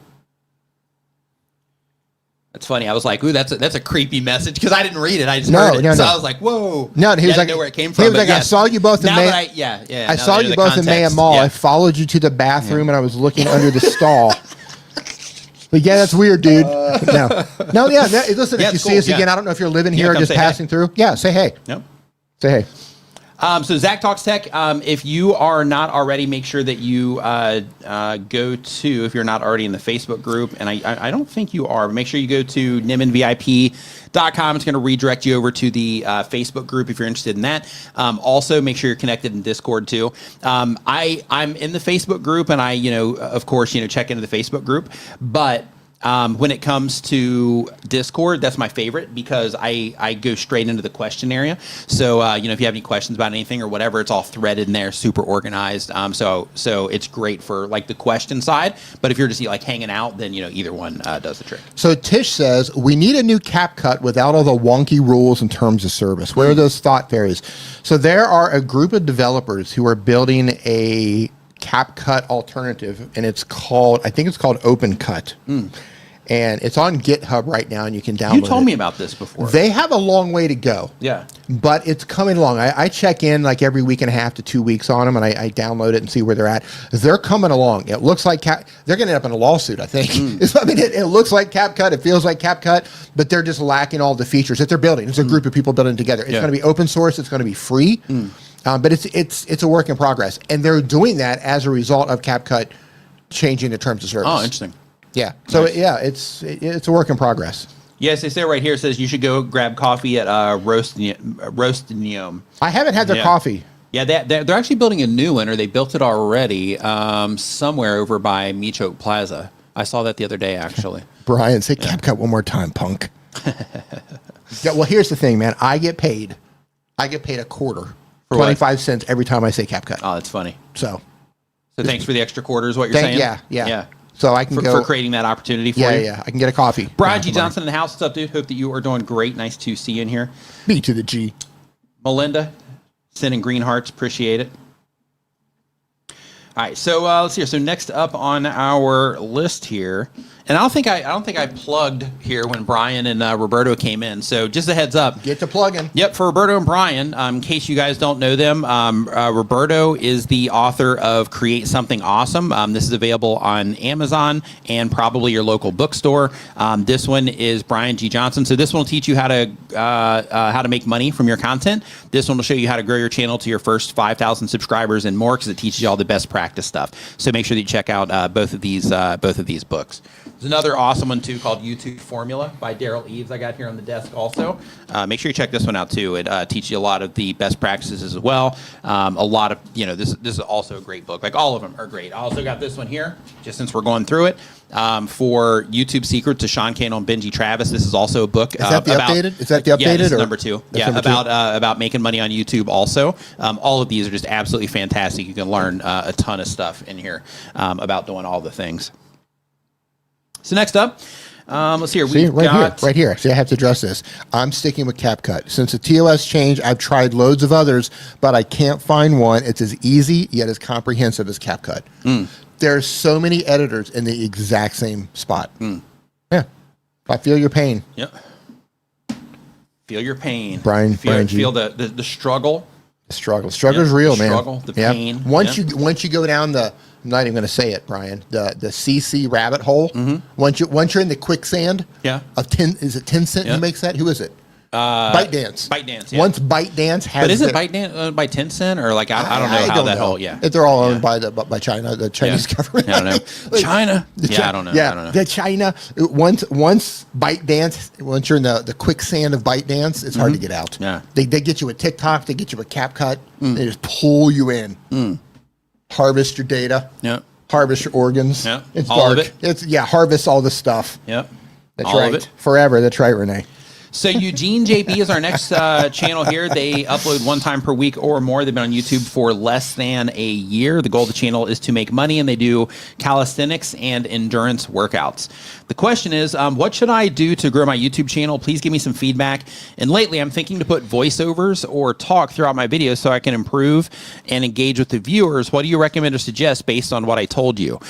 That's funny. I was like, ooh, that's a creepy message because I didn't read it. I just heard it. So I was like, whoa. No, he was like, know where it came from. He was like, I saw you both in Maya. I saw you both in Maya Mall. I followed you to the bathroom and I was looking under the stall. But yeah, that's weird, dude. Listen, if you see us again, I don't know if you're living here or just passing through. Yeah, say hey. Yep. Say hey. So Zach Talks Tech, if you are not already, make sure that you go to, if you're not already in the Facebook group, and I don't think you are, but make sure you go to nimenvip.com. It's going to redirect you over to the Facebook group if you're interested in that. Also, make sure you're connected in Discord too. I'm in the Facebook group, and I, of course, check into the Facebook group, but when it comes to Discord, that's my favorite because I go straight into the question area. So, if you have any questions about anything or whatever, it's all threaded in there, super organized. So it's great for like the question side. But if you're just like hanging out, then, either one does the trick. So Tish says, we need a new CapCut without all the wonky rules and terms of service. Where are those thought fairies? So there are a group of developers who are building a CapCut alternative, and I think it's called OpenCut. And it's on GitHub right now, and you can download it. You told me about this before. They have a long way to go. Yeah. But it's coming along. I check in like every week and a half to 2 weeks on them, and I download it and see where they're at. They're coming along. It looks like they're going to end up in a lawsuit, I think. It looks like CapCut. It feels like CapCut, but they're just lacking all the features that they're building. It's a group of people building together. It's going to be open source. It's going to be free. But it's a work in progress. And they're doing that as a result of CapCut changing the terms of service. Oh, interesting. Yeah. So nice. It's a work in progress. Yes, they say right here, it says you should go grab coffee at Roast Neom. I haven't had their coffee. Yeah, they're actually building a new one, or they built it already somewhere over by Michoak Plaza. I saw that the other day, actually. Brian, say CapCut one more time, punk. Well, here's the thing, man. I get paid a quarter, 25 cents every time I say CapCut. Oh, that's funny. So thanks for the extra quarter is what you're saying? Yeah. So I can go for creating that opportunity for you. Yeah. I can get a coffee. Brian G. Johnson in the house. What's up, dude? Hope that you are doing great. Nice to see you in here. B to the G. Melinda, sending green hearts. Appreciate it. All right, so let's see here. So next up on our list here, and I don't think I plugged here when Brian and Roberto came in. So just a heads up. Get to plugging. Yep, for Roberto and Brian, in case you guys don't know them, Roberto is the author of Create Something Awesome. This is available on Amazon and probably your local bookstore. This one is Brian G. Johnson. So this one will teach you how to make money from your content. This one will show you how to grow your channel to your first 5,000 subscribers and more, because it teaches you all the best practice stuff. So make sure that you check out both of these books. There's another awesome one too called YouTube Formula by Daryl Eves. I got here on the desk also. Make sure you check this one out too. It teaches you a lot of the best practices as well. A lot of this is also a great book. Like all of them are great. I also got this one here, just since we're going through it. For YouTube Secrets to Sean Cannell and Benji Travis. This is also a book. Is that the updated? Is that the updated? Yeah, this is number 2. About making money on YouTube also. All of these are just absolutely fantastic. You can learn a ton of stuff in here about doing all the things. So next up, let's see here. Right here. See, I have to address this. I'm sticking with CapCut. Since the TOS change, I've tried loads of others, but I can't find one. It's as easy yet as comprehensive as CapCut. There's so many editors in the exact same spot. Yeah. I feel your pain. Yep. Feel your pain. Brian G. Feel the struggle. The struggle. Struggle's real, man. Struggle, the pain. Once you go down the, I'm not even going to say it, Brian, the CC rabbit hole. Once you're in the quicksand of 10, is it 10 Cent who makes that? Who is it? ByteDance. ByteDance. Yeah. Once ByteDance has, but isn't ByteDance owned by Tencent or like I don't know how that whole They're all owned by China, the Chinese government. I don't know. Like, China. I don't know. Yeah, I don't know. the China. Once ByteDance, once you're in the quicksand of ByteDance, it's hard to get out. Yeah. They get you a TikTok, they get you a CapCut, they just pull you in. Harvest your data. Yeah. Harvest your organs. Yeah. It's all dark. Of it. Harvest all the stuff. Yep. That's all right. Of it. Forever. That's right, Renee. So Eugene JB is our next channel here. They upload one time per week or more. They've been on YouTube for less than a year. The goal of the channel is to make money, and they do calisthenics and endurance workouts. The question is, what should I do to grow my YouTube channel? Please give me some feedback. And lately, I'm thinking to put voiceovers or talk throughout my videos so I can improve and engage with the viewers. What do you recommend or suggest based on what I told you?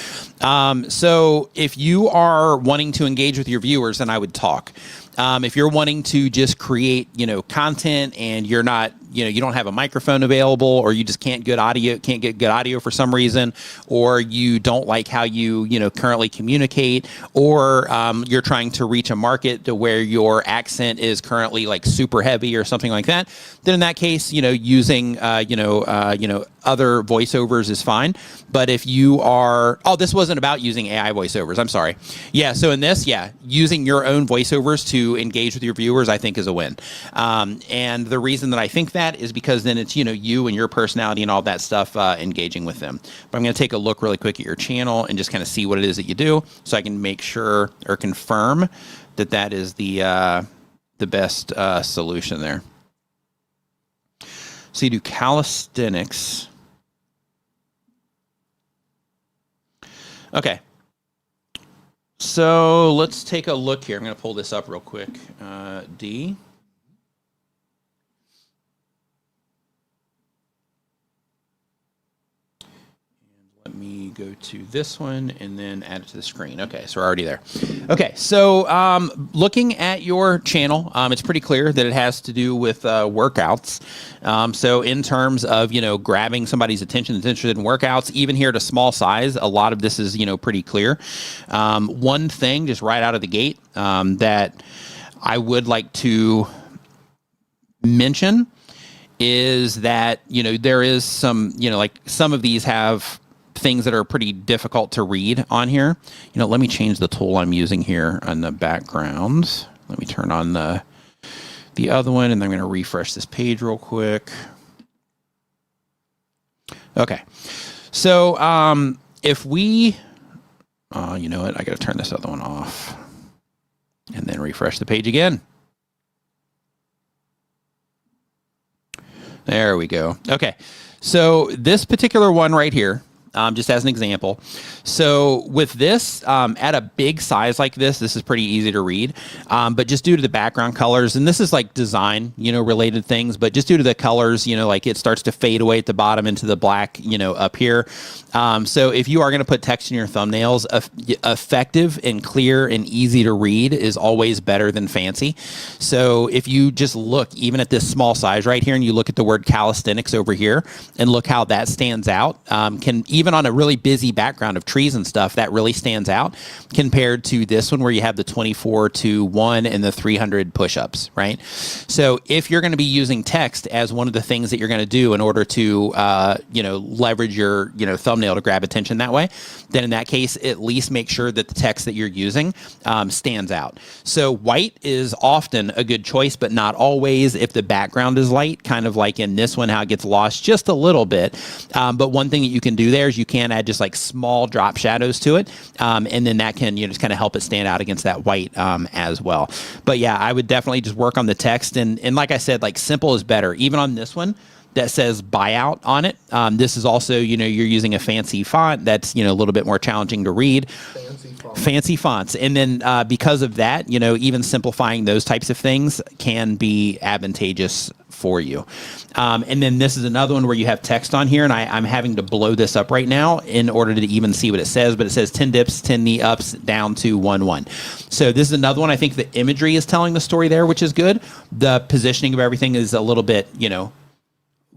So if you are wanting to engage with your viewers, then I would talk. If you're wanting to just create, content and you're not, you don't have a microphone available, or you just can't get good audio for some reason, or you don't like how you, currently communicate, or you're trying to reach a market to where your accent is currently like super heavy or something like that, then in that case, using, other voiceovers is fine. But if you are, this wasn't about using AI voiceovers. I'm sorry. Yeah. So in this, using your own voiceovers to engage with your viewers, I think is a win. And the reason that I think that is because then it's, you and your personality and all that stuff engaging with them. But I'm going to take a look really quick at your channel and just kind of see what it is that you do so I can make sure or confirm that that is the best solution there. So you do calisthenics. Okay. So let's take a look here. I'm going to pull this up real quick. D. Let me go to this one and then add it to the screen. Okay, so we're already there. Okay, so looking at your channel, it's pretty clear that it has to do with workouts. So in terms of, grabbing somebody's attention that's interested in workouts, even here at a small size, a lot of this is, pretty clear. One thing just right out of the gate that I would like to mention is that, there is some, like some of these have things that are pretty difficult to read on here. Let me change the tool I'm using here on the background. Let me turn on the other one, and then I'm going to refresh this page real quick. Okay. So if we, you know what? I got to turn this other one off and then refresh the page again. There we go. Okay. So this particular one right here, just as an example. So with this, at a big size like this is pretty easy to read, but just due to the background colors, and this is like design, related things, but just due to the colors, like it starts to fade away at the bottom into the black, up here. So if you are going to put text in your thumbnails, effective and clear and easy to read is always better than fancy. So if you just look even at this small size right here, and you look at the word calisthenics over here and look how that stands out, can even on a really busy background of trees and stuff, that really stands out compared to this one where you have the 24:1 and the 300 push-ups, right? So if you're going to be using text as one of the things that you're going to do in order to, leverage your, thumbnail to grab attention that way, then in that case, at least make sure that the text that you're using stands out. So white is often a good choice, but not always if the background is light, kind of like in this one, how it gets lost just a little bit. But one thing that you can do there is you can add just like small drop shadows to it. And then that can, just kind of help it stand out against that white as well. But yeah, I would definitely just work on the text. And like I said, like simple is better. Even on this one that says buyout on it. This is also, you're using a fancy font that's, a little bit more challenging to read. Fancy fonts. And then because of that, even simplifying those types of things can be advantageous for you. And then this is another one where you have text on here, and I'm having to blow this up right now in order to even see what it says, but it says 10 dips, 10 knee ups, down to 1-1. So this is another one. I think the imagery is telling the story there, which is good. The positioning of everything is a little bit,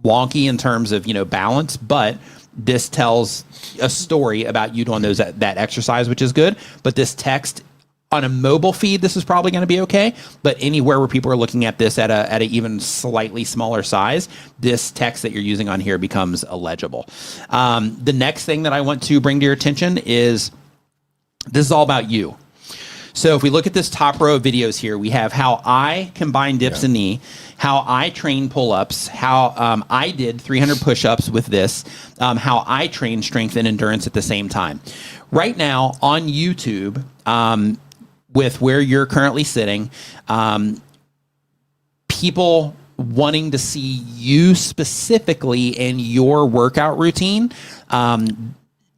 wonky in terms of, balance, but this tells a story about you doing that exercise, which is good. But this text On a mobile feed, this is probably going to be okay, but anywhere where people are looking at this at a even slightly smaller size, this text that you're using on here becomes illegible. The next thing that I want to bring to your attention is this is all about you. So if we look at this top row of videos here, we have how I combine dips and knee, how I train pull-ups, how I did 300 push-ups with this, how I train strength and endurance at the same time. Right now on YouTube, with where you're currently sitting, people wanting to see you specifically in your workout routine,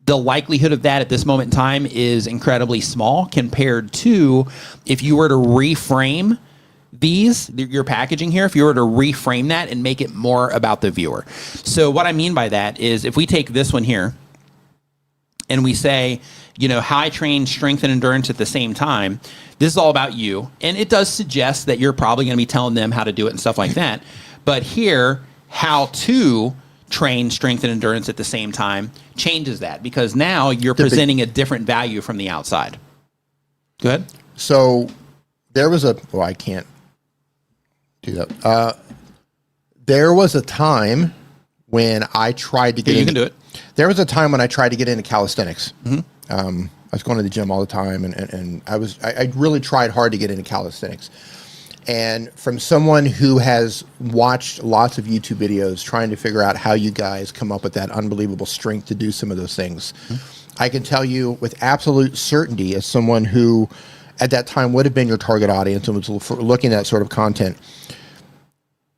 the likelihood of that at this moment in time is incredibly small compared to if you were to reframe your packaging here, if you were to reframe that and make it more about the viewer. So what I mean by that is if we take this one here and we say, how I train strength and endurance at the same time, this is all about you. And it does suggest that you're probably going to be telling them how to do it and stuff like that. But here, how to train strength and endurance at the same time changes that because now you're presenting a different value from the outside. Go ahead. So there was I can't do that. There was a time when I tried to get you can do it. There was a time when I tried to get into calisthenics. I was going to the gym all the time, and I really tried hard to get into calisthenics. And from someone who has watched lots of YouTube videos trying to figure out how you guys come up with that unbelievable strength to do some of those things, I can tell you with absolute certainty, as someone who at that time would have been your target audience and was looking at that sort of content,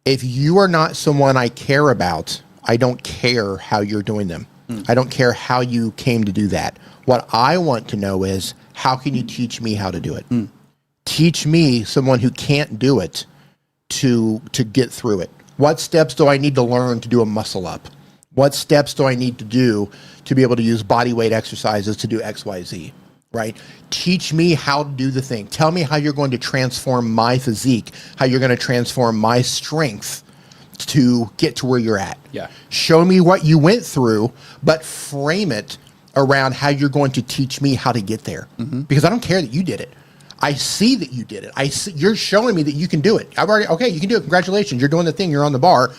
if you are not someone I care about, I don't care how you're doing them. I don't care how you came to do that. What I want to know is, how can you teach me how to do it? Teach me, someone who can't do it, to get through it. What steps do I need to learn to do a muscle up? What steps do I need to do to be able to use body weight exercises to do X, Y, Z, right? Teach me how to do the thing. Tell me how you're going to transform my physique, how you're going to transform my strength to get to where you're at. Yeah. Show me what you went through, but frame it around how you're going to teach me how to get there. Because I don't care that you did it. I see that you did it. I see, you're showing me that you can do it. Okay, you can do it. Congratulations. You're doing the thing. You're on the bar.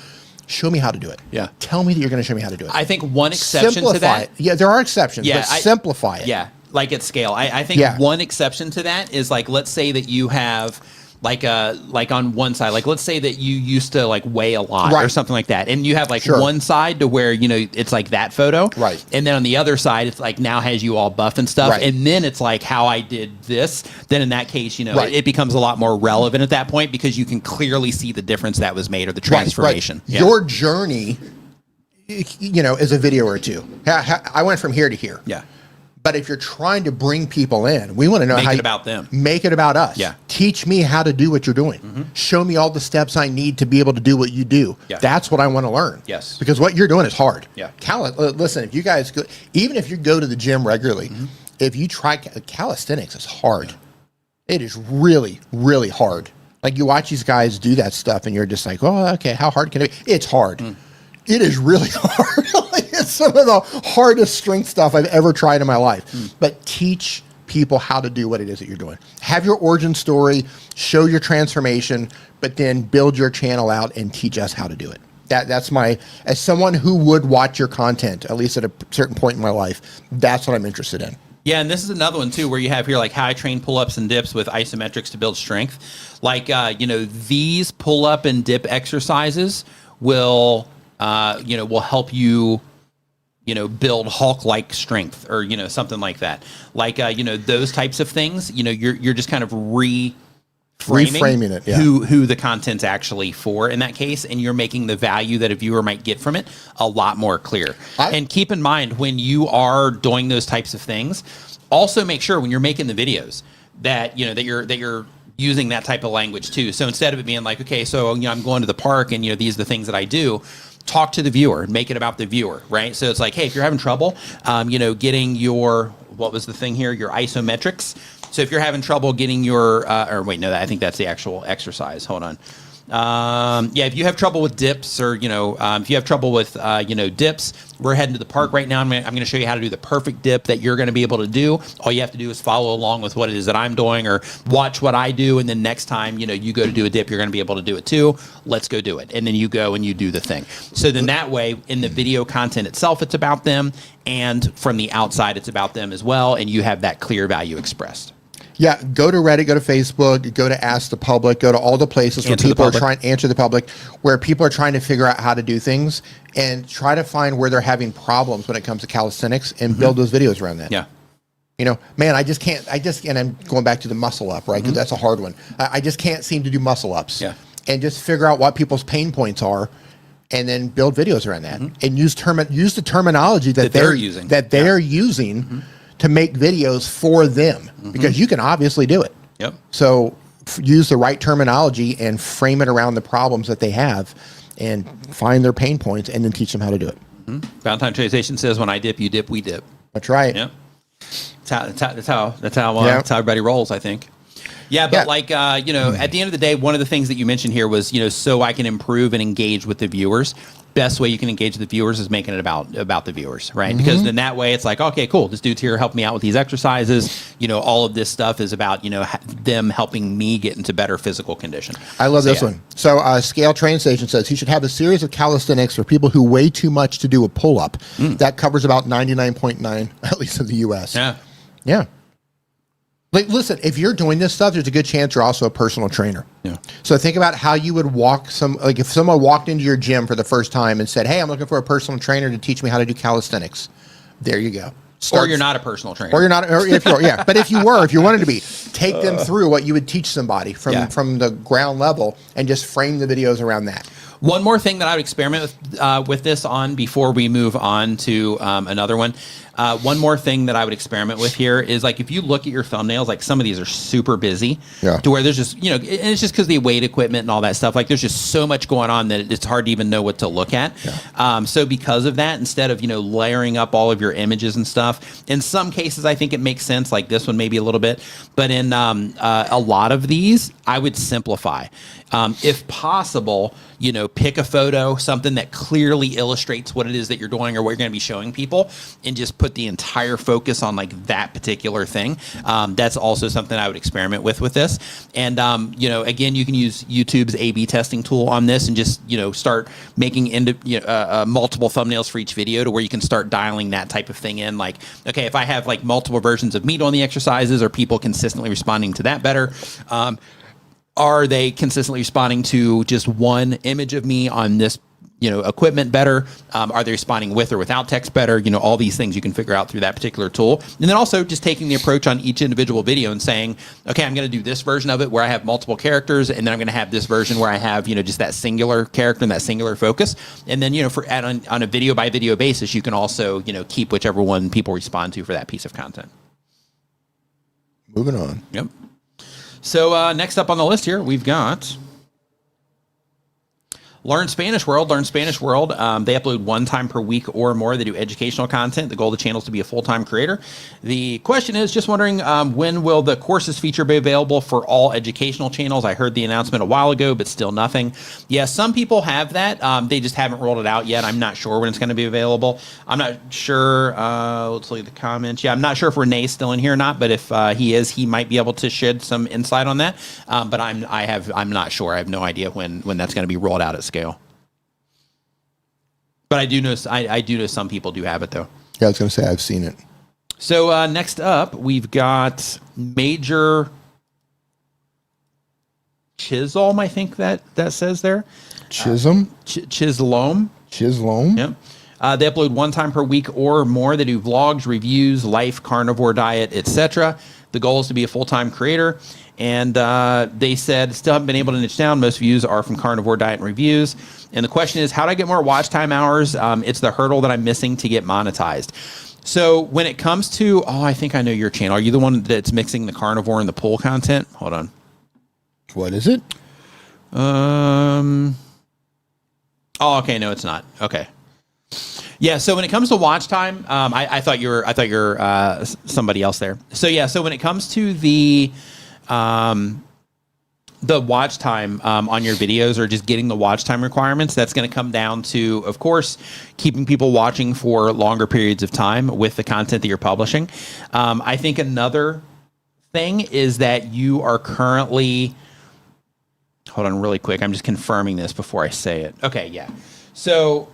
Show me how to do it. Yeah. Tell me that you're going to show me how to do it. I think one exception to that. Yeah, there are exceptions, but simplify it. Yeah, like at scale. I think one exception to that is like, let's say that you have like on one side, like let's say that you used to like weigh a lot or something like that, and you have like one side to where it's like that photo, right? And then on the other side, it's like now has you all buff and stuff, and then it's like how I did this. Then in that case, it becomes a lot more relevant at that point because you can clearly see the difference that was made or the transformation. Right. Yeah. Your journey, is a video or two. I went from here to here. Yeah. But if you're trying to bring people in, we want to know how about them. Make it about us. Yeah. Teach me how to do what you're doing. Show me all the steps I need to be able to do what you do. Yeah. That's what I want to learn. Yes. Because what you're doing is hard. Yeah. Listen, if you guys go, even if you go to the gym regularly, if you try calisthenics, it's hard. It is really, really hard. Like you watch these guys do that stuff and you're just like, oh, okay, how hard can it be? It's hard. It is really hard. It's some of the hardest strength stuff I've ever tried in my life. But teach people how to do what it is that you're doing. Have your origin story, show your transformation, but then build your channel out and teach us how to do it. That's as someone who would watch your content, at least at a certain point in my life, that's what I'm interested in. Yeah, and this is another one too, where you have here like how I train pull-ups and dips with isometrics to build strength. Like, these pull-up and dip exercises will help you, build Hulk-like strength or, something like that. Like, those types of things, you're just kind of reframing it, who the content's actually for in that case, and you're making the value that a viewer might get from it a lot more clear. And keep in mind when you are doing those types of things, also make sure when you're making the videos that you're using that type of language too. So instead of it being like, okay, so I'm going to the park and these are the things that I do, talk to the viewer, make it about the viewer, right? So it's like, hey, if you're having trouble, getting your, what was the thing here? Your isometrics. So if you're having trouble getting your, I think that's the actual exercise. Hold on. If you have trouble with dips or, if you have trouble with, dips, we're heading to the park right now. I'm going to show you how to do the perfect dip that you're going to be able to do. All you have to do is follow along with what it is that I'm doing or watch what I do. And then next time, you go to do a dip, you're going to be able to do it too. Let's go do it. And then you go and you do the thing. So then that way in the video content itself, it's about them. And from the outside, it's about them as well. And you have that clear value expressed. Yeah, go to Reddit, go to Facebook, go to Ask the Public, go to all the places where people are trying to answer the public, where people are trying to figure out how to do things and try to find where they're having problems when it comes to calisthenics and build those videos around that. Yeah. Man, and I'm going back to the muscle up, right? Because that's a hard one. I just can't seem to do muscle ups. Yeah. And just figure out what people's pain points are and then build videos around that and use the terminology that they're using. To make videos for them because you can obviously do it. Yep. So use the right terminology and frame it around the problems that they have and find their pain points and then teach them how to do it. Valentine Translation says, when I dip, you dip, we dip. That's right. Yep. That's how everybody rolls, I think. Yeah, but at the end of the day, one of the things that you mentioned here was, so I can improve and engage with the viewers. Best way you can engage with the viewers is making it about the viewers, right? Because then that way it's like, okay, cool. This dude's here helping me out with these exercises. All of this stuff is about, them helping me get into better physical condition. I love this one. So Scale Train Station says he should have a series of calisthenics for people who weigh too much to do a pull-up. That covers about 99.9, at least of the U.S. Yeah. Yeah. Like, listen, if you're doing this stuff, there's a good chance you're also a personal trainer. Yeah. So think about how you would if someone walked into your gym for the first time and said, hey, I'm looking for a personal trainer to teach me how to do calisthenics. There you go. Or you're not a personal trainer. Or you're not, or if you're, yeah. But if you wanted to be, take them through what you would teach somebody from the ground level and just frame the videos around that. One more thing that I would experiment with this on before we move on to another one. One more thing that I would experiment with here is like if you look at your thumbnails, like some of these are super busy to where there's just, and it's just because the weight equipment and all that stuff, like there's just so much going on that it's hard to even know what to look at. Yeah. So because of that, instead of, layering up all of your images and stuff, in some cases, I think it makes sense, like this one maybe a little bit, but in a lot of these, I would simplify. If possible, pick a photo, something that clearly illustrates what it is that you're doing or what you're going to be showing people, and just put the entire focus on like that particular thing. That's also something I would experiment with this. And, again, you can use YouTube's A/B testing tool on this and just, start making multiple thumbnails for each video to where you can start dialing that type of thing in. Like, okay, if I have like multiple versions of me doing the exercises, are people consistently responding to that better? Are they consistently responding to just one image of me on this, equipment better? Are they responding with or without text better? All these things you can figure out through that particular tool. And then also just taking the approach on each individual video and saying, okay, I'm going to do this version of it where I have multiple characters, and then I'm going to have this version where I have, just that singular character and that singular focus. And then, on a video by video basis, you can also, keep whichever one people respond to for that piece of content. Moving on. Yep. So next up on the list here, we've got Learn Spanish World. Learn Spanish World. They upload one time per week or more. They do educational content. The goal of the channel is to be a full-time creator. The question is, just wondering, when will the courses feature be available for all educational channels? I heard the announcement a while ago, but still nothing. Yeah, some people have that. They just haven't rolled it out yet. I'm not sure when it's going to be available. I'm not sure. Let's look at the comments. Yeah, I'm not sure if Renee's still in here or not, but if he is, he might be able to shed some insight on that. But I'm not sure. I have no idea when that's going to be rolled out at scale. But I do know some people do have it though. Yeah, I was going to say I've seen it. So next up, we've got Major Chisholm. I think that says there. Chisholm. Chislom. Chislom. Yep. They upload one time per week or more. They do vlogs, reviews, life, carnivore diet, etc. The goal is to be a full-time creator. And they said, still haven't been able to niche down. Most views are from carnivore diet and reviews. And the question is, how do I get more watch time hours? It's the hurdle that I'm missing to get monetized. So when it comes to, I think I know your channel. Are you the one that's mixing the carnivore and the pool content? Hold on. What is it? Okay. No, it's not. Okay. Yeah. So when it comes to watch time, I thought you were somebody else there. So yeah. So when it comes to the the watch time on your videos, or just getting the watch time requirements, that's going to come down to, of course, keeping people watching for longer periods of time with the content that you're publishing. I think another thing is that you are currently, hold on really quick, I'm just confirming this before I say it. Okay, yeah. So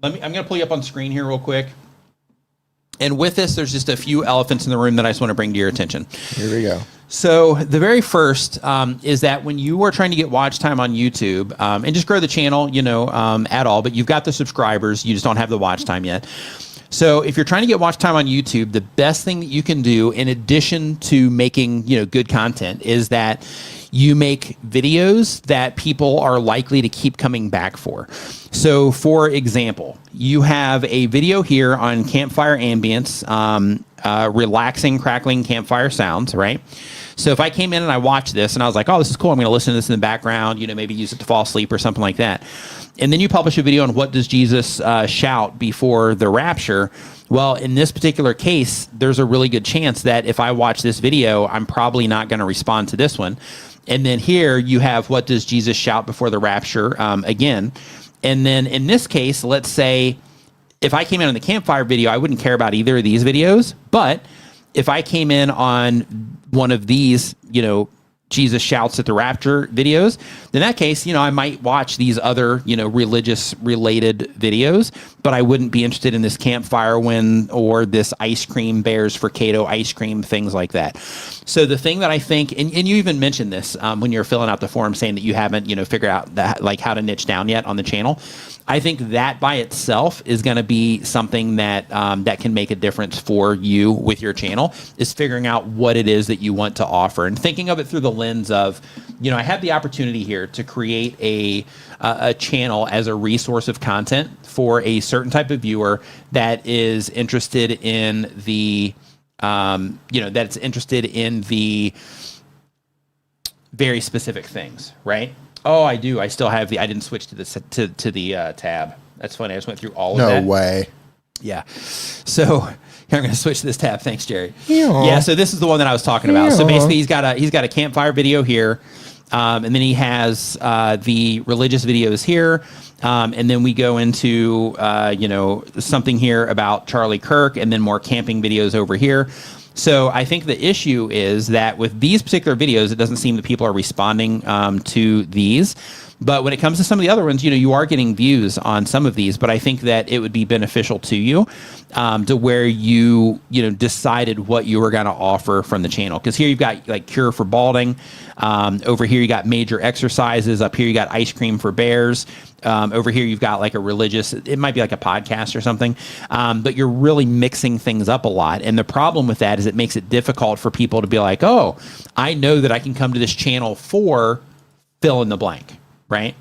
I'm going to pull you up on screen here real quick. And with this, there's just a few elephants in the room that I just want to bring to your attention. Here we go. So the very first is that when you are trying to get watch time on YouTube and just grow the channel, at all, but you've got the subscribers, you just don't have the watch time yet. So if you're trying to get watch time on YouTube, the best thing that you can do, in addition to making, good content, is that you make videos that people are likely to keep coming back for. So for example, you have a video here on campfire ambience, relaxing, crackling campfire sounds, right? So if I came in and I watched this and I was like, oh, this is cool, I'm going to listen to this in the background, maybe use it to fall asleep or something like that. And then you publish a video on what does Jesus shout before the rapture. Well, in this particular case, there's a really good chance that if I watch this video, I'm probably not going to respond to this one. And then here you have what does Jesus shout before the rapture again. And then in this case, let's say if I came in on the campfire video, I wouldn't care about either of these videos. But if I came in on one of these, Jesus shouts at the rapture videos, in that case, I might watch these other, religious related videos, but I wouldn't be interested in this campfire one or this ice cream bears for Cato ice cream, things like that. So the thing that I think, and you even mentioned this when you're filling out the form saying that you haven't, figured out that, like, how to niche down yet on the channel. I think that by itself is going to be something that that can make a difference for you with your channel, is figuring out what it is that you want to offer and thinking of it through the lens of, I have the opportunity here to create a channel as a resource of content for a certain type of viewer that is interested in the, that's interested in the very specific things, right? Oh, I do. I still have I didn't switch to the tab. That's funny. I just went through all of that. No way. Yeah. So here, I'm going to switch to this tab. Thanks, Jerry. Yeah. Yeah. So this is the one that I was talking about. So basically, he's got a campfire video here, and then he has the religious videos here, and then we go into something here about Charlie Kirk, and then more camping videos over here. So I think the issue is that with these particular videos, it doesn't seem that people are responding to these. But when it comes to some of the other ones, you are getting views on some of these. But I think that it would be beneficial to you to where you decided what you were going to offer from the channel. Because here you've got like cure for balding. Over here you got major exercises. Up here you got ice cream for bears. Over here you've got like a religious, it might be like a podcast or something, but you're really mixing things up a lot. And the problem with that is it makes it difficult for people to be like, oh, I know that I can come to this channel for fill in the blank, right?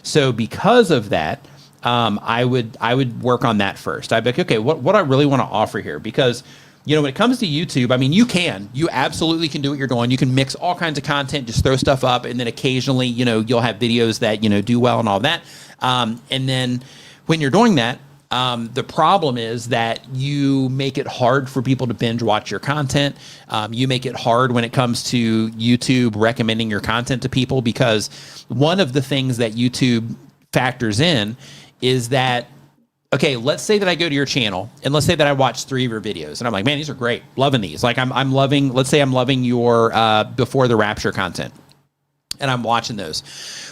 So because of that, I would work on that first. I'd be like, okay, what I really want to offer here? Because when it comes to YouTube, I mean, you absolutely can do what you're doing. You can mix all kinds of content, just throw stuff up, and then occasionally, you'll have videos that, do well and all that. And then when you're doing that, the problem is that you make it hard for people to binge watch your content. You make it hard when it comes to YouTube recommending your content to people, because one of the things that YouTube factors in is that, okay, let's say that I go to your channel and let's say that I watch 3 of your videos and I'm like, man, these are great. Loving these. Like I'm loving, let's say I'm loving your before the rapture content and I'm watching those.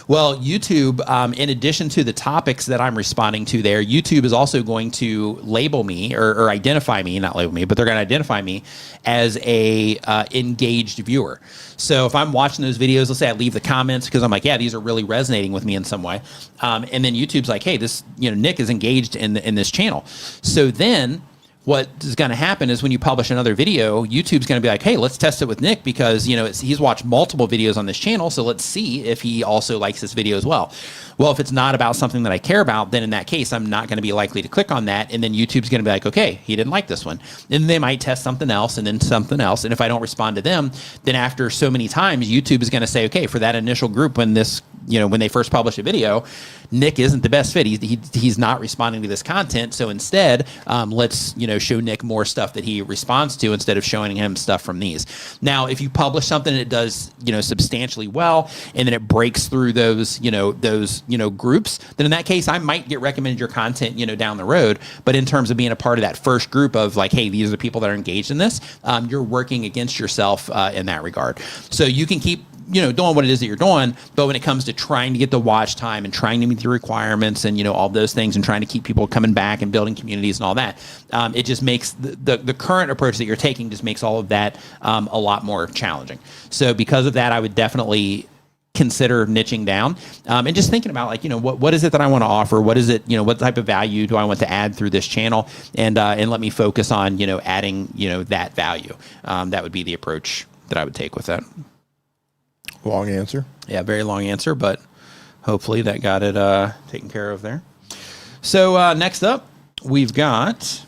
Well, YouTube, in addition to the topics that I'm responding to there, YouTube is also going to label me or identify me, not label me, but they're going to identify me as a engaged viewer. So if I'm watching those videos, let's say I leave the comments because I'm like, yeah, these are really resonating with me in some way. And then YouTube's like, hey, this, Nick is engaged in this channel. So then what is going to happen is when you publish another video, YouTube's going to be like, hey, let's test it with Nick because, he's watched multiple videos on this channel. So let's see if he also likes this video as well. Well, if it's not about something that I care about, then in that case, I'm not going to be likely to click on that. And then YouTube's going to be like, okay, he didn't like this one. And they might test something else and then something else. And if I don't respond to them, then after so many times, YouTube is going to say, okay, for that initial group, when this when they first publish a video, Nick isn't the best fit. He's not responding to this content. So instead, let's, show Nick more stuff that he responds to instead of showing him stuff from these. Now, if you publish something and it does, substantially well, and then it breaks through those groups, then in that case, I might get recommended your content, down the road. But in terms of being a part of that first group of like, hey, these are the people that are engaged in this, you're working against yourself in that regard. So you can keep doing what it is that you're doing, but when it comes to trying to get the watch time and trying to meet the requirements and all those things and trying to keep people coming back and building communities and all that, it just makes the current approach that you're taking just makes all of that a lot more challenging. So because of that, I would definitely consider niching down and just thinking about like, what is it that I want to offer? What is it, what type of value do I want to add through this channel? And let me focus on, adding, that value. That would be the approach that I would take with that. Long answer. Yeah, very long answer, but hopefully that got it taken care of there. So next up, we've got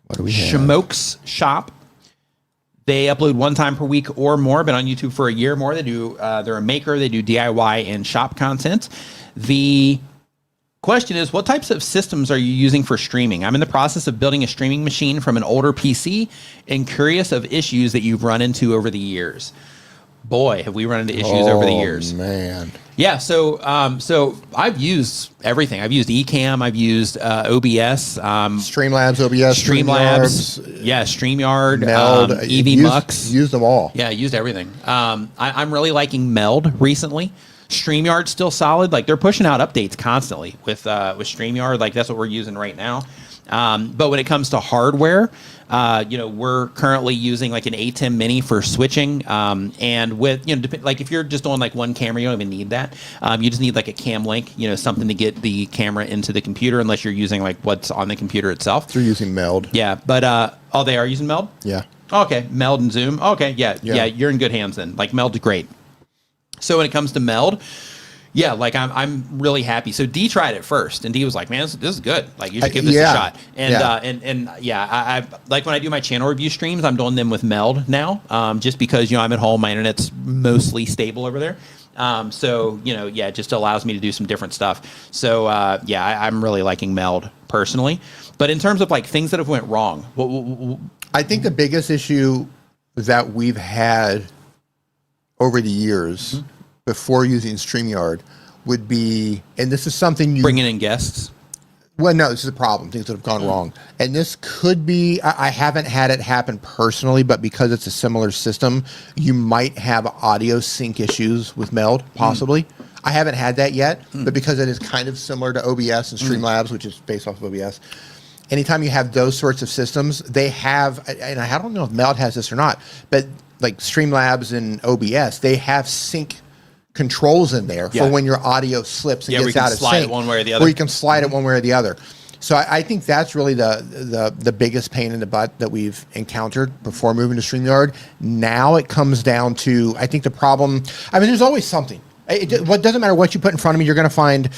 what do we have? Schmoke's Shop. They upload one time per week or more. Been on YouTube for a year more. They do. They're a maker. They do DIY and shop content. The question is, what types of systems are you using for streaming? I'm in the process of building a streaming machine from an older PC and curious of issues that you've run into over the years. Boy, have we run into issues over the years. Oh, man. Yeah, so I've used everything. I've used Ecamm. I've used OBS. Streamlabs, OBS, Streamlabs. Yeah, StreamYard. Meld. EVMux. Used them all. Yeah, I used everything. I'm really liking Meld recently. StreamYard's still solid. Like they're pushing out updates constantly with StreamYard. Like that's what we're using right now. But when it comes to hardware, we're currently using like an ATEM Mini for switching. And with, like if you're just doing like one camera, you don't even need that. You just need like a cam link, something to get the camera into the computer unless you're using like what's on the computer itself. They're using Meld. Yeah. But, they are using Meld? Yeah. Okay. Meld and Zoom. Okay. Yeah. You're in good hands then. Like Meld's great. So when it comes to Meld, yeah, like I'm really happy. So D tried it first, and D was like, "Man, this is good. Like you should give this a shot." And I like when I do my channel review streams, I'm doing them with Meld now, just because I'm at home, my internet's mostly stable over there. So it just allows me to do some different stuff. So I'm really liking Meld personally. But in terms of like things that have went wrong, I think the biggest issue that we've had over the years before using StreamYard would be, and this is something bringing in guests. Well, no, this is a problem. Things that have gone wrong, and this could be. I haven't had it happen personally, but because it's a similar system, you might have audio sync issues with Meld, possibly. I haven't had that yet, but because it is kind of similar to OBS and Streamlabs, which is based off of OBS. Anytime you have those sorts of systems, they have, and I don't know if Meld has this or not, but like Streamlabs and OBS, they have sync controls in there for when your audio slips and gets out of sync. Slide it one way or the other. Or you can slide it one way or the other. So I think that's really the biggest pain in the butt that we've encountered before moving to StreamYard. Now it comes down to, I think the problem, there's always something. What doesn't matter what you put in front of me, you're going to find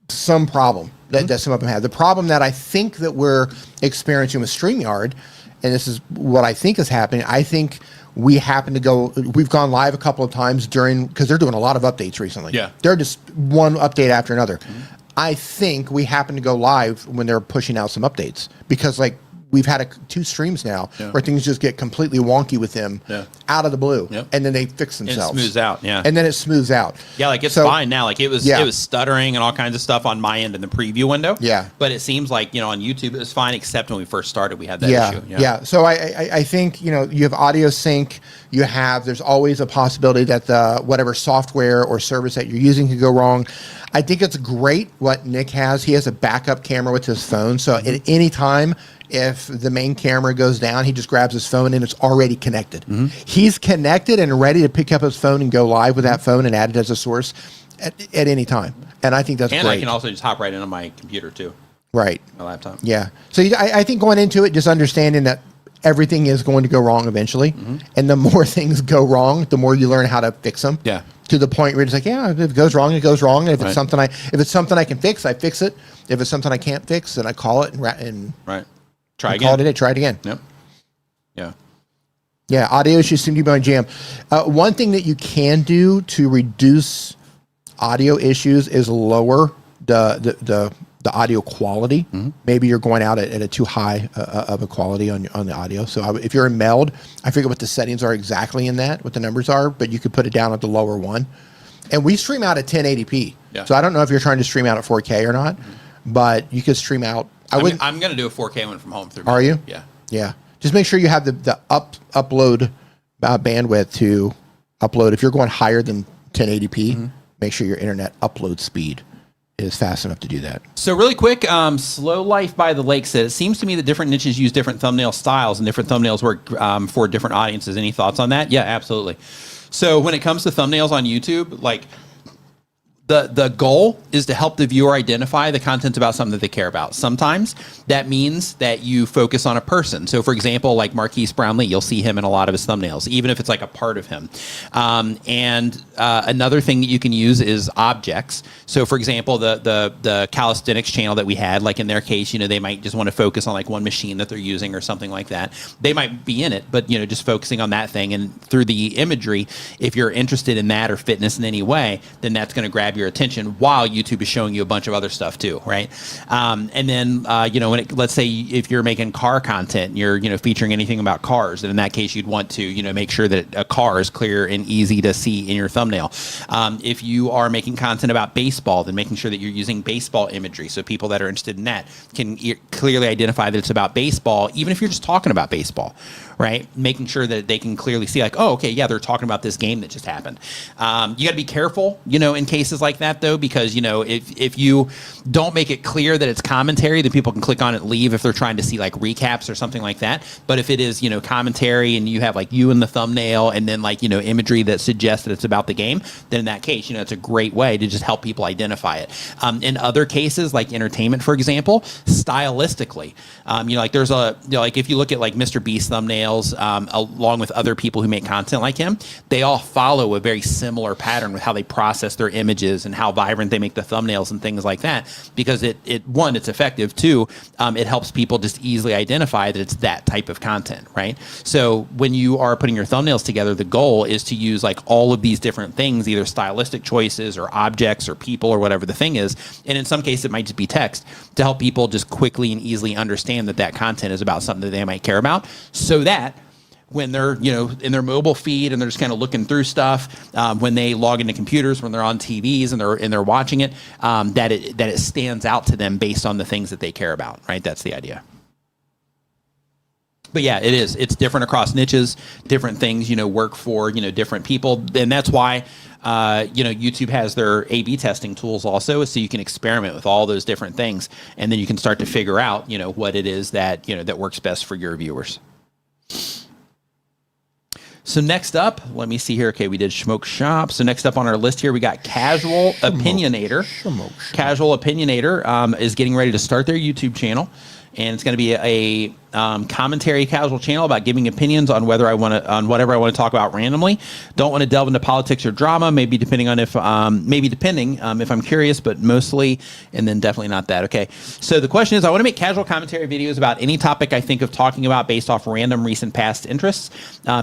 some problem that some of them have. The problem that I think that we're experiencing with StreamYard, and this is what I think is happening, I think we've gone live a couple of times because they're doing a lot of updates recently. Yeah. They're just one update after another. I think we happen to go live when they're pushing out some updates because like we've had 2 streams now where things just get completely wonky with them out of the blue, and then they fix themselves. And it smooths out, and then it smooths out. Yeah, like it's fine now. Like it was stuttering and all kinds of stuff on my end in the preview window. Yeah, but it seems like on YouTube it was fine, except when we first started, we had that issue. Yeah. So I think you have audio sync. There's always a possibility that the whatever software or service that you're using could go wrong. I think it's great what Nick has. He has a backup camera with his phone, so at any time, if the main camera goes down, he just grabs his phone and it's already connected. He's connected and ready to pick up his phone and go live with that phone and add it as a source at any time. And I think that's great. And I can also just hop right into my computer too. Right. My laptop. Yeah. So I think going into it, just understanding that everything is going to go wrong eventually. And the more things go wrong, the more you learn how to fix them. Yeah. To the point where it's like, if it goes wrong, it goes wrong. And if it's something I can fix, I fix it. If it's something I can't fix, then I call it and try again. Try it again. Yep. Yeah. Yeah, audio issues seem to be my jam. One thing that you can do to reduce audio issues is lower the audio quality. Maybe you're going out at a too high of a quality on the audio. So if you're in Meld, I forget what the settings are exactly in that, what the numbers are, but you could put it down at the lower one. And we stream out at 1080p. Yeah. So I don't know if you're trying to stream out at 4K or not, but you could stream out. I'm going to do a 4K one from home. Are you? Yeah. Yeah. Just make sure you have the upload bandwidth to upload. If you're going higher than 1080p, make sure your internet upload speed is fast enough to do that. So really quick, Slow Life by the Lake said, it seems to me that different niches use different thumbnail styles and different thumbnails work for different audiences. Any thoughts on that? Yeah, absolutely. So when it comes to thumbnails on YouTube, like the goal is to help the viewer identify the content about something that they care about. Sometimes that means that you focus on a person. So for example, like Marquise Brownlee, you'll see him in a lot of his thumbnails, even if it's like a part of him. Another thing that you can use is objects. So for example, the calisthenics channel that we had, like in their case, they might just want to focus on like one machine that they're using or something like that. They might be in it, but just focusing on that thing. And through the imagery, if you're interested in that or fitness in any way, then that's going to grab your attention while YouTube is showing you a bunch of other stuff too, right? And then let's say if you're making car content, and you're featuring anything about cars, then in that case you'd want to make sure that a car is clear and easy to see in your thumbnail. If you are making content about baseball, then making sure that you're using baseball imagery so people that are interested in that can clearly identify that it's about baseball, even if you're just talking about baseball, right? Making sure that they can clearly see like, oh, okay, yeah, they're talking about this game that just happened. You got to be careful, in cases like that though, because if you don't make it clear that it's commentary, then people can click on it and leave if they're trying to see like recaps or something like that. But if it is commentary and you have like you in the thumbnail and then like imagery that suggests that it's about the game, then in that case it's a great way to just help people identify it. In other cases like entertainment, for example, stylistically, like there's like if you look at like Mr. Beast thumbnails along with other people who make content like him, they all follow a very similar pattern with how they process their images and how vibrant they make the thumbnails and things like that, because one, it's effective. Two, it helps people just easily identify that it's that type of content, right? So when you are putting your thumbnails together, the goal is to use like all of these different things, either stylistic choices or objects or people or whatever the thing is. And in some cases, it might just be text to help people just quickly and easily understand that content is about something that they might care about, so that when they're in their mobile feed and they're just kind of looking through stuff, when they log into computers, when they're on TVs and they're watching it, that it stands out to them based on the things that they care about, right? That's the idea. But yeah, it's different across niches. Different things work for different people, and that's why YouTube has their A/B testing tools also, so you can experiment with all those different things, and then you can start to figure out what it is that that works best for your viewers. So next up, let me see here. Okay, we did Smoke Shop. So next up on our list here, we got Casual Opinionator. Casual Opinionator is getting ready to start their YouTube channel, and it's going to be a commentary casual channel about giving opinions on whatever I want to talk about randomly. Don't want to delve into politics or drama. Maybe depending if I'm curious, but mostly, and then definitely not that. Okay. So the question is, I want to make casual commentary videos about any topic I think of talking about based off random recent past interests.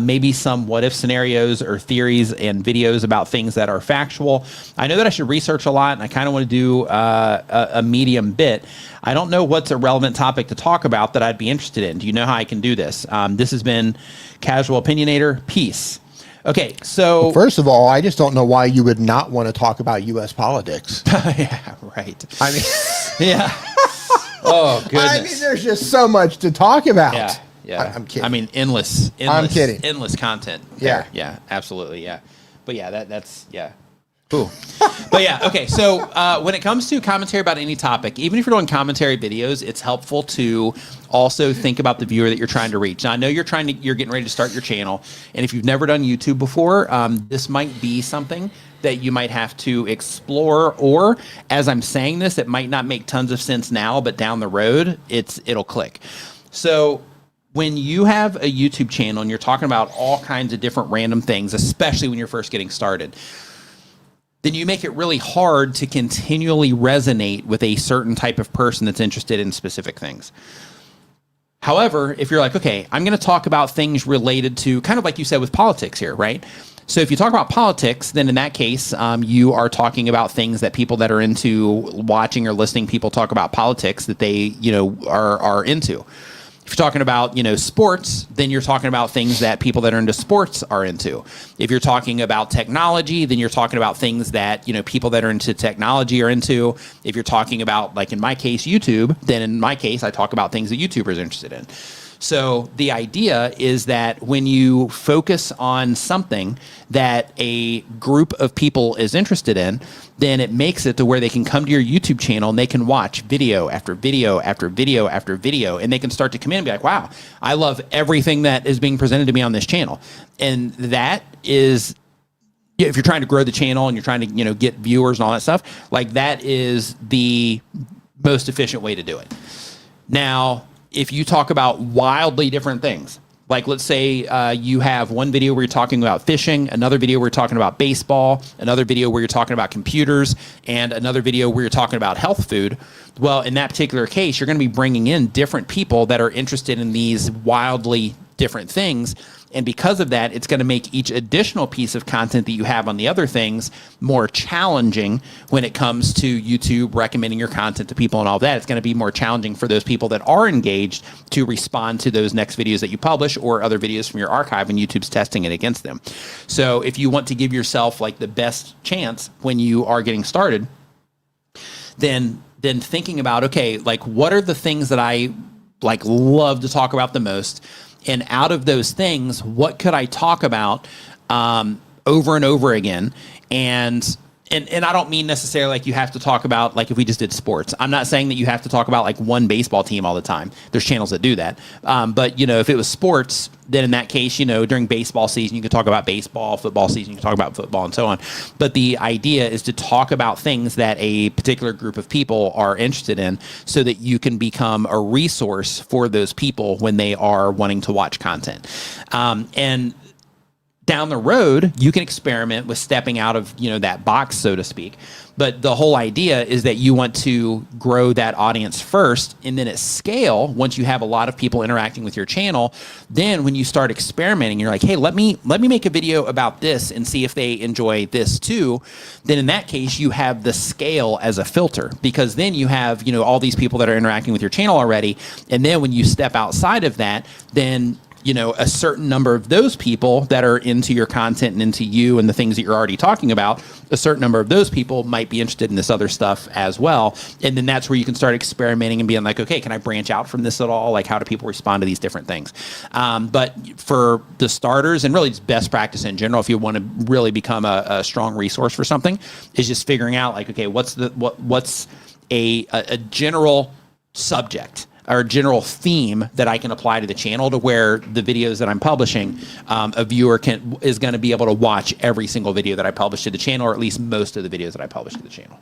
Maybe some what if scenarios or theories and videos about things that are factual. I know that I should research a lot, and I kind of want to do a medium bit. I don't know what's a relevant topic to talk about that I'd be interested in. Do you know how I can do this? This has been Casual Opinionator. Peace. Okay, so... Well, first of all, I just don't know why you would not want to talk about U.S. politics. Yeah, right. I mean... yeah. Oh, goodness. I mean, there's just so much to talk about. Yeah, yeah. I'm kidding. I mean, endless. I'm kidding. Endless content. Yeah. Yeah, absolutely, yeah. But yeah, that's... yeah. Ooh. But yeah, okay. So when it comes to commentary about any topic, even if you're doing commentary videos, it's helpful to also think about the viewer that you're trying to reach. Now, I know you're getting ready to start your channel, and if you've never done YouTube before, this might be something that you might have to explore, or as I'm saying this, it might not make tons of sense now, but down the road, it'll click. So when you have a YouTube channel and you're talking about all kinds of different random things, especially when you're first getting started, then you make it really hard to continually resonate with a certain type of person that's interested in specific things. However, if you're like, okay, I'm going to talk about things related to kind of like you said with politics here, right? So if you talk about politics, then in that case, you are talking about things that people that are into watching or listening people talk about politics that they, are into. If you're talking about, sports, then you're talking about things that people that are into sports are into. If you're talking about technology, then you're talking about things that, people that are into technology are into. If you're talking about, like in my case, YouTube, then in my case, I talk about things that YouTubers are interested in. So the idea is that when you focus on something that a group of people is interested in, then it makes it to where they can come to your YouTube channel and they can watch video after video after video after video, and they can start to come in and be like, wow, I love everything that is being presented to me on this channel. And that is, if you're trying to grow the channel and you're trying to, get viewers and all that stuff, like that is the most efficient way to do it. Now, if you talk about wildly different things, like let's say you have one video where you're talking about fishing, another video where you're talking about baseball, another video where you're talking about computers, and another video where you're talking about health food. Well, in that particular case, you're going to be bringing in different people that are interested in these wildly different things. And because of that, it's going to make each additional piece of content that you have on the other things more challenging when it comes to YouTube recommending your content to people and all that. It's going to be more challenging for those people that are engaged to respond to those next videos that you publish or other videos from your archive, and YouTube's testing it against them. So if you want to give yourself like the best chance when you are getting started, then thinking about, okay, like what are the things that I like love to talk about the most? And out of those things, what could I talk about over and over again? And I don't mean necessarily like you have to talk about, like if we just did sports. I'm not saying that you have to talk about like one baseball team all the time. There's channels that do that. But, if it was sports, then in that case, during baseball season, you could talk about baseball, football season, you can talk about football and so on. But the idea is to talk about things that a particular group of people are interested in so that you can become a resource for those people when they are wanting to watch content. And down the road, you can experiment with stepping out of, that box, so to speak. But the whole idea is that you want to grow that audience first, and then at scale, once you have a lot of people interacting with your channel, then when you start experimenting, you're like, hey, let me make a video about this and see if they enjoy this too. Then in that case, you have the scale as a filter, because then you have, all these people that are interacting with your channel already. And then when you step outside of that, then a certain number of those people that are into your content and into you and the things that you're already talking about, a certain number of those people might be interested in this other stuff as well. And then that's where you can start experimenting and being like, okay, can I branch out from this at all? Like, how do people respond to these different things? But for the starters, and really just best practice in general, if you want to really become a strong resource for something, is just figuring out like, okay, what's a general subject or general theme that I can apply to the channel, to where the videos that I'm publishing, a viewer is going to be able to watch every single video that I publish to the channel, or at least most of the videos that I publish to the channel.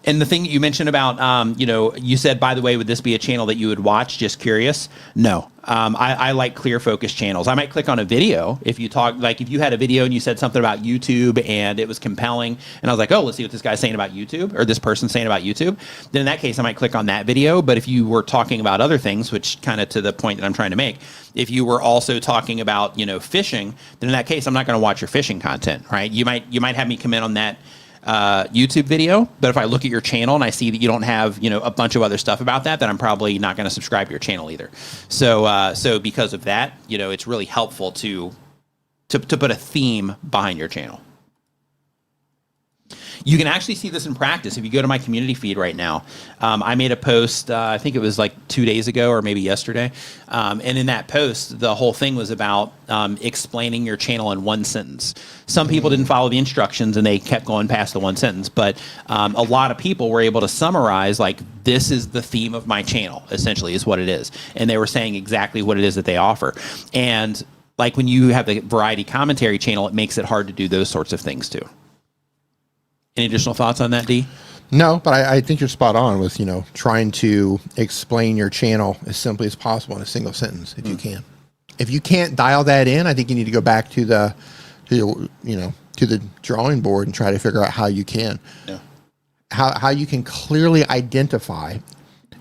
And the thing that you mentioned about, you said, by the way, would this be a channel that you would watch? Just curious. No, I like clear focus channels. I might click on a video if you talk, like if you had a video and you said something about YouTube and it was compelling, and I was like, oh, let's see what this guy's saying about YouTube, or this person's saying about YouTube. Then in that case, I might click on that video. But if you were talking about other things, which kind of to the point that I'm trying to make, if you were also talking about, fishing, then in that case, I'm not going to watch your fishing content, right? You might have me come in on that YouTube video, but if I look at your channel and I see that you don't have, a bunch of other stuff about that, then I'm probably not going to subscribe to your channel either. So because of that, it's really helpful to put a theme behind your channel. You can actually see this in practice. If you go to my community feed right now, I made a post, I think it was like 2 days ago or maybe yesterday. And in that post, the whole thing was about explaining your channel in one sentence. Some people didn't follow the instructions and they kept going past the one sentence, but a lot of people were able to summarize, like, this is the theme of my channel, essentially, is what it is. And they were saying exactly what it is that they offer. And like when you have the variety commentary channel, it makes it hard to do those sorts of things too. Any additional thoughts on that, D? No, but I think you're spot on with, trying to explain your channel as simply as possible in a single sentence, if you can. If you can't dial that in, I think you need to go back to the drawing board and try to figure out how you can. Yeah. How you can clearly identify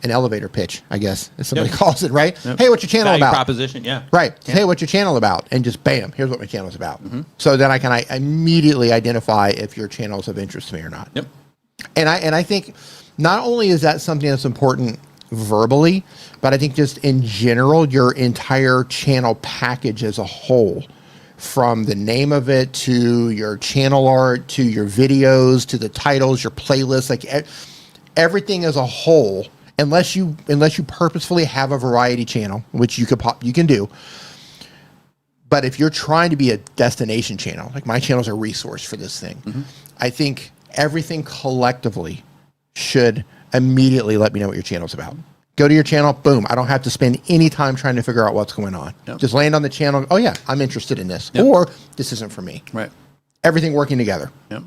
an elevator pitch, I guess, as somebody calls it, right? Hey, what's your channel Value about? Proposition, yeah. Right. Hey, what's your channel about? And just bam, here's what my channel's about. So then I immediately identify if your channel is of interest to me or not. Yep. And I think not only is that something that's important verbally, but I think just in general, your entire channel package as a whole, from the name of it to your channel art to your videos to the titles, your playlists, like everything as a whole, unless you purposefully have a variety channel, which you can do. But if you're trying to be a destination channel, like my channel's a resource for this thing, I think everything collectively should immediately let me know what your channel's about. Go to your channel, boom. I don't have to spend any time trying to figure out what's going on. Yep. Just land on the channel. Oh yeah, I'm interested in this, or this isn't for me. Right. Everything working together. Yep.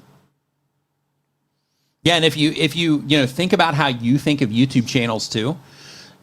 Yeah, and if you think about how you think of YouTube channels too,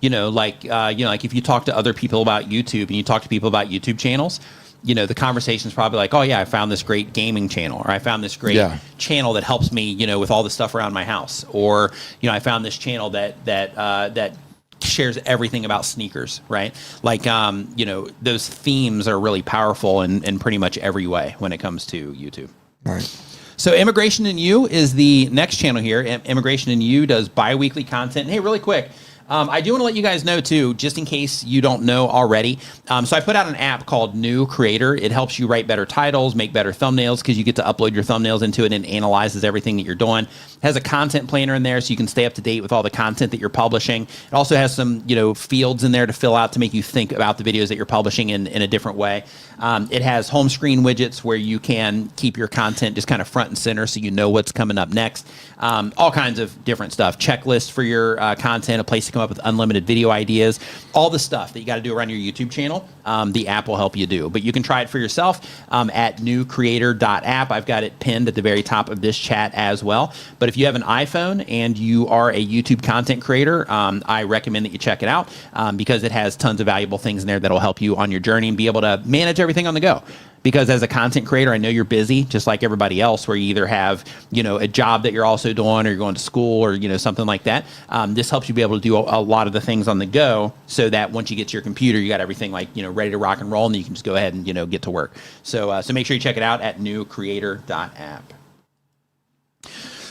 like if you talk to other people about YouTube and you talk to people about YouTube channels, the conversation's probably like, oh yeah, I found this great gaming channel, or I found this great channel that helps me, with all the stuff around my house, or I found this channel that shares everything about sneakers, right? Like, those themes are really powerful in pretty much every way when it comes to YouTube. All right. So Immigration and You is the next channel here. Immigration and You does bi-weekly content. And hey, really quick, I do want to let you guys know too, just in case you don't know already. So I put out an app called New Creator. It helps you write better titles, make better thumbnails, because you get to upload your thumbnails into it and it analyzes everything that you're doing. It has a content planner in there so you can stay up to date with all the content that you're publishing. It also has some, fields in there to fill out to make you think about the videos that you're publishing in a different way. It has home screen widgets where you can keep your content just kind of front and center so you know what's coming up next. All kinds of different stuff. Checklists for your content, a place to come up with unlimited video ideas, all the stuff that you got to do around your YouTube channel. The app will help you do. But you can try it for yourself at newcreator.app. I've got it pinned at the very top of this chat as well. But if you have an iPhone and you are a YouTube content creator, I recommend that you check it out because it has tons of valuable things in there that will help you on your journey and be able to manage everything on the go. Because as a content creator, I know you're busy just like everybody else, where you either have, a job that you're also doing, or you're going to school, or, something like that. This helps you be able to do a lot of the things on the go, so that once you get to your computer, you got everything like, ready to rock and roll, and then you can just go ahead and, get to work. So make sure you check it out at newcreator.app.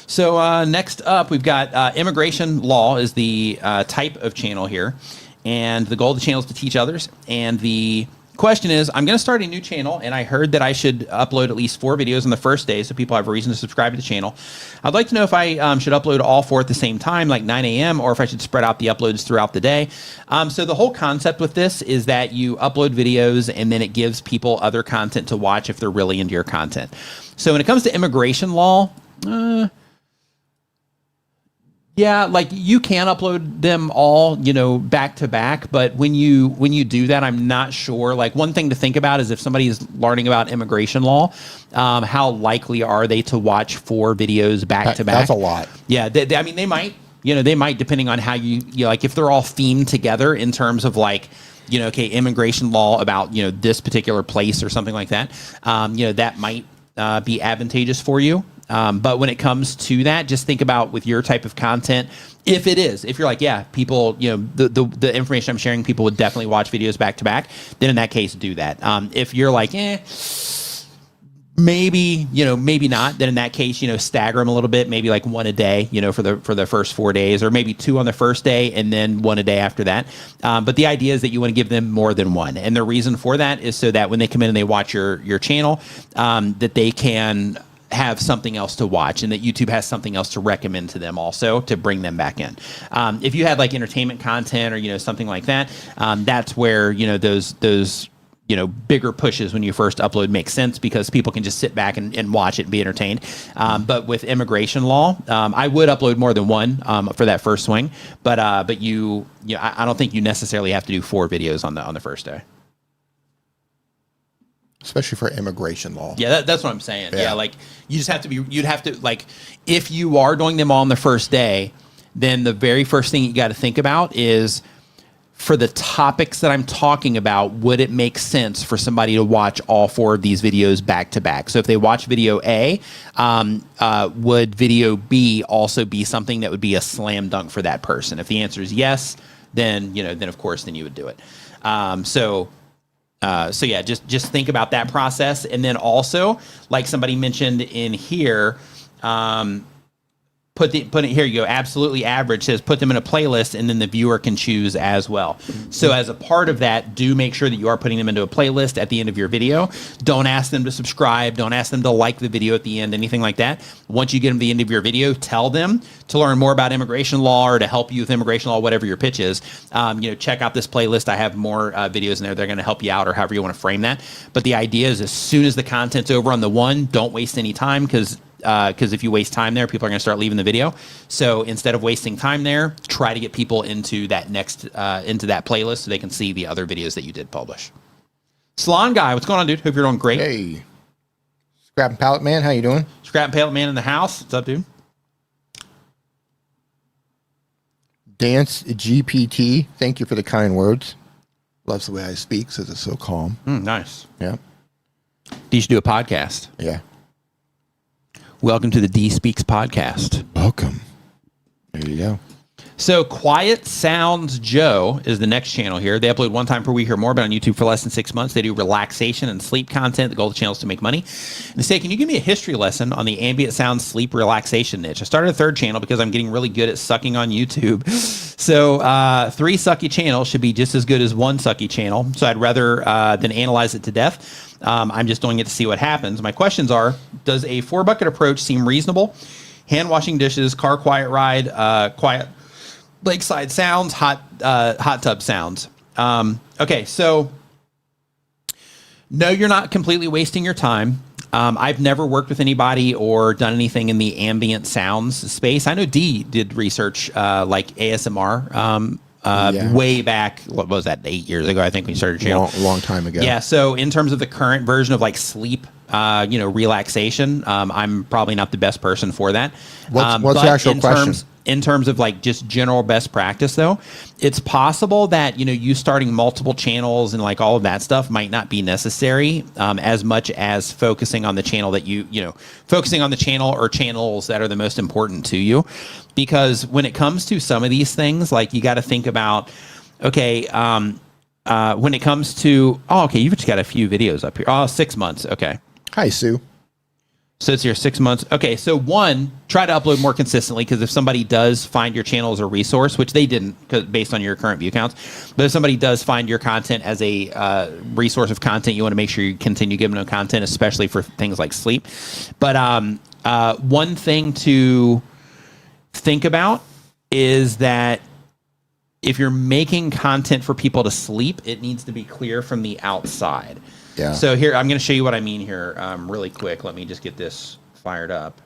So next up, we've got immigration law is the type of channel here. And the goal of the channel is to teach others. And the question is, I'm going to start a new channel, and I heard that I should upload at least 4 videos on the first day so people have a reason to subscribe to the channel. I'd like to know if I should upload all 4 at the same time, like 9 a.m., or if I should spread out the uploads throughout the day. So the whole concept with this is that you upload videos, and then it gives people other content to watch if they're really into your content. So when it comes to immigration law, yeah, like you can upload them all, back to back. But when you do that, I'm not sure. Like, one thing to think about is if somebody is learning about immigration law, how likely are they to watch 4 videos back to back? That's a lot. Yeah, they might. They might, depending on how you like, if they're all themed together in terms of like, immigration law about this particular place or something like that. That might be advantageous for you. But when it comes to that, just think about with your type of content, if you're like, yeah, people, the information I'm sharing, people would definitely watch videos back to back, then in that case, do that. If you're like, maybe not, then in that case, stagger them a little bit, maybe like 1 a day, for the first 4 days, or maybe 2 on the first day and then 1 a day after that. But the idea is that you want to give them more than 1. And the reason for that is so that when they come in and they watch your channel, that they can have something else to watch, and that YouTube has something else to recommend to them also to bring them back in. If you had like entertainment content or, something like that, that's where, those bigger pushes when you first upload make sense, because people can just sit back and watch it and be entertained. But with immigration law, I would upload more than 1 for that first swing, but I don't think you necessarily have to do 4 videos on the first day. Especially for immigration law. Yeah, that's what I'm saying. Yeah, like you just have to you'd have to, like, if you are doing them all on the first day, then the very first thing you got to think about is for the topics that I'm talking about, would it make sense for somebody to watch all 4 of these videos back to back? So if they watch video A, would video B also be something that would be a slam dunk for that person? If the answer is yes, then, then of course, then you would do it. So yeah, just think about that process. And then also, like somebody mentioned in here, put it here you go, absolutely average says put them in a playlist, and then the viewer can choose as well. So as a part of that, do make sure that you are putting them into a playlist at the end of your video. Don't ask them to subscribe. Don't ask them to like the video at the end, anything like that. Once you get them to the end of your video, tell them to learn more about immigration law or to help you with immigration law, whatever your pitch is. Check out this playlist. I have more videos in there. They're going to help you out, or however you want to frame that. But the idea is, as soon as the content's over on the one, don't waste any time, because if you waste time there, people are going to start leaving the video. So instead of wasting time there, try to get people into that next into that playlist so they can see the other videos that you did publish. Salon Guy, what's going on, dude? Hope you're doing great. Hey, Scrap and Pallet Man, how you doing? Scrap and Pallet Man in the house. What's up, dude? Dance GPT, thank you for the kind words. Loves the way I speak, says it's so calm. Nice. Yeah. You should do a podcast. Yeah. Welcome to the D Speaks podcast. Welcome. There you go. So Quiet Sounds Joe is the next channel here. They upload 1 time per week or more, but on YouTube for less than 6 months. They do relaxation and sleep content. The goal of the channel is to make money. And they say, can you give me a history lesson on the ambient sound sleep relaxation niche? I started a 3rd channel because I'm getting really good at sucking on YouTube. So 3 sucky channels should be just as good as 1 sucky channel. So I'd rather than analyze it to death. I'm just doing it to see what happens. My questions are, does a 4-bucket approach seem reasonable? Hand washing dishes, car quiet ride, quiet lakeside sounds, hot tub sounds. Okay, so no, you're not completely wasting your time. I've never worked with anybody or done anything in the ambient sounds space. I know Dee did research like ASMR way back. What was that? 8 years ago, I think we started a channel. Long time ago. Yeah. So in terms of the current version of like sleep, relaxation, I'm probably not the best person for that. What's the actual question? In terms of like just general best practice, though, it's possible that, you starting multiple channels and like all of that stuff might not be necessary as much as focusing on the channel that focusing on the channel or channels that are the most important to you. Because when it comes to some of these things, like you got to think about, okay, when it comes to, you've just got a few videos up here. 6 months. Okay. Hi, Sue. So it's your 6 months. Okay, so 1, try to upload more consistently, because if somebody does find your channel as a resource, which they didn't based on your current view counts, but if somebody does find your content as a resource of content, you want to make sure you continue giving them content, especially for things like sleep. But one thing to think about is that if you're making content for people to sleep, it needs to be clear from the outside. Yeah. So here, I'm going to show you what I mean here really quick. Let me just get this fired up.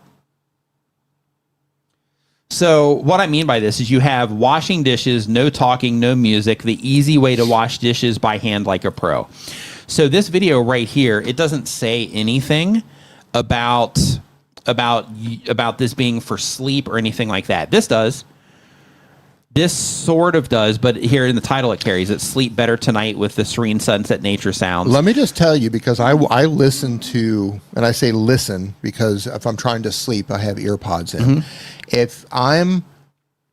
So what I mean by this is you have washing dishes, no talking, no music, the easy way to wash dishes by hand like a pro. So this video right here, it doesn't say anything about this being for sleep or anything like that. This does. This sort of does, but here in the title it carries it, Sleep Better Tonight with the Serene Sunset Nature Sounds. Let me just tell you, because I listen to, and I say listen because if I'm trying to sleep, I have ear pods in. If I'm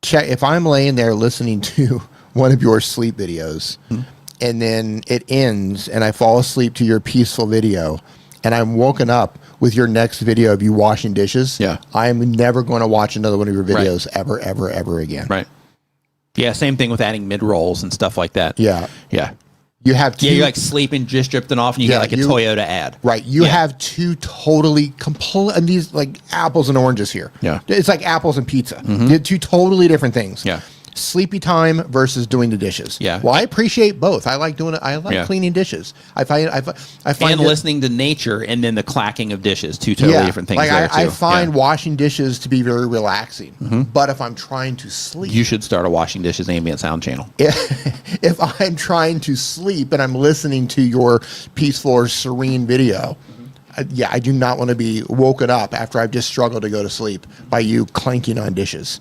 laying there listening to one of your sleep videos and then it ends and I fall asleep to your peaceful video and I'm woken up with your next video of you washing dishes, I'm never going to watch another one of your videos ever, ever, ever again. Right. Yeah, same thing with adding mid-rolls and stuff like that. Yeah. Yeah. You have you're like sleeping, just drifting off, and you get like a Toyota ad. Right. You have 2 totally complete, and these like apples and oranges here. Yeah. It's like apples and pizza. 2 totally different things. Yeah. Sleepy time versus doing the dishes. Yeah. Well, I appreciate both. I like doing it. I like cleaning dishes. I find and listening to nature, and then the clacking of dishes, 2 totally different things. Like there I find washing dishes to be very relaxing. But if I'm trying to sleep, you should start a washing dishes ambient sound channel. If I'm trying to sleep and I'm listening to your peaceful or serene video, I do not want to be woken up after I've just struggled to go to sleep by you clanking on dishes.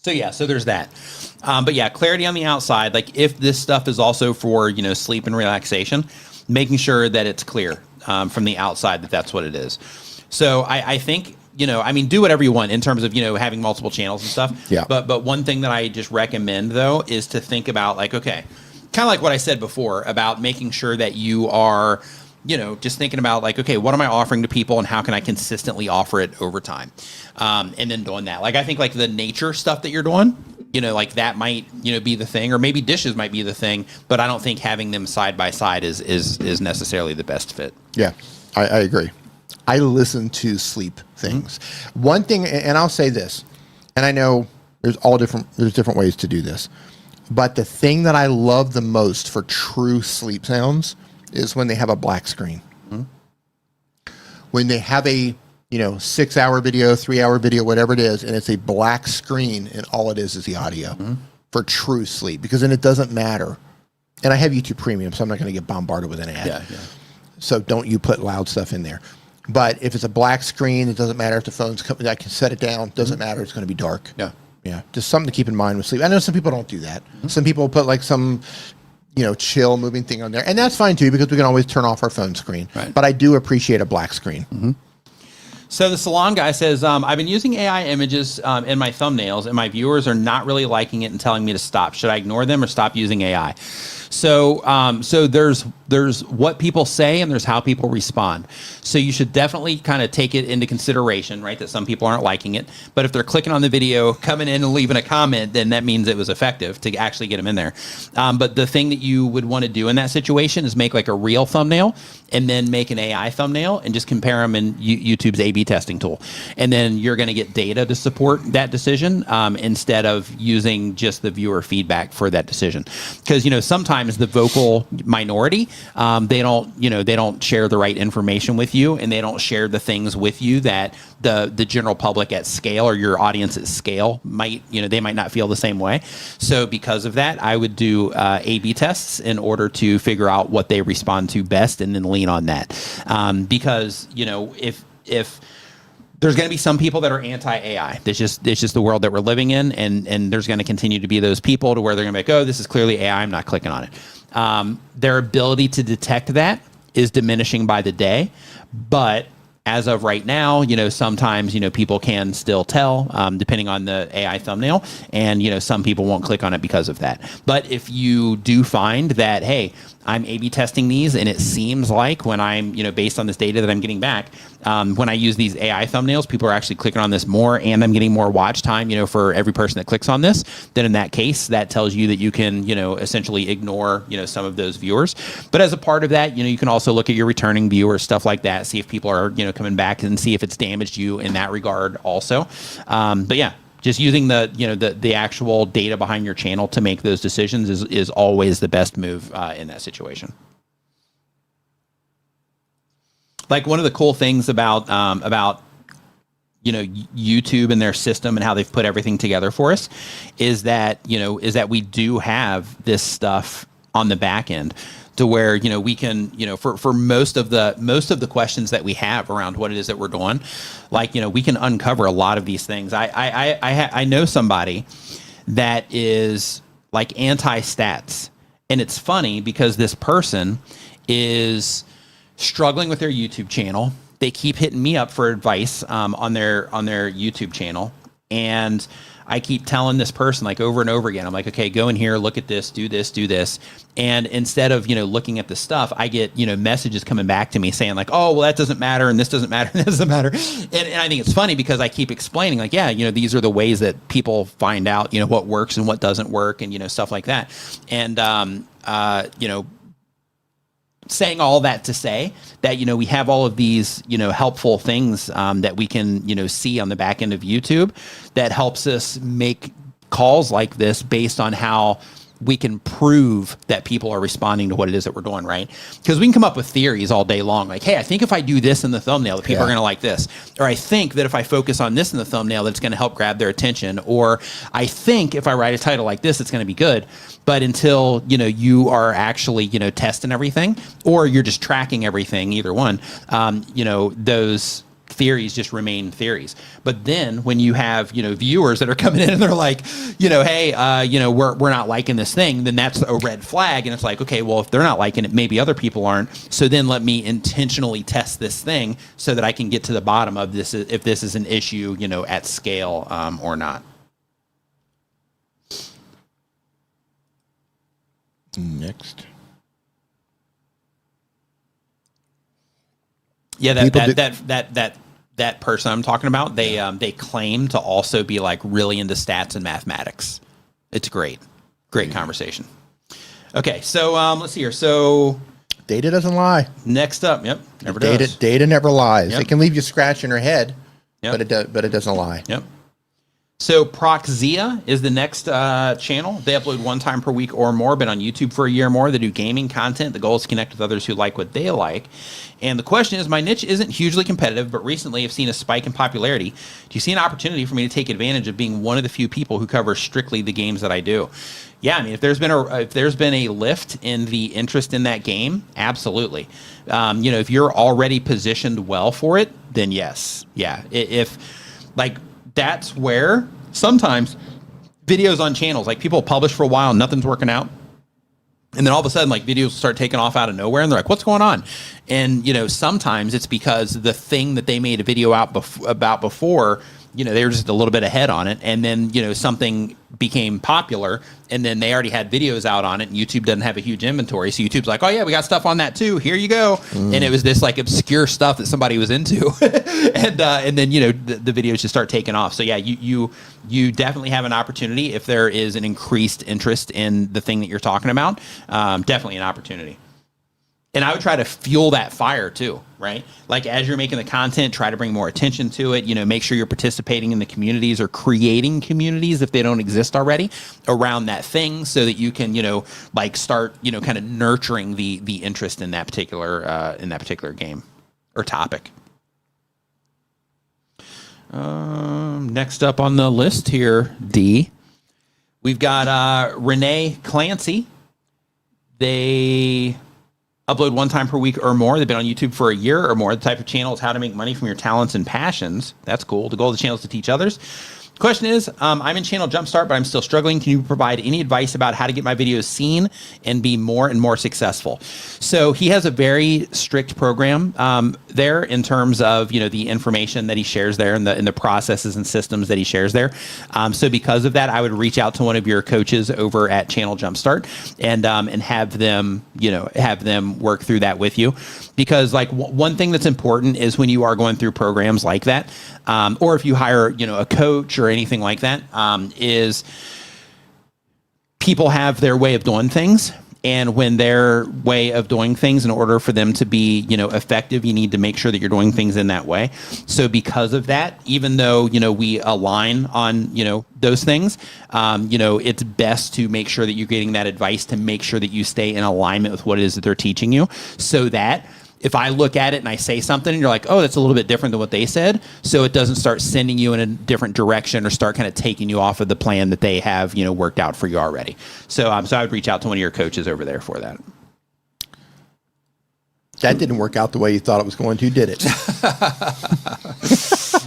So there's that. But yeah, clarity on the outside. Like if this stuff is also for, sleep and relaxation, making sure that it's clear from the outside that that's what it is. So I think, do whatever you want in terms of, having multiple channels and stuff. Yeah. But one thing that I just recommend though, is to think about like, okay, kind of like what I said before about making sure that you are, just thinking about like, okay, what am I offering to people and how can I consistently offer it over time? And then doing that. Like, I think like the nature stuff that you're doing, like that might, be the thing, or maybe dishes might be the thing, but I don't think having them side by side is necessarily the best fit. Yeah, I agree. I listen to sleep things. Mm-hmm. One thing, and I'll say this, and I know there's different ways to do this, but the thing that I love the most for true sleep sounds is when they have a black screen. Mm-hmm. When they have a 6-hour video, 3-hour video, whatever it is, and it's a black screen, and all it is the audio for true sleep, because then it doesn't matter. And I have YouTube Premium, so I'm not going to get bombarded with an ad. Yeah. So don't you put loud stuff in there. But if it's a black screen, it doesn't matter if the phone's coming. I can set it down. Doesn't matter. It's going to be dark. Yeah. Just something to keep in mind with sleep. I know some people don't do that. Mm-hmm. Some people put like some chill moving thing on there, and that's fine too, because we can always turn off our phone screen. Right. But I do appreciate a black screen. Mm-hmm. So the salon guy says, I've been using AI images in my thumbnails, and my viewers are not really liking it and telling me to stop. Should I ignore them or stop using AI? So there's what people say and there's how people respond. So you should definitely kind of take it into consideration, right? That some people aren't liking it, but if they're clicking on the video, coming in and leaving a comment, then that means it was effective to actually get them in there. But the thing that you would want to do in that situation is make like a real thumbnail and then make an AI thumbnail and just compare them in YouTube's A/B testing tool. And then you're going to get data to support that decision instead of using just the viewer feedback for that decision. Because, sometimes the vocal minority, they don't share the right information with you, and they don't share the things with you that the general public at scale or your audience at scale might, they might not feel the same way. So because of that, I would do A/B tests in order to figure out what they respond to best and then lean on that. Because, if there's going to be some people that are anti-AI. It's just the world that we're living in, and there's going to continue to be those people to where they're going to be like, oh, this is clearly AI, I'm not clicking on it. Their ability to detect that is diminishing by the day, but as of right now, sometimes, people can still tell, depending on the AI thumbnail, and, some people won't click on it because of that. But if you do find that, hey, I'm A/B testing these, and it seems like when I'm, based on this data that I'm getting back, when I use these AI thumbnails, people are actually clicking on this more, and I'm getting more watch time, for every person that clicks on this, then in that case, that tells you that you can, essentially ignore, some of those viewers. But as a part of that, you can also look at your returning viewers, stuff like that, see if people are, coming back, and see if it's damaged you in that regard also. But yeah. Just using the actual data behind your channel to make those decisions is always the best move in that situation. Like one of the cool things about YouTube and their system and how they've put everything together for us is that we do have this stuff on the back end, to where we can for most of the questions that we have around what it is that we're doing, like we can uncover a lot of these things. I know somebody that is like anti-stats, and it's funny because this person is struggling with their YouTube channel. They keep hitting me up for advice on their YouTube channel, and I keep telling this person like over and over again, I'm like, okay, go in here, look at this, do this, do this. And instead of, looking at the stuff, I get, messages coming back to me saying like, oh, well, that doesn't matter. And this doesn't matter. And this doesn't matter. And I think it's funny because I keep explaining like, yeah, these are the ways that people find out, what works and what doesn't work and, stuff like that. And, saying all that to say that, we have all of these, helpful things that we can, see on the back end of YouTube that helps us make calls like this based on how we can prove that people are responding to what it is that we're doing, right? Because we can come up with theories all day long. Like, hey, I think if I do this in the thumbnail, that people are going to like this. Or I think that if I focus on this in the thumbnail, that it's going to help grab their attention. Or I think if I write a title like this, it's going to be good. But until, you are actually, testing everything, or you're just tracking everything, either one, those theories just remain theories. But then when you have, viewers that are coming in and they're like, hey, we're not liking this thing, then that's a red flag. And it's like, okay, well, if they're not liking it, maybe other people aren't. So then let me intentionally test this thing so that I can get to the bottom of this, if this is an issue, at scale or not. Next. Yeah, that person I'm talking about, they claim to also be like really into stats and mathematics. It's great conversation. Okay, so let's see here. So data doesn't lie. Next up, never does. Data never lies. Yep. It can leave you scratching your head, yep. but it doesn't lie. Yep. So Proxia is the next channel. They upload 1 time per week or more, been on YouTube for a year or more. They do gaming content. The goal is to connect with others who like what they like. And the question is, my niche isn't hugely competitive, but recently I've seen a spike in popularity. Do you see an opportunity for me to take advantage of being one of the few people who cover strictly the games that I do? Yeah, I mean, if there's been a lift in the interest in that game, absolutely. If you're already positioned well for it, then yes. Yeah. That's where sometimes videos on channels, like people publish for a while and nothing's working out. And then all of a sudden, like videos start taking off out of nowhere and they're like, what's going on? And, sometimes it's because the thing that they made a video about before, they were just a little bit ahead on it. And then, something became popular and then they already had videos out on it and YouTube doesn't have a huge inventory. So YouTube's like, oh yeah, we got stuff on that too. Here you go. And it was this like obscure stuff that somebody was into. and then, the videos just start taking off. So yeah, you definitely have an opportunity if there is an increased interest in the thing that you're talking about. Definitely an opportunity. And I would try to fuel that fire too, right? Like as you're making the content, try to bring more attention to it. Make sure you're participating in the communities or creating communities if they don't exist already around that thing, so that you can, start, kind of nurturing the interest in that particular game or topic. Next up on the list here, D, we've got Renee Clancy. They upload 1 time per week or more. They've been on YouTube for a year or more. The type of channel is how to make money from your talents and passions. That's cool. The goal of the channel is to teach others. Question is, I'm in channel JumpStart, but I'm still struggling. Can you provide any advice about how to get my videos seen and be more and more successful? So he has a very strict program there in terms of, the information that he shares there and the processes and systems that he shares there. So because of that, I would reach out to one of your coaches over at channel JumpStart and have them work through that with you. Because like one thing that's important is when you are going through programs like that, or if you hire, a coach or anything like that, is people have their way of doing things. And when their way of doing things, in order for them to be, effective, you need to make sure that you're doing things in that way. So because of that, even though, we align on, those things, it's best to make sure that you're getting that advice to make sure that you stay in alignment with what it is that they're teaching you, so that if I look at it and I say something and you're like, oh, that's a little bit different than what they said, so it doesn't start sending you in a different direction or start kind of taking you off of the plan that they have, worked out for you already. So I would reach out to one of your coaches over there for that. That didn't work out the way you thought it was going to, did it?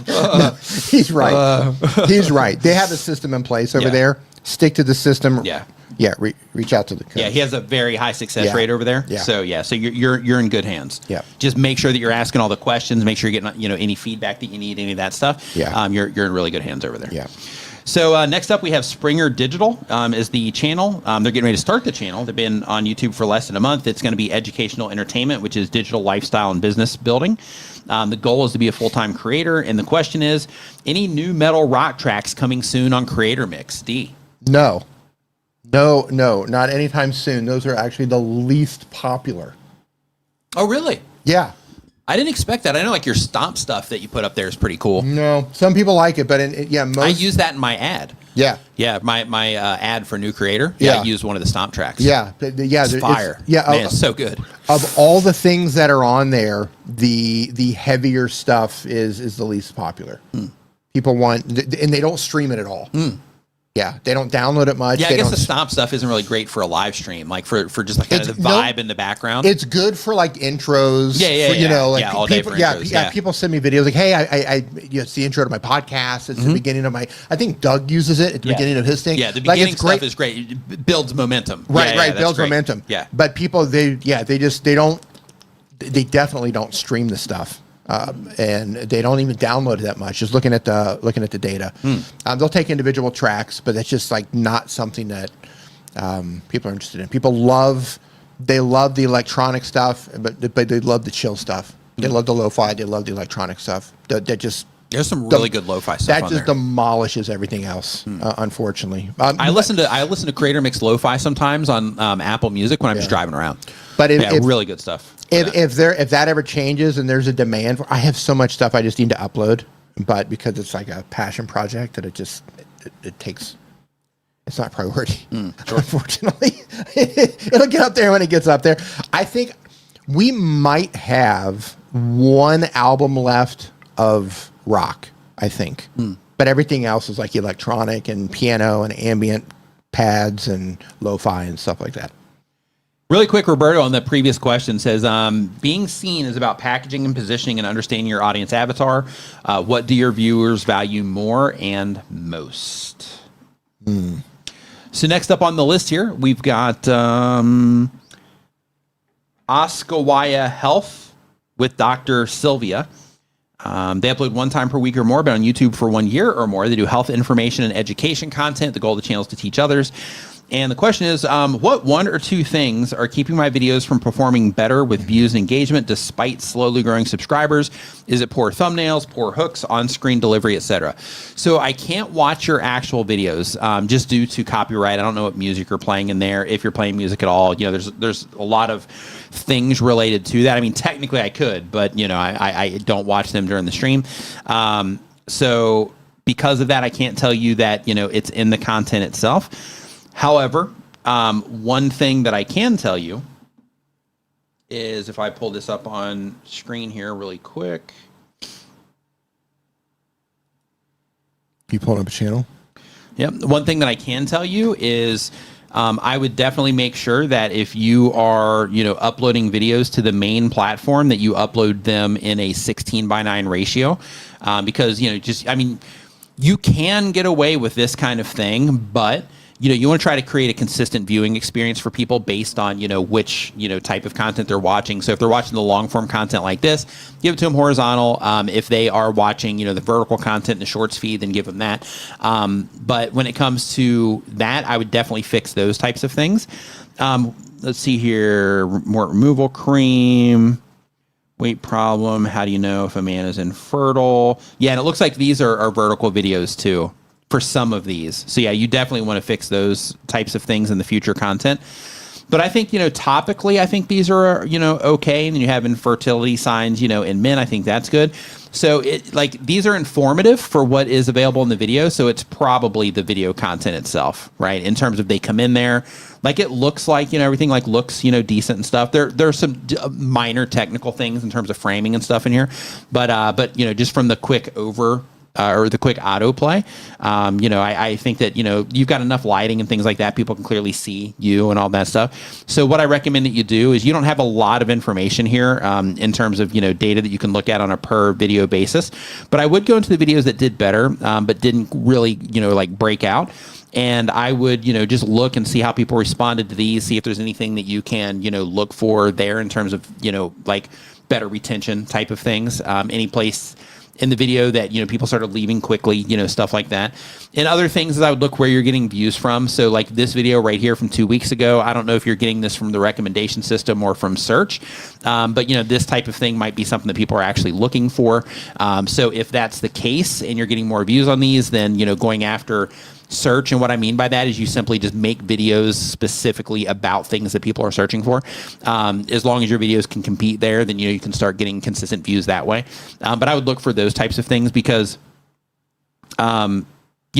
No, he's right. He's right. They have a system in place over there. Stick to the system. Yeah. Yeah, reach out to the coach. Yeah, he has a very high success rate over there. Yeah. So you're in good hands. Yeah. Just make sure that you're asking all the questions. Make sure you're getting any feedback that you need, any of that stuff. Yeah. You're in really good hands over there. Yeah. So next up, we have Springer Digital is the channel. They're getting ready to start the channel. They've been on YouTube for less than a month. It's going to be educational entertainment, which is digital lifestyle and business building. The goal is to be a full-time creator. And the question is, any new metal rock tracks coming soon on Creator Mix? D. No, not anytime soon. Those are actually the least popular. Oh, really? Yeah. I didn't expect that. I know like your stomp stuff that you put up there is pretty cool. No, some people like it, but most... I use that in my ad. Yeah. Yeah, my ad for new creator. Yeah. I use one of the stomp tracks. Yeah. It's fire. Man, it's so good. Of all the things that are on there, the heavier stuff is the least popular. People want, and they don't stream it at all. Yeah, they don't download it much. Yeah, I guess the stomp stuff isn't really great for a live stream, like for just like kind of the vibe in the background. It's good for like intros. You know, like all day people, for intros. Yeah, people send me videos like, hey, it's the intro to my podcast. It's the beginning of my. I think Doug uses it at the beginning of his thing. Yeah, the beginning stuff is great. It builds momentum. Right, builds momentum. Yeah, but people, they definitely don't stream the stuff. And they don't even download it that much. Just looking at the data, they'll take individual tracks, but that's just like not something that people are interested in. People love the electronic stuff, but they love the chill stuff. They love the lo-fi. They love the electronic stuff. There's some really good lo-fi stuff. That just demolishes everything else. Unfortunately, I listen to Creator Mix lo-fi sometimes on Apple Music when I'm just driving around. But if really good stuff. If that ever changes and there's a demand I have so much stuff I just need to upload, but because it's like a passion project that it takes, it's not priority. Sure. Unfortunately, it'll get up there when it gets up there. I think we might have one album left of rock, I think, but everything else is like electronic and piano and ambient pads and lo-fi and stuff like that. Really quick, Roberto, on the previous question says, being seen is about packaging and positioning and understanding your audience avatar. What do your viewers value more and most? So next up on the list here, we've got AskAwayHealth with Dr. Sylvia. They upload one time per week or more, but on YouTube for 1 year or more. They do health information and education content. The goal of the channel is to teach others. And the question is, what one or two things are keeping my videos from performing better with views and engagement despite slowly growing subscribers? Is it poor thumbnails, poor hooks, on-screen delivery, etc.? So I can't watch your actual videos just due to copyright. I don't know what music you're playing in there. If you're playing music at all, you know, there's a lot of things related to that. I mean, technically I could, but you know, I don't watch them during the stream. So because of that, I can't tell you that, you know, it's in the content itself. However, one thing that I can tell you is if I pull this up on screen here really quick. You pulling up a channel? Yep. One thing that I can tell you is I would definitely make sure that if you are, you know, uploading videos to the main platform, that you upload them in a 16:9 ratio, because, you know, just, I mean, you can get away with this kind of thing, but you know, you want to try to create a consistent viewing experience for people based on, you know, which, you know, type of content they're watching. So if they're watching the long form content like this, give it to them horizontal. If they are watching, you know, the vertical content in the shorts feed, then give them that. But when it comes to that, I would definitely fix those types of things. Let's see here. More removal cream. Weight problem. How do you know if a man is infertile? Yeah, and it looks like these are vertical videos too. For some of these. So yeah, you definitely want to fix those types of things in the future content. But I think, you know, topically, I think these are, you know, okay. And then you have infertility signs, you know, in men. I think that's good. So these are informative for what is available in the video. So it's probably the video content itself, right? In terms of they come in there, like it looks like, you know, everything like looks, you know, decent and stuff. There's some minor technical things in terms of framing and stuff in here. But you know, just from the quick or the quick autoplay, you know, I think that, you know, you've got enough lighting and things like that. People can clearly see you and all that stuff. So what I recommend that you do is you don't have a lot of information here in terms of, you know, data that you can look at on a per video basis. But I would go into the videos that did better, but didn't really, you know, like break out. And I would, you know, just look and see how people responded to these, see if there's anything that you can, you know, look for there in terms of, you know, like better retention type of things. Any place in the video that, you know, people started leaving quickly, you know, stuff like that. And other things is I would look where you're getting views from. So like this video right here from 2 weeks ago, I don't know if you're getting this from the recommendation system or from search, but, you know, this type of thing might be something that people are actually looking for. So if that's the case and you're getting more views on these, then, you know, going after search. And what I mean by that is you simply just make videos specifically about things that people are searching for. As long as your videos can compete there, then, you know, you can start getting consistent views that way. But I would look for those types of things because, you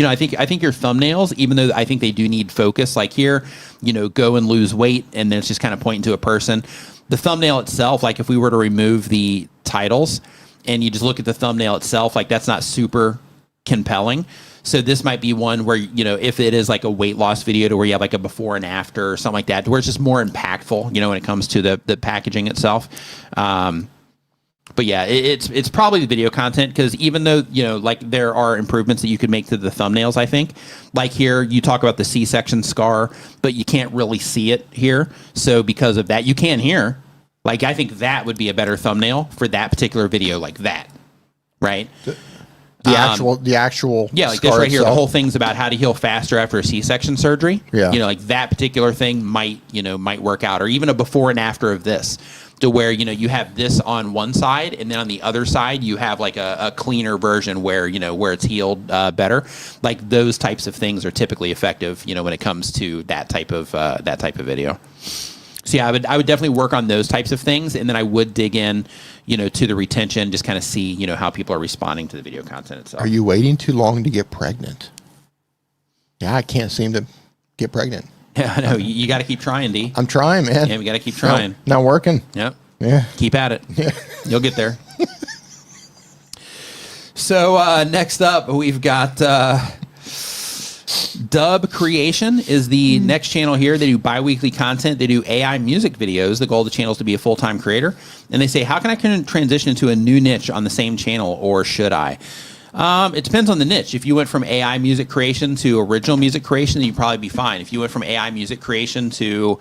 know, I think your thumbnails, even though I think they do need focus, like here, you know, go and lose weight, and then it's just kind of pointing to a person. The thumbnail itself, like if we were to remove the titles and you just look at the thumbnail itself, like that's not super compelling. So this might be one where, if it is like a weight loss video to where you have like a before and after or something like that, to where it's just more impactful, when it comes to the packaging itself. But yeah, it's probably the video content, because even though, like there are improvements that you could make to the thumbnails, I think. Like here, you talk about the C-section scar, but you can't really see it here. So because of that, you can here. Like, I think that would be a better thumbnail for that particular video, like that, right? The actual yeah, like this right here. The whole thing's about how to heal faster after a C-section surgery. Yeah, like that particular thing might work out, or even a before and after of this, to where you have this on one side, and then on the other side you have like a cleaner version where where it's healed better. Like those types of things are typically effective, when it comes to that type of video. So yeah, I would definitely work on those types of things, and then I would dig in, to the retention, just kind of see, how people are responding to the video content itself. Are you waiting too long to get pregnant? Yeah, I can't seem to get pregnant. Yeah, I know. You got to keep trying, D. I'm trying, man. Yeah, we got to keep trying. Not working. Yep. Yeah. Keep at it. Yeah. You'll get there. So next up, we've got Dub Creation is the next channel here. They do bi-weekly content. They do AI music videos. The goal of the channel is to be a full-time creator. And they say, how can I transition into a new niche on the same channel, or should I? It depends on the niche. If you went from AI music creation to original music creation, then you'd probably be fine. If you went from AI music creation to,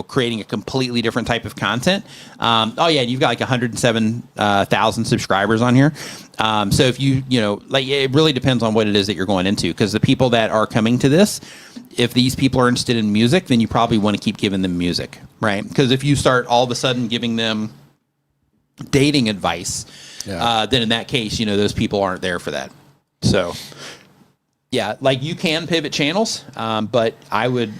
creating a completely different type of content, you've got like 107,000 subscribers on here. So if it really depends on what it is that you're going into, because the people that are coming to this, if these people are interested in music, then you probably want to keep giving them music, right? Because if you start all of a sudden giving them dating advice, then in that case, those people aren't there for that. So, yeah, like you can pivot channels, but I would,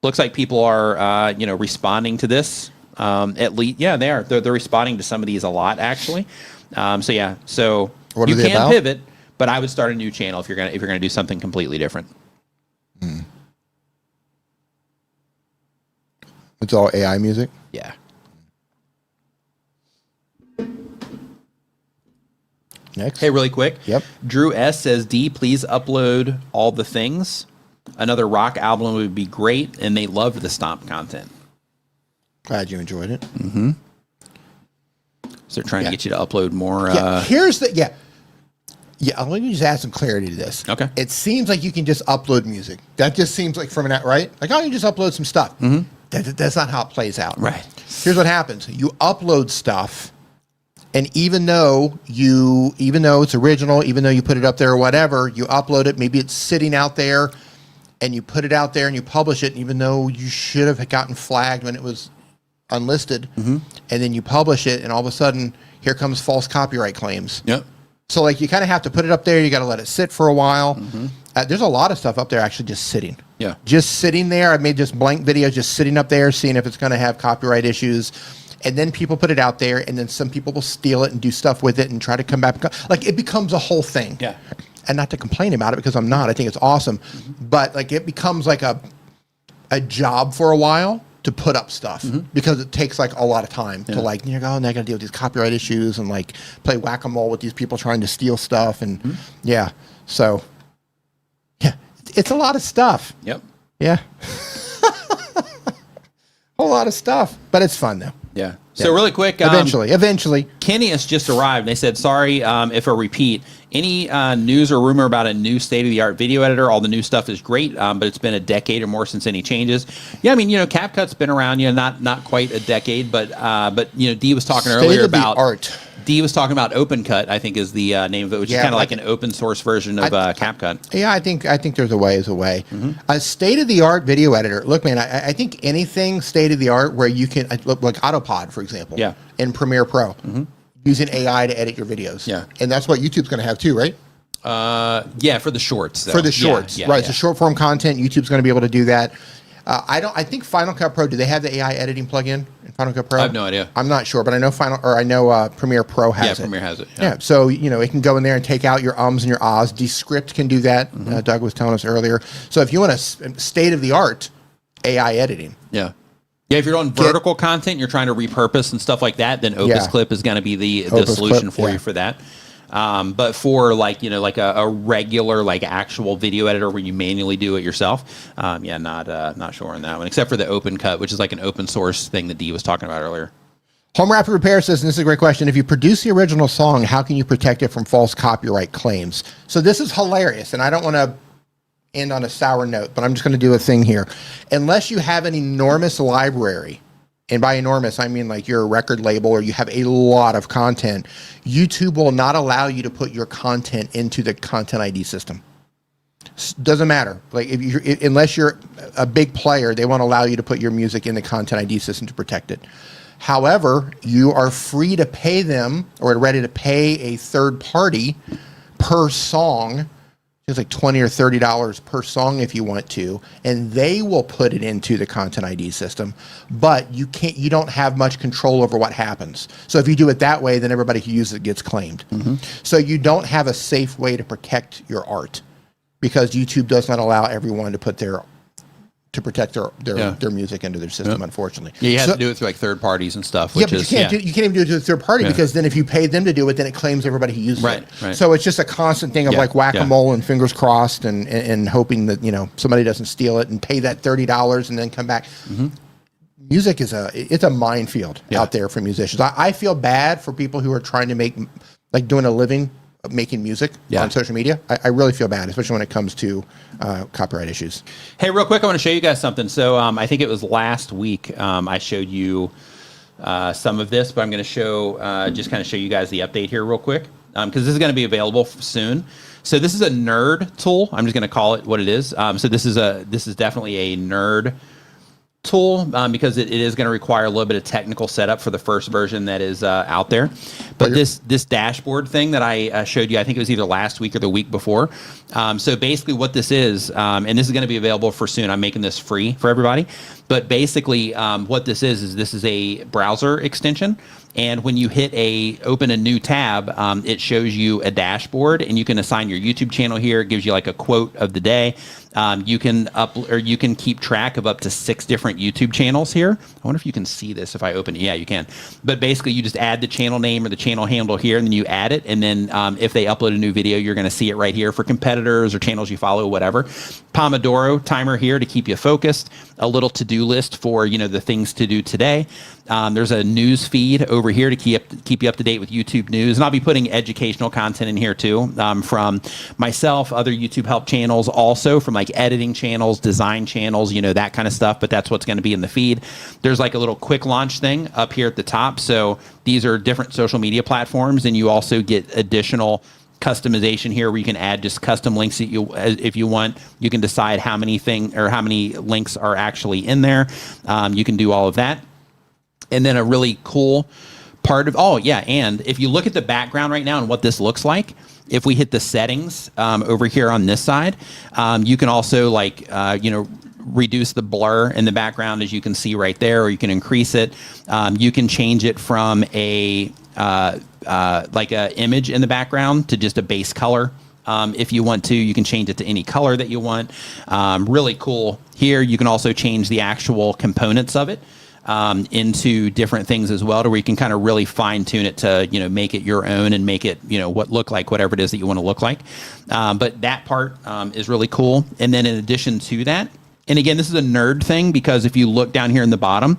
looks like people are, responding to this. At least, yeah, they are. They're responding to some of these a lot, actually. So yeah, so what you can about? Pivot, but I would start a new channel if you're gonna do something completely different. It's all AI music. Yeah. Next. Hey, really quick. Yep. Drew S says, D, please upload all the things. Another rock album would be great, and they loved the Stomp content. Glad you enjoyed it. Mm-hmm. So they're trying to get you to upload more. Here's the let me just add some clarity to this. Okay. It seems like you can just upload music. That just seems like from right? Like, you just upload some stuff. Mm-hmm. That's not how it plays out. Right. Here's what happens. You upload stuff, and even though it's original, even though you put it up there or whatever, you upload it, maybe it's sitting out there, and you put it out there and you publish it, and even though you should have gotten flagged when it was unlisted, and then you publish it, and all of a sudden, here comes false copyright claims. Yep. So, like, you kind of have to put it up there. You got to let it sit for a while. There's a lot of stuff up there actually just sitting. Yeah. Just sitting there. I made just blank videos just sitting up there, seeing if it's going to have copyright issues. And then people put it out there, and then some people will steal it and do stuff with it and try to come back. Like, it becomes a whole thing. Yeah. And not to complain about it, because I'm not. I think it's awesome. But, like, it becomes like a job for a while to put up stuff, because it takes like a lot of time to like, and I got to deal with these copyright issues and like play whack-a-mole with these people trying to steal stuff. And so it's a lot of stuff. Yep. Yeah. Whole lot of stuff, but it's fun though. Yeah. So really quick. Eventually. Kenny has just arrived. They said, sorry if a repeat. Any news or rumor about a new state-of-the-art video editor? All the new stuff is great, but it's been a decade or more since any changes. Yeah, I mean, CapCut's been around, not quite a decade, but Dee was talking earlier about art. Dee was talking about OpenCut, I think is the name of it, which is kind of like an open source version of CapCut. Yeah, I think there's a way is a way. A state-of-the-art video editor. Look, man, I think anything state-of-the-art where you can, like Autopod, for example, in Premiere Pro, using AI to edit your videos. Yeah. And that's what YouTube's going to have too, right? Yeah, for the shorts. Though. For the shorts, right. So short-form content, YouTube's going to be able to do that. I think Final Cut Pro, do they have the AI editing plugin in Final Cut Pro? I have no idea. I'm not sure, but I know Premiere Pro has it. Yeah, Premiere has it. Yeah, so, it can go in there and take out your ums and your ahs. Descript can do that. Doug was telling us earlier. So if you want a state-of-the-art AI editing. Yeah. Yeah, if you're on vertical content, you're trying to repurpose and stuff like that, then Opus Clip is going to be the solution for you for that. But for like, like a regular, like actual video editor where you manually do it yourself, not sure on that one, except for the Open Cut, which is like an open source thing that Dee was talking about earlier. Home Rapid Repair says, and this is a great question, if you produce the original song, how can you protect it from false copyright claims? So this is hilarious, and I don't want to end on a sour note, but I'm just going to do a thing here. Unless you have an enormous library, and by enormous, I mean like you're a record label or you have a lot of content, YouTube will not allow you to put your content into the Content ID system. Doesn't matter. Like unless you're a big player, they won't allow you to put your music in the Content ID system to protect it. However, you are free to pay them or ready to pay a third party per song. It's like $20 or $30 per song if you want to, and they will put it into the Content ID system. But you don't have much control over what happens. So if you do it that way, then everybody who uses it gets claimed. Mm-hmm. So you don't have a safe way to protect your art because YouTube does not allow everyone to put to protect their music into their system, unfortunately. Yeah, you have to do it through like third parties and stuff. Which you can't even do it to a third party because then if you pay them to do it, then it claims everybody who uses it. Right. So it's just a constant thing of like whack-a-mole and fingers crossed and hoping that somebody doesn't steal it and pay that $30 and then come back. Mm-hmm. Music is a minefield out there for musicians. I feel bad for people who are trying to doing a living making music on social media. I really feel bad, especially when it comes to copyright issues. Hey, real quick, I want to show you guys something. So I think it was last week I showed you some of this, but I'm going to show you guys the update here real quick because this is going to be available soon. So this is a nerd tool. I'm just going to call it what it is. So this is definitely a nerd tool because it is going to require a little bit of technical setup for the first version that is out there. But this dashboard thing that I showed you, I think it was either last week or the week before. So basically what this is, and this is going to be available for soon. I'm making this free for everybody. But basically what this is a browser extension. And when you open a new tab, it shows you a dashboard, and you can assign your YouTube channel here. It gives you like a quote of the day. You can keep track of up to 6 different YouTube channels here. I wonder if you can see this if I open it. Yeah, you can. But basically, you just add the channel name or the channel handle here, and then you add it. And then if they upload a new video, you're going to see it right here for competitors or channels you follow, whatever. Pomodoro timer here to keep you focused. A little to-do list for the things to do today. There's a news feed over here to keep you up to date with YouTube news, and I'll be putting educational content in here too from myself, other YouTube help channels, also from like editing channels, design channels, that kind of stuff. But that's what's going to be in the feed. There's like a little quick launch thing up here at the top. So these are different social media platforms, and you also get additional customization here where you can add just custom links that if you want. You can decide how many links are actually in there. You can do all of that. And then a really cool part of, and if you look at the background right now and what this looks like, if we hit the settings over here on this side, you can also reduce the blur in the background, as you can see right there, or you can increase it. You can change it from a image in the background to just a base color. If you want to, you can change it to any color that you want. Really cool. Here, you can also change the actual components of it into different things as well, to where you can kind of really fine tune it to, make it your own and make it, look like whatever it is that you want to look like. But that part is really cool. And then in addition to that, and again, this is a nerd thing because if you look down here in the bottom,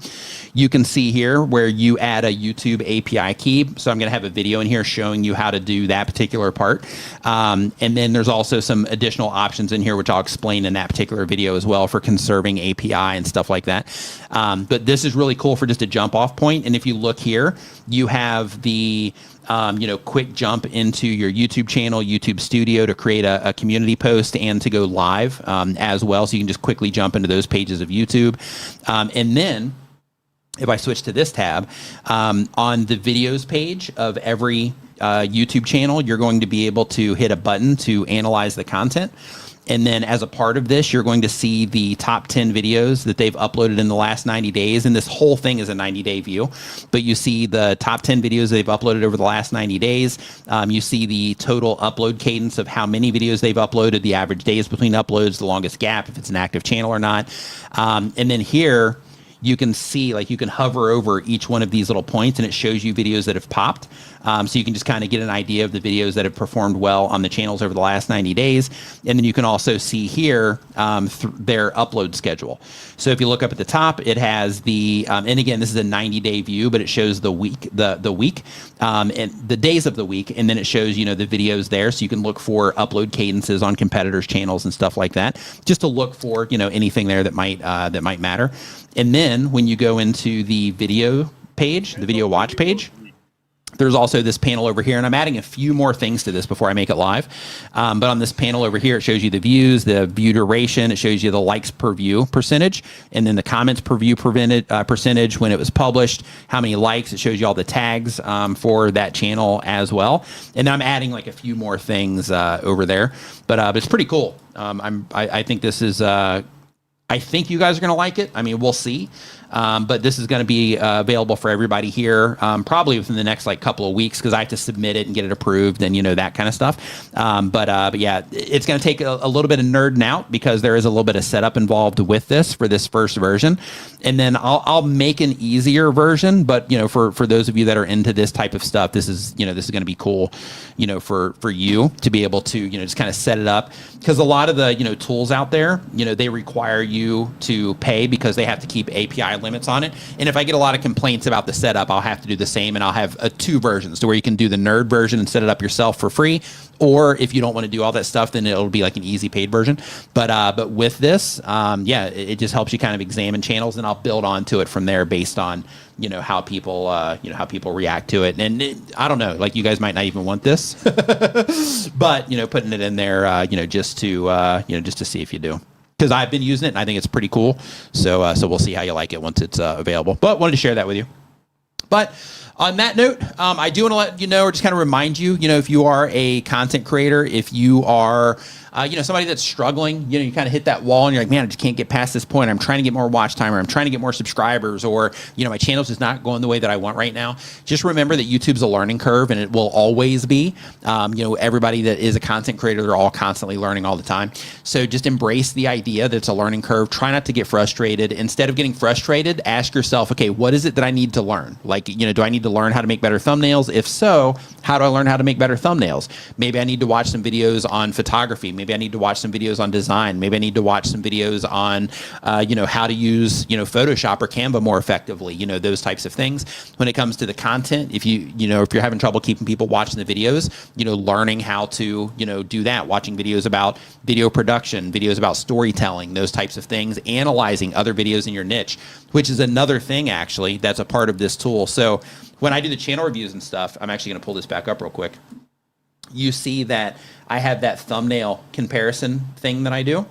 you can see here where you add a YouTube API key. So I'm going to have a video in here showing you how to do that particular part. And then there's also some additional options in here, which I'll explain in that particular video as well, for conserving API and stuff like that. But this is really cool for just a jump off point. And if you look here, you have the quick jump into your YouTube channel, YouTube Studio, to create a community post and to go live as well. So you can just quickly jump into those pages of YouTube. And then if I switch to this tab, on the videos page of every YouTube channel, you're going to be able to hit a button to analyze the content. And then as a part of this, you're going to see the top 10 videos that they've uploaded in the last 90 days. And this whole thing is a 90-day view. But you see the top 10 videos they've uploaded over the last 90 days. You see the total upload cadence of how many videos they've uploaded, the average days between uploads, the longest gap, if it's an active channel or not. And then here, you can see, you can hover over each one of these little points, and it shows you videos that have popped. So you can just kind of get an idea of the videos that have performed well on the channels over the last 90 days. And then you can also see here their upload schedule. So if you look up at the top, it has the, and again, this is a 90-day view, but it shows the week, the week, and the days of the week. And then it shows, the videos there. So you can look for upload cadences on competitors' channels and stuff like that, just to look for, anything there that might matter. And then when you go into the video page, the video watch page, there's also this panel over here, and I'm adding a few more things to this before I make it live. But on this panel over here, it shows you the views, the view duration. It shows you the likes per view percentage, and then the comments per view percentage when it was published, how many likes. It shows you all the tags for that channel as well. And then I'm adding like a few more things over there. But it's pretty cool. I think this is... I think you guys are going to like it. I mean, we'll see. But this is going to be available for everybody here probably within the next couple of weeks, because I have to submit it and get it approved and that kind of stuff. But yeah, it's going to take a little bit of nerding out, because there is a little bit of setup involved with this for this first version. And then I'll make an easier version. But for those of you that are into this type of stuff, this is going to be cool, for you to be able to just kind of set it up, because a lot of the tools out there, they require you to pay because they have to keep API limits on it. And if I get a lot of complaints about the setup, I'll have to do the same, and I'll have two versions to where you can do the nerd version and set it up yourself for free. Or if you don't want to do all that stuff, then it'll be like an easy paid version. But with this, yeah, it just helps you kind of examine channels, and I'll build onto it from there based on how people how people react to it. And I don't know, you guys might not even want this, but putting it in there, just to see if you do. Because I've been using it, and I think it's pretty cool. So we'll see how you like it once it's available. But wanted to share that with you. But on that note, I do want to let you know, or just kind of remind you, if you are a content creator, if you are, somebody that's struggling, you kind of hit that wall and you're like, man, I just can't get past this point. I'm trying to get more watch time, or I'm trying to get more subscribers, or, my channel's just not going the way that I want right now. Just remember that YouTube's a learning curve, and it will always be. Everybody that is a content creator, they're all constantly learning all the time. So just embrace the idea that it's a learning curve. Try not to get frustrated. Instead of getting frustrated, ask yourself, okay, what is it that I need to learn? Do I need to learn how to make better thumbnails? If so, how do I learn how to make better thumbnails? Maybe I need to watch some videos on photography. Maybe I need to watch some videos on design. Maybe I need to watch some videos on, how to use, Photoshop or Canva more effectively, those types of things. When it comes to the content, if if you're having trouble keeping people watching the videos, learning how to, do that, watching videos about video production, videos about storytelling, those types of things, analyzing other videos in your niche, which is another thing actually that's a part of this tool. So when I do the channel reviews and stuff, I'm actually going to pull this back up real quick. You see that I have that thumbnail comparison thing that I do.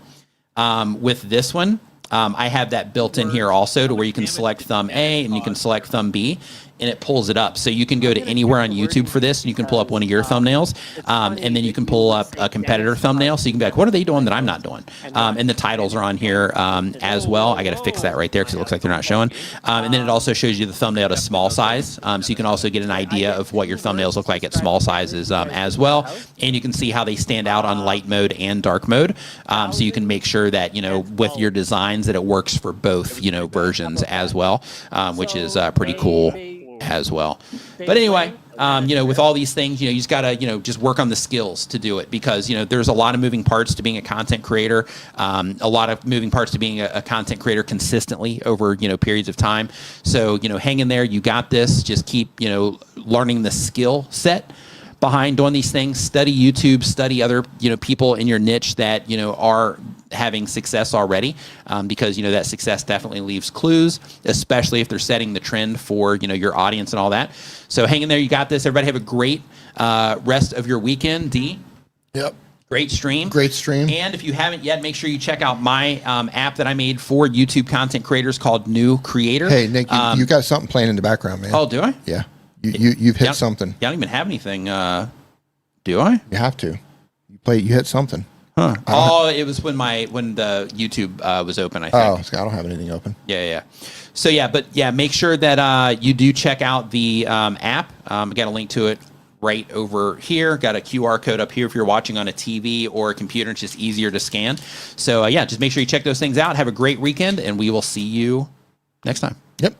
With this one, I have that built in here also, to where you can select thumb A and you can select thumb B, and it pulls it up. So you can go to anywhere on YouTube for this, and you can pull up one of your thumbnails, and then you can pull up a competitor thumbnail. So you can be like, what are they doing that I'm not doing? And the titles are on here as well. I got to fix that right there because it looks like they're not showing. And then it also shows you the thumbnail to small size. So you can also get an idea of what your thumbnails look like at small sizes as well. And you can see how they stand out on light mode and dark mode. So you can make sure that, with your designs, that it works for both, versions as well, which is pretty cool as well. But anyway, with all these things, you just gotta, just work on the skills to do it, because, there's a lot of moving parts to being a content creator, a lot of moving parts to being a content creator consistently over, periods of time. So, hang in there. You got this. Just keep, learning the skill set behind doing these things. Study YouTube, study other, people in your niche that, are having success already, because, that success definitely leaves clues, especially if they're setting the trend for, your audience and all that. So hang in there. You got this. Everybody have a great rest of your weekend. D? Yep. Great stream. Great stream. And if you haven't yet, make sure you check out my app that I made for YouTube content creators called New Creator. Hey, Nick, you got something playing in the background, man. Oh, do I? Yeah. You've hit something. I don't even have anything. Do I? You have to. You hit something. Huh. Oh, it was when the YouTube was open, I think. Oh, I don't have anything open. Yeah. So make sure that you do check out the app. I got a link to it right over here. Got a QR code up here if you're watching on a TV or a computer. It's just easier to scan. So just make sure you check those things out. Have a great weekend, and we will see you next time. Yep.